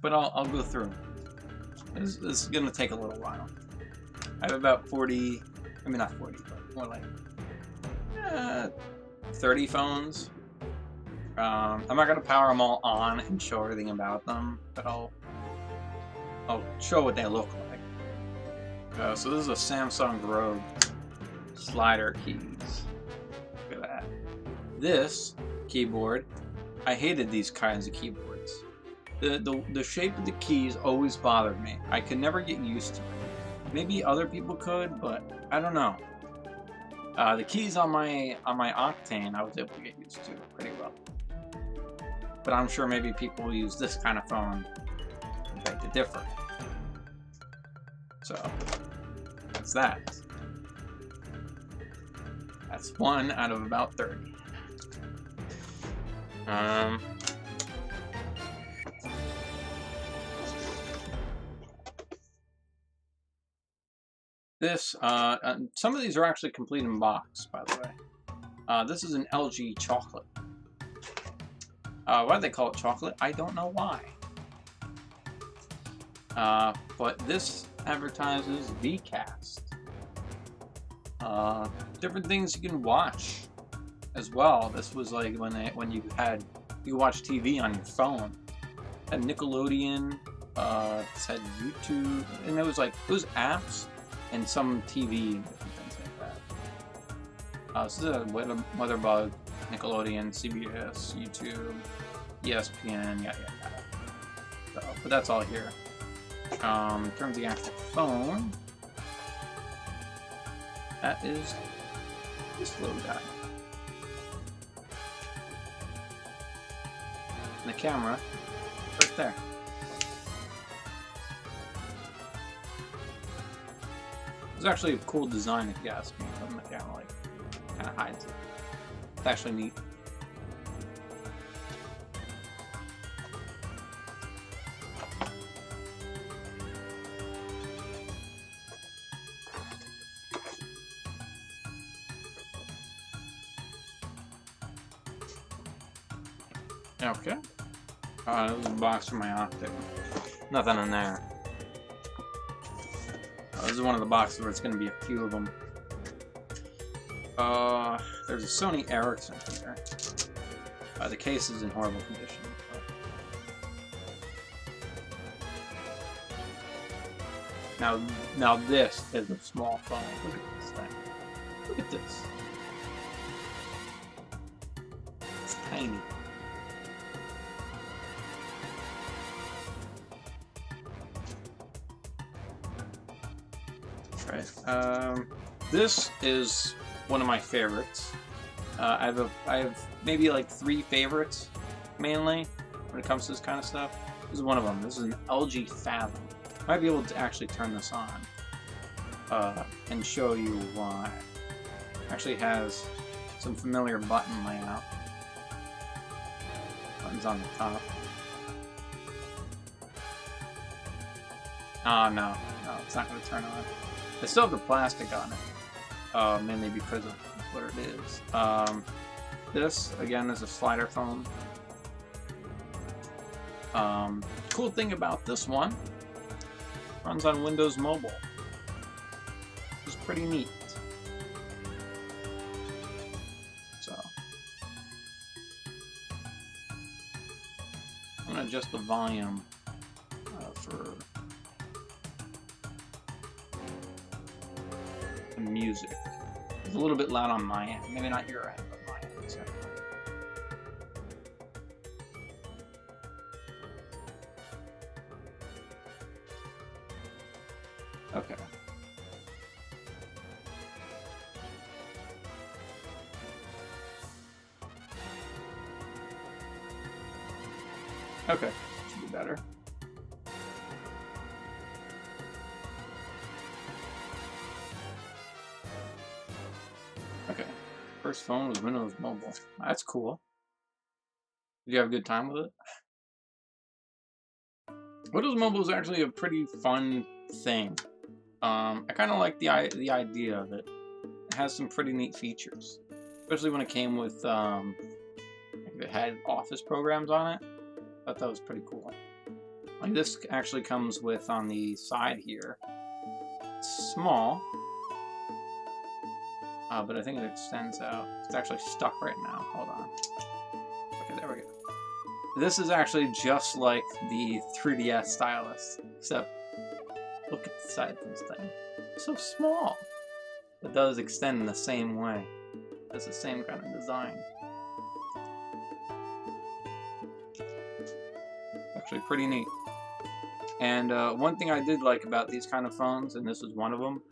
But I'll go through. This is gonna take a little while. I have about 40, I mean not 40, but more like 30 phones. I'm not gonna power them all on and show everything about them, but I'll show what they look like. So this is a Samsung Rogue slider keys. Look at that. This keyboard, I hated these kinds of keyboards. The shape of the keys always bothered me. I could never get used to it. Maybe other people could, but I don't know. The keys on my Octane I was able to get used to pretty well. But I'm sure maybe people who use this kind of phone beg to differ. So that's that. That's 1 out of about 30. This, some of these are actually complete in box, by the way. This is an LG chocolate. Why do they call it chocolate? I don't know why. But this advertises Vcast. Different things you can watch as well. This was like when you watch TV on your phone. It had Nickelodeon, it had YouTube, and it was apps and some TV and different things like that. So this is a Weatherbug, Nickelodeon, CBS, YouTube, ESPN, yada. So, but that's all here. In terms of the actual phone, that is this little guy. And the camera, right there. It's actually a cool design if you ask me, but the camera kind of hides it. It's actually neat. Okay. This is a box for my optic. Nothing in there. This is one of the boxes where it's going to be a few of them. There's a Sony Ericsson here. The case is in horrible condition. But... Now this is a small phone. Look at this thing. Look at this. It's tiny. Right. This is one of my favorites. I have maybe like 3 favorites mainly when it comes to this kind of stuff. This is one of them. This is an LG Fathom. I might be able to actually turn this on and show you why. It actually has some familiar button layout. Buttons on the top. Oh no, it's not going to turn on. I still have the plastic on it, mainly because of what it is. This, again, is a slider phone. Cool thing about this one, runs on Windows Mobile. It's pretty neat. So, I'm going to adjust the volume for music. It's a little bit loud on my end. Maybe not your end, but my end. So. Okay. Okay, should be better. Okay, first phone was Windows Mobile. That's cool. Did you have a good time with it? Windows Mobile is actually a pretty fun thing. I kind of like the idea of it. It has some pretty neat features, especially when it came with it had Office programs on it. I thought that was pretty cool. Like this actually comes with on the side here. It's small. But I think it extends out. It's actually stuck right now. Hold on. Okay, there we go. This is actually just like the 3DS Stylus, except look at the side of this thing. It's so small. It does extend in the same way. It's the same kind of design. Actually pretty neat. And one thing I did like about these kind of phones, and this was one of them,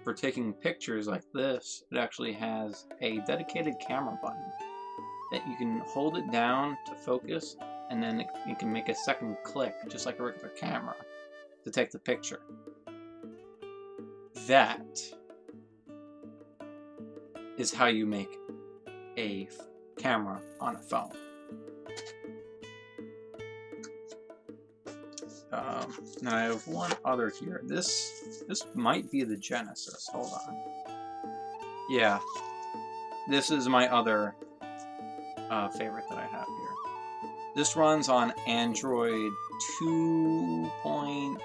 for taking pictures like this, it actually has a dedicated camera button that you can hold it down to focus, and then you can make a second click, just like a regular camera, to take the picture. That is how you make a camera on a phone. Now I have one other here. This might be the Genesis. Hold on. Yeah, this is my other favorite that I have here. This runs on Android 2. I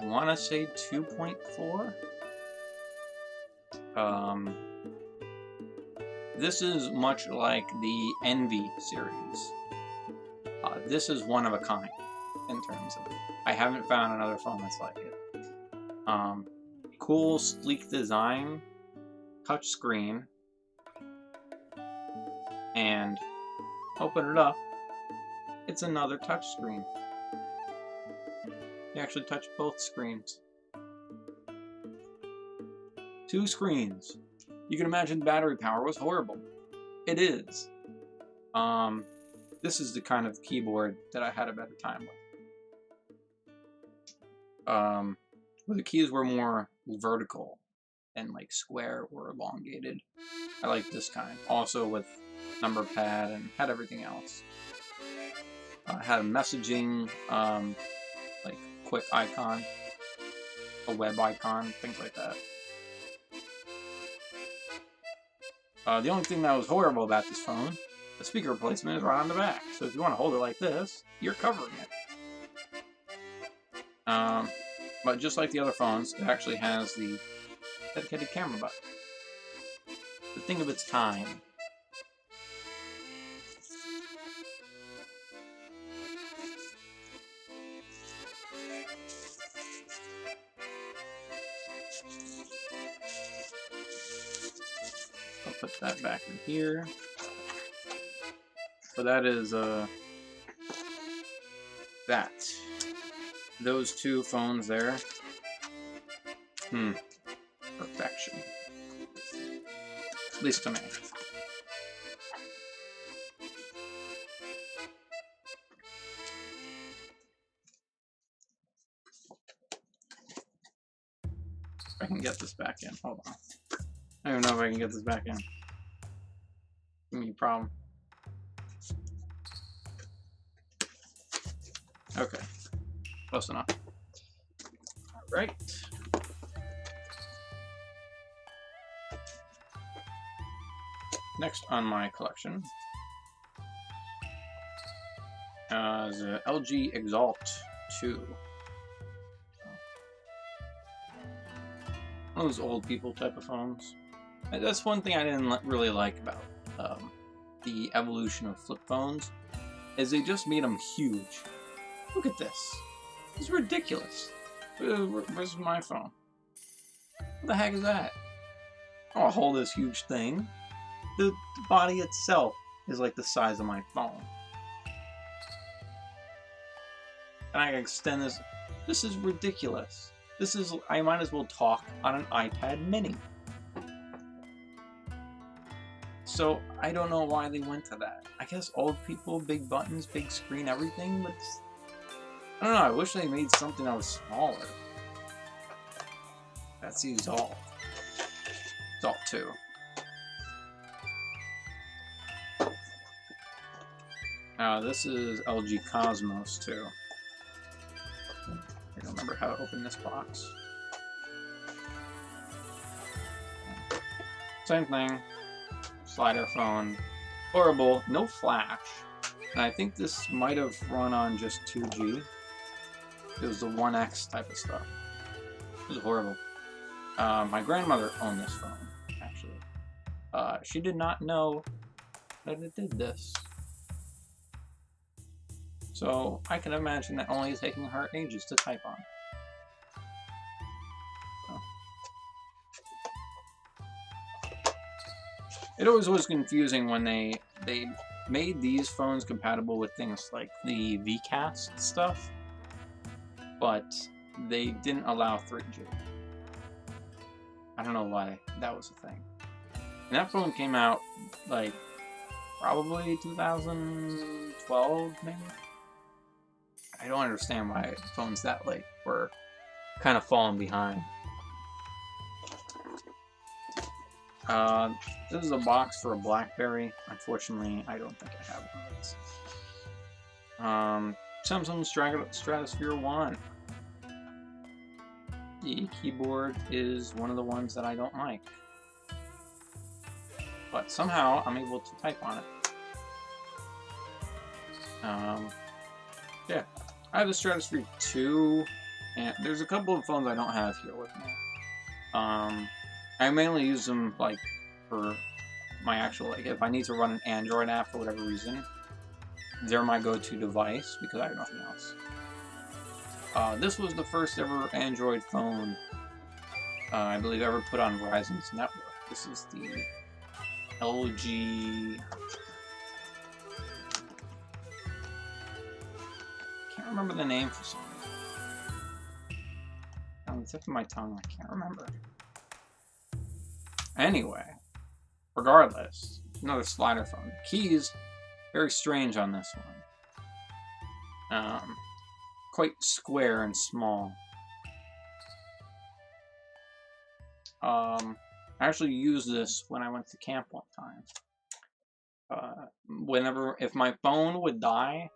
want to say 2.4. This is much like the Envy series. This is one of a kind in terms of it. I haven't found another phone that's like it. Cool, sleek design, touch screen, and open it up. It's another touch screen. You actually touch both screens. 2 screens. You can imagine battery power was horrible. It is. This is the kind of keyboard that I had a better time with. Where the keys were more vertical and like square or elongated. I like this kind. Also with number pad and had everything else. Had a messaging, like quick icon, a web icon, things like that. The only thing that was horrible about this phone, the speaker placement is right on the back. So if you want to hold it like this, you're covering it. But just like the other phones, it actually has the dedicated camera button. The thing of its time. I'll put that back in here. So that is that. Those 2 phones there. Perfection. At least to me. If I can get this back in. Hold on. I don't even know if I can get this back in. Give me a problem. Okay. Close enough. Alright. Next on my collection is a LG Exalt 2. One of those old people type of phones. And that's one thing I didn't really like about the evolution of flip phones, is they just made them huge. Look at this. It's ridiculous. Where's my phone? What the heck is that? I don't hold this huge thing. The body itself is like the size of my phone. And I can extend this. This is ridiculous. I might as well talk on an iPad mini. So I don't know why they went to that. I guess old people, big buttons, big screen, everything, but I don't know, I wish they made something that was smaller. That's the Exalt. Exalt 2. This is LG Cosmos 2. I don't remember how to open this box. Same thing. Slider phone. Horrible. No flash. And I think this might have run on just 2G. It was the 1X type of stuff. It was horrible. My grandmother owned this phone, actually. She did not know that it did this. So I can imagine that only taking her ages to type on. So. It always was confusing when they made these phones compatible with things like the VCast stuff, but they didn't allow 3G. I don't know why that was a thing. And that phone came out like probably 2012, maybe. I don't understand why phones that late were kind of falling behind. This is a box for a BlackBerry. Unfortunately, I don't think I have one of these. Samsung Stratosphere 1. The keyboard is one of the ones that I don't like. But somehow I'm able to type on it. Yeah. I have the Stratosphere 2, and there's a couple of phones I don't have here with me. I mainly use them like for my actual, like if I need to run an Android app for whatever reason, they're my go-to device because I have nothing else. This was the first ever Android phone I believe ever put on Verizon's network. This is the LG. Can't remember the name for some reason. On the tip of my tongue, I can't remember. Anyway, regardless, another slider phone. The keys, very strange on this one. Quite square and small. I actually used this when I went to camp one time. If my phone would die,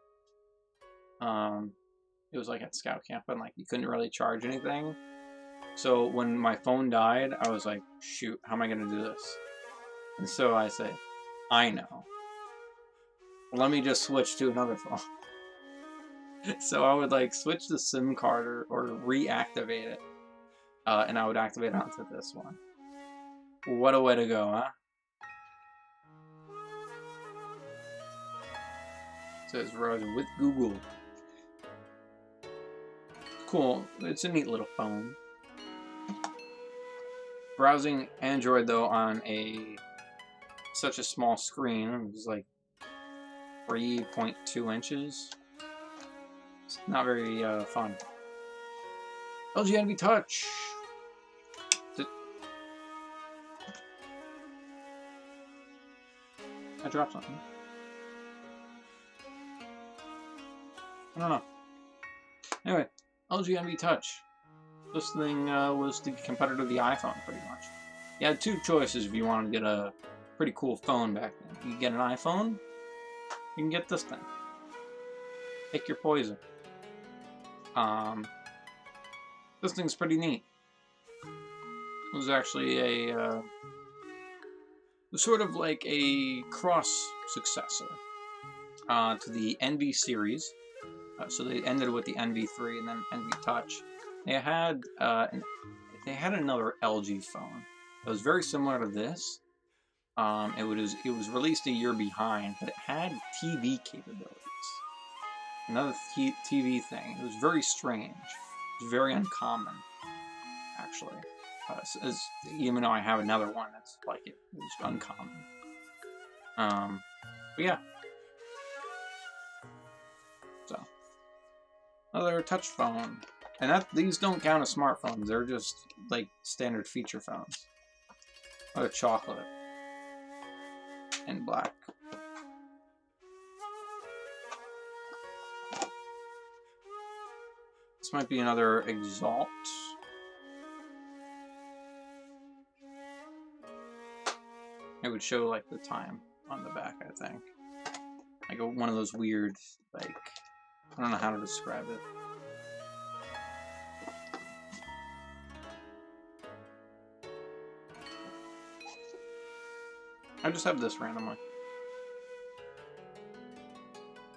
it was like at scout camp and like you couldn't really charge anything. So when my phone died, I was like, shoot, how am I gonna do this? And so I say, I know. Let me just switch to another phone. So I would like switch the SIM card or reactivate it. And I would activate onto this one. What a way to go, huh? It says Verizon with Google. Cool. It's a neat little phone. Browsing Android though on such a small screen, it was like 3.2 inches. It's not very fun. Lgm Touch. I dropped something. I don't know. Anyway, Lgm Touch. This thing was the competitor to the iPhone, pretty much. You had two choices if you wanted to get a pretty cool phone back then. You can get an iPhone, you can get this thing. Pick your poison. This thing's pretty neat. It was actually a sort of like a cross successor to the NV series. So they ended with the NV3 and then NV Touch. They had another LG phone that was very similar to this. It was released a year behind, but it had TV capabilities. Another TV thing. It was very strange. It was very uncommon, actually. Even though I have another one that's like it. It was uncommon. But yeah. So, another touch phone. And these don't count as smartphones. They're just like standard feature phones. Another chocolate. And black. This might be another Exalt. It would show like the time on the back, I think. Like one of those weird, like, I don't know how to describe it. I just have this randomly.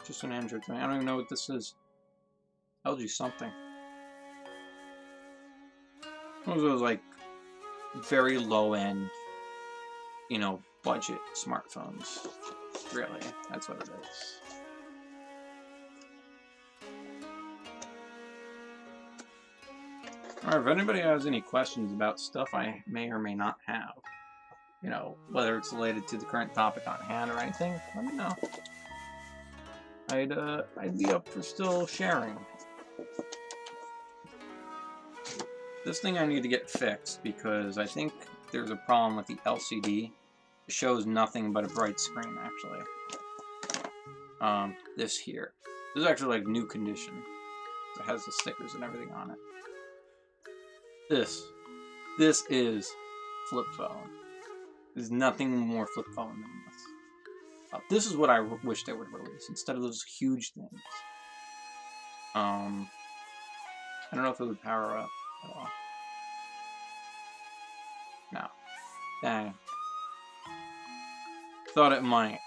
Just an Android thing. I don't even know what this is. LG something. Those are like very low end, you know, budget smartphones. Really, that's what it is. Alright, if anybody has any questions about stuff I may or may not have, you know, whether it's related to the current topic on hand or anything, let me know. I'd be up for still sharing. This thing I need to get fixed because I think there's a problem with the LCD. It shows nothing but a bright screen, actually. This here. This is actually like new condition. It has the stickers and everything on it. This is flip phone. There's nothing more flip phone than this. This is what I wish they would release instead of those huge things. I don't know if it would power up at all. No. Dang. Thought it might.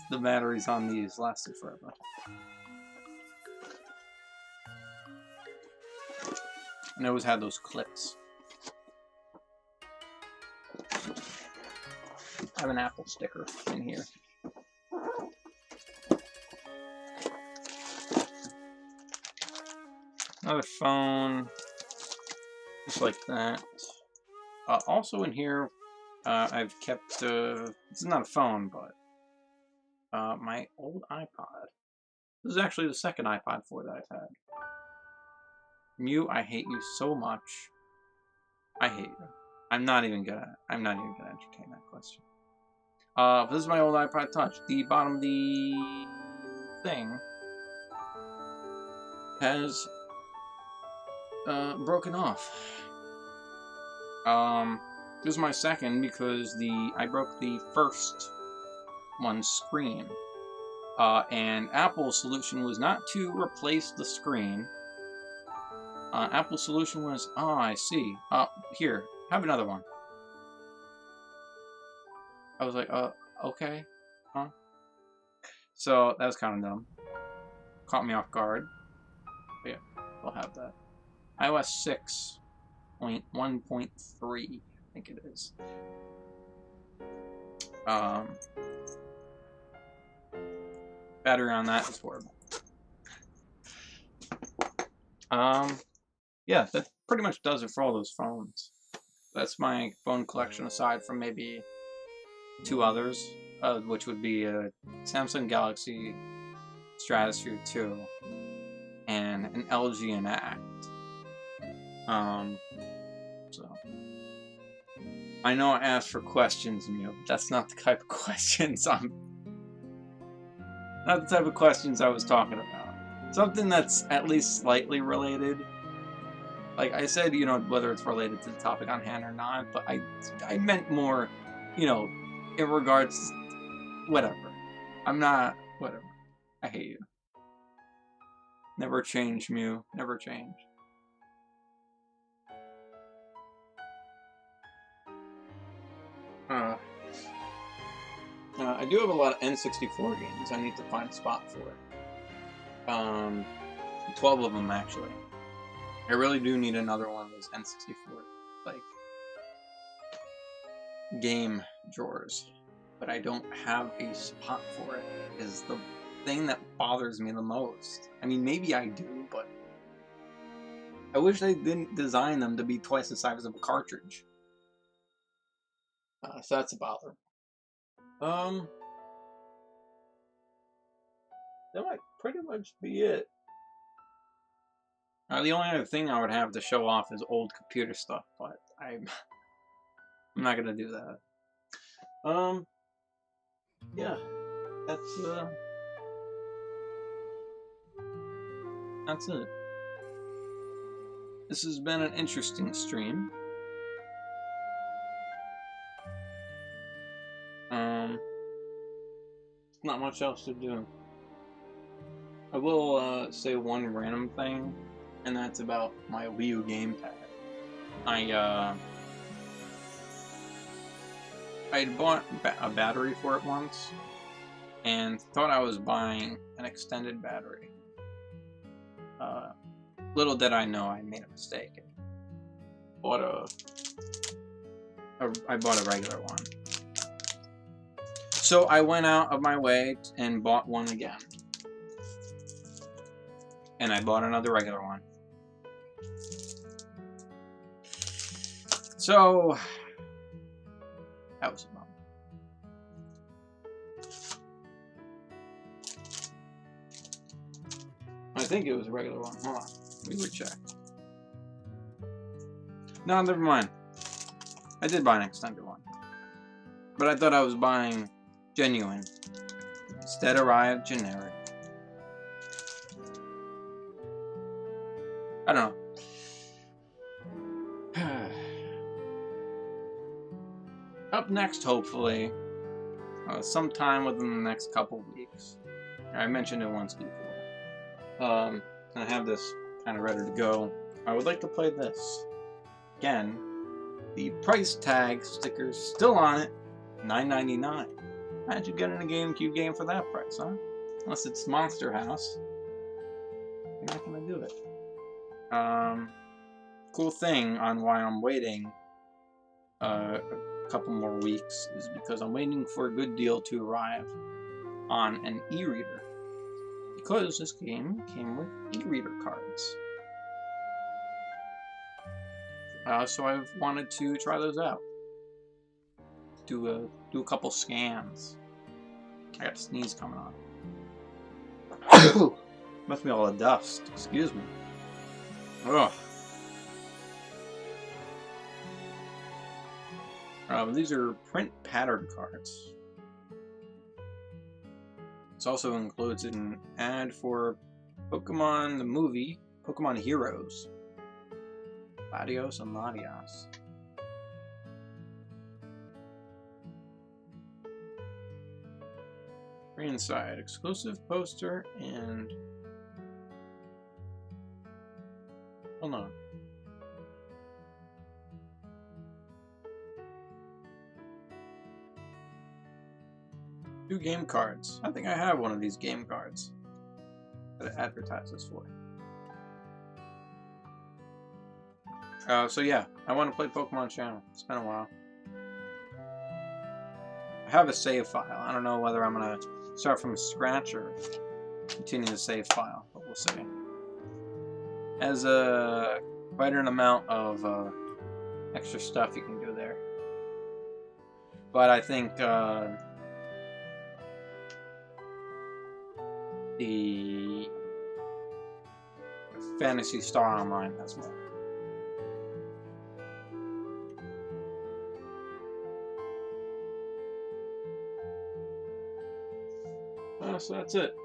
The batteries on these lasted forever. And it always had those clips. I have an Apple sticker in here. Another phone, just like that. Also in here, I've kept, this is not a phone, but my old iPod. This is actually the second iPod 4 that I've had. Mew, I hate you so much. I hate you. I'm not even gonna entertain that question. This is my old Ipod Touch. The bottom of the thing has broken off. This is my second because I broke the first one's screen. And Apple's solution was not to replace the screen. Apple's solution was, oh, I see. Here, have another one. I was like, okay. Huh? So, that was kind of dumb. Caught me off guard. But yeah, we'll have that. iOS 6.1.3, I think it is. Battery on that is horrible. Yeah, that pretty much does it for all those phones. That's my phone collection aside from maybe 2 others, which would be a Samsung Galaxy Stratosphere 2 and an LG Enact. So I know I asked for questions, Mew, but that's not the type of questions not the type of questions I was talking about. Something that's at least slightly related. Like I said, you know, whether it's related to the topic on hand or not, but I meant more, you know, in regards to whatever. I'm not, whatever. I hate you. Never change, Mew. Never change. I do have a lot of N64 games. I need to find a spot for it. 12 of them, actually. I really do need another one of those N64, like, game drawers. But I don't have a spot for it, is the thing that bothers me the most. I mean, maybe I do, but I wish they didn't design them to be twice the size of a cartridge. So that's a bother. That might pretty much be it. The only other thing I would have to show off is old computer stuff, but I'm not gonna do that. Yeah, that's it. This has been an interesting stream. Not much else to do. I will say one random thing, and that's about my Wii U gamepad. I had bought a battery for it once, and thought I was buying an extended battery. Little did I know I made a mistake. I bought a regular one. So I went out of my way and bought one again. And I bought another regular one. So That was a bummer. I think it was a regular one. Hold on. We would check. No, never mind. I did buy an extended one. But I thought I was buying genuine. Instead arrived generic. I don't know. Up next, hopefully, sometime within the next couple weeks. I mentioned it once before. I have this kind of ready to go. I would like to play this. Again, the price tag sticker's still on it, $9.99. How'd you get in a GameCube game for that price, huh? Unless it's Monster House. You're not gonna do it. Cool thing on why I'm waiting a couple more weeks is because I'm waiting for a good deal to arrive on an e-reader. Because this game came with e-reader cards. So I've wanted to try those out. Do a couple scans. I got a sneeze coming on. Must be all the dust. Excuse me. Ugh. These are print pattern cards. This also includes an ad for Pokemon the movie, Pokemon Heroes. Latios and Latias. Inside, exclusive poster and... Hold on. Two game cards. I think I have one of these game cards that it advertises for. So yeah, I want to play Pokemon Channel. It's been a while. I have a save file. I don't know whether I'm going to start from scratch or continue the save file, but we'll see. Has quite an amount of extra stuff you can do there. But I think the Phantasy Star Online has more. So that's it.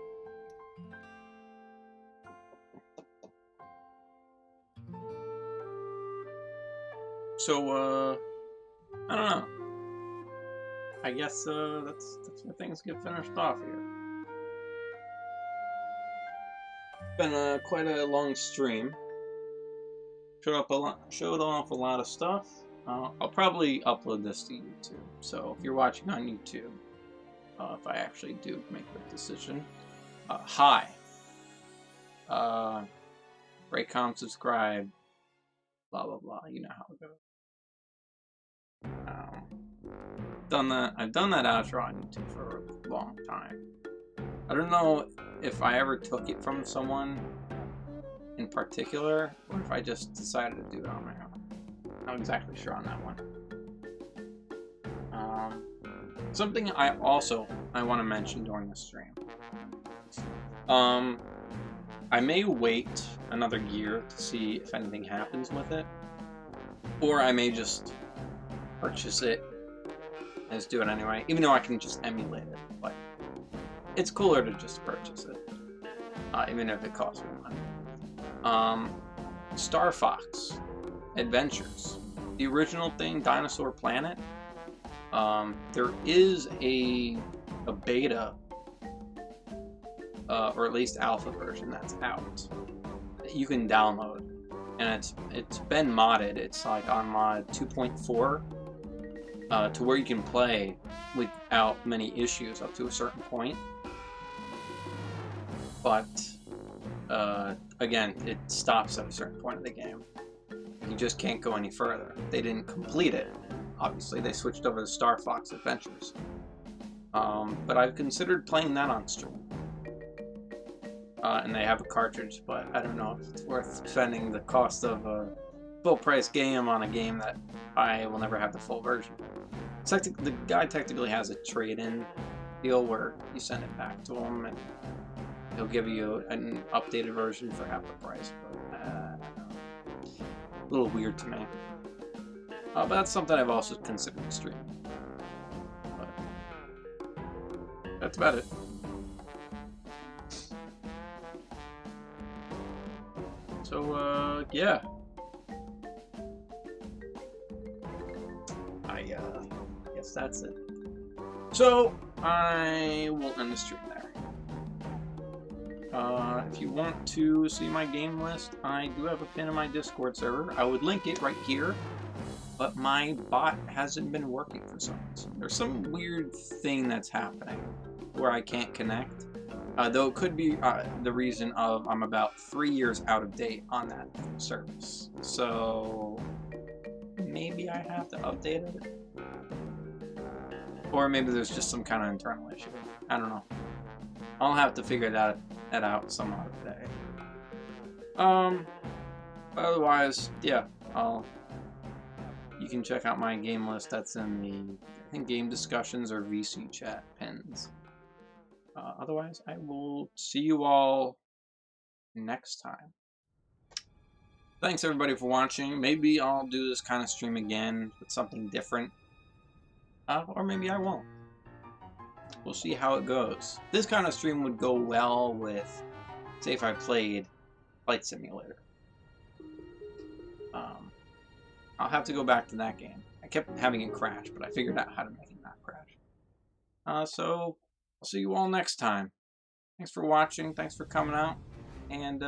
So, I don't know. I guess that's where things get finished off here. Been quite a long stream. Showed off a lot of stuff. I'll probably upload this to YouTube. So if you're watching on YouTube, if I actually do make the decision, hi. Rate, comment, subscribe. Blah blah blah. You know how it goes. I've done that outro on YouTube for a long time. I don't know if I ever took it from someone in particular, or if I just decided to do it on my own. I'm not exactly sure on that one. Something I want to mention during the stream. I may wait another year to see if anything happens with it, or I may just purchase it and just do it anyway, even though I can just emulate it. But it's cooler to just purchase it, even if it costs me money. Star Fox Adventures, the original thing, Dinosaur Planet. There is a beta, or at least alpha version that's out that you can download, and it's been modded. It's like on mod 2.4, to where you can play without many issues up to a certain point. But again, it stops at a certain point of the game. You just can't go any further. They didn't complete it. Obviously, they switched over to Star Fox Adventures. But I've considered playing that on stream. And they have a cartridge, but I don't know if it's worth spending the cost of a full-price game on a game that I will never have the full version. The guy technically has a trade-in deal where you send it back to him and he'll give you an updated version for half the price. But a little weird to me. But that's something I've also considered streaming. But that's about it. So, yeah. I guess that's it. So, I will end the stream there. If you want to see my game list, I do have a pin in my Discord server. I would link it right here, but my bot hasn't been working for some reason. There's some weird thing that's happening where I can't connect. Though it could be the reason of I'm about 3 years out of date on that service. So maybe I have to update it. Or maybe there's just some kind of internal issue. I don't know. I'll have to figure that out some other day. Otherwise, yeah, you can check out my game list. That's in the, I think, game discussions or VC chat pins. Otherwise, I will see you all next time. Thanks everybody for watching. Maybe I'll do this kind of stream again with something different. Or maybe I won't. We'll see how it goes. This kind of stream would go well with, say, if I played Flight Simulator. I'll have to go back to that game. I kept having it crash, but I figured out how to make it not crash. So, I'll see you all next time. Thanks for watching, thanks for coming out, and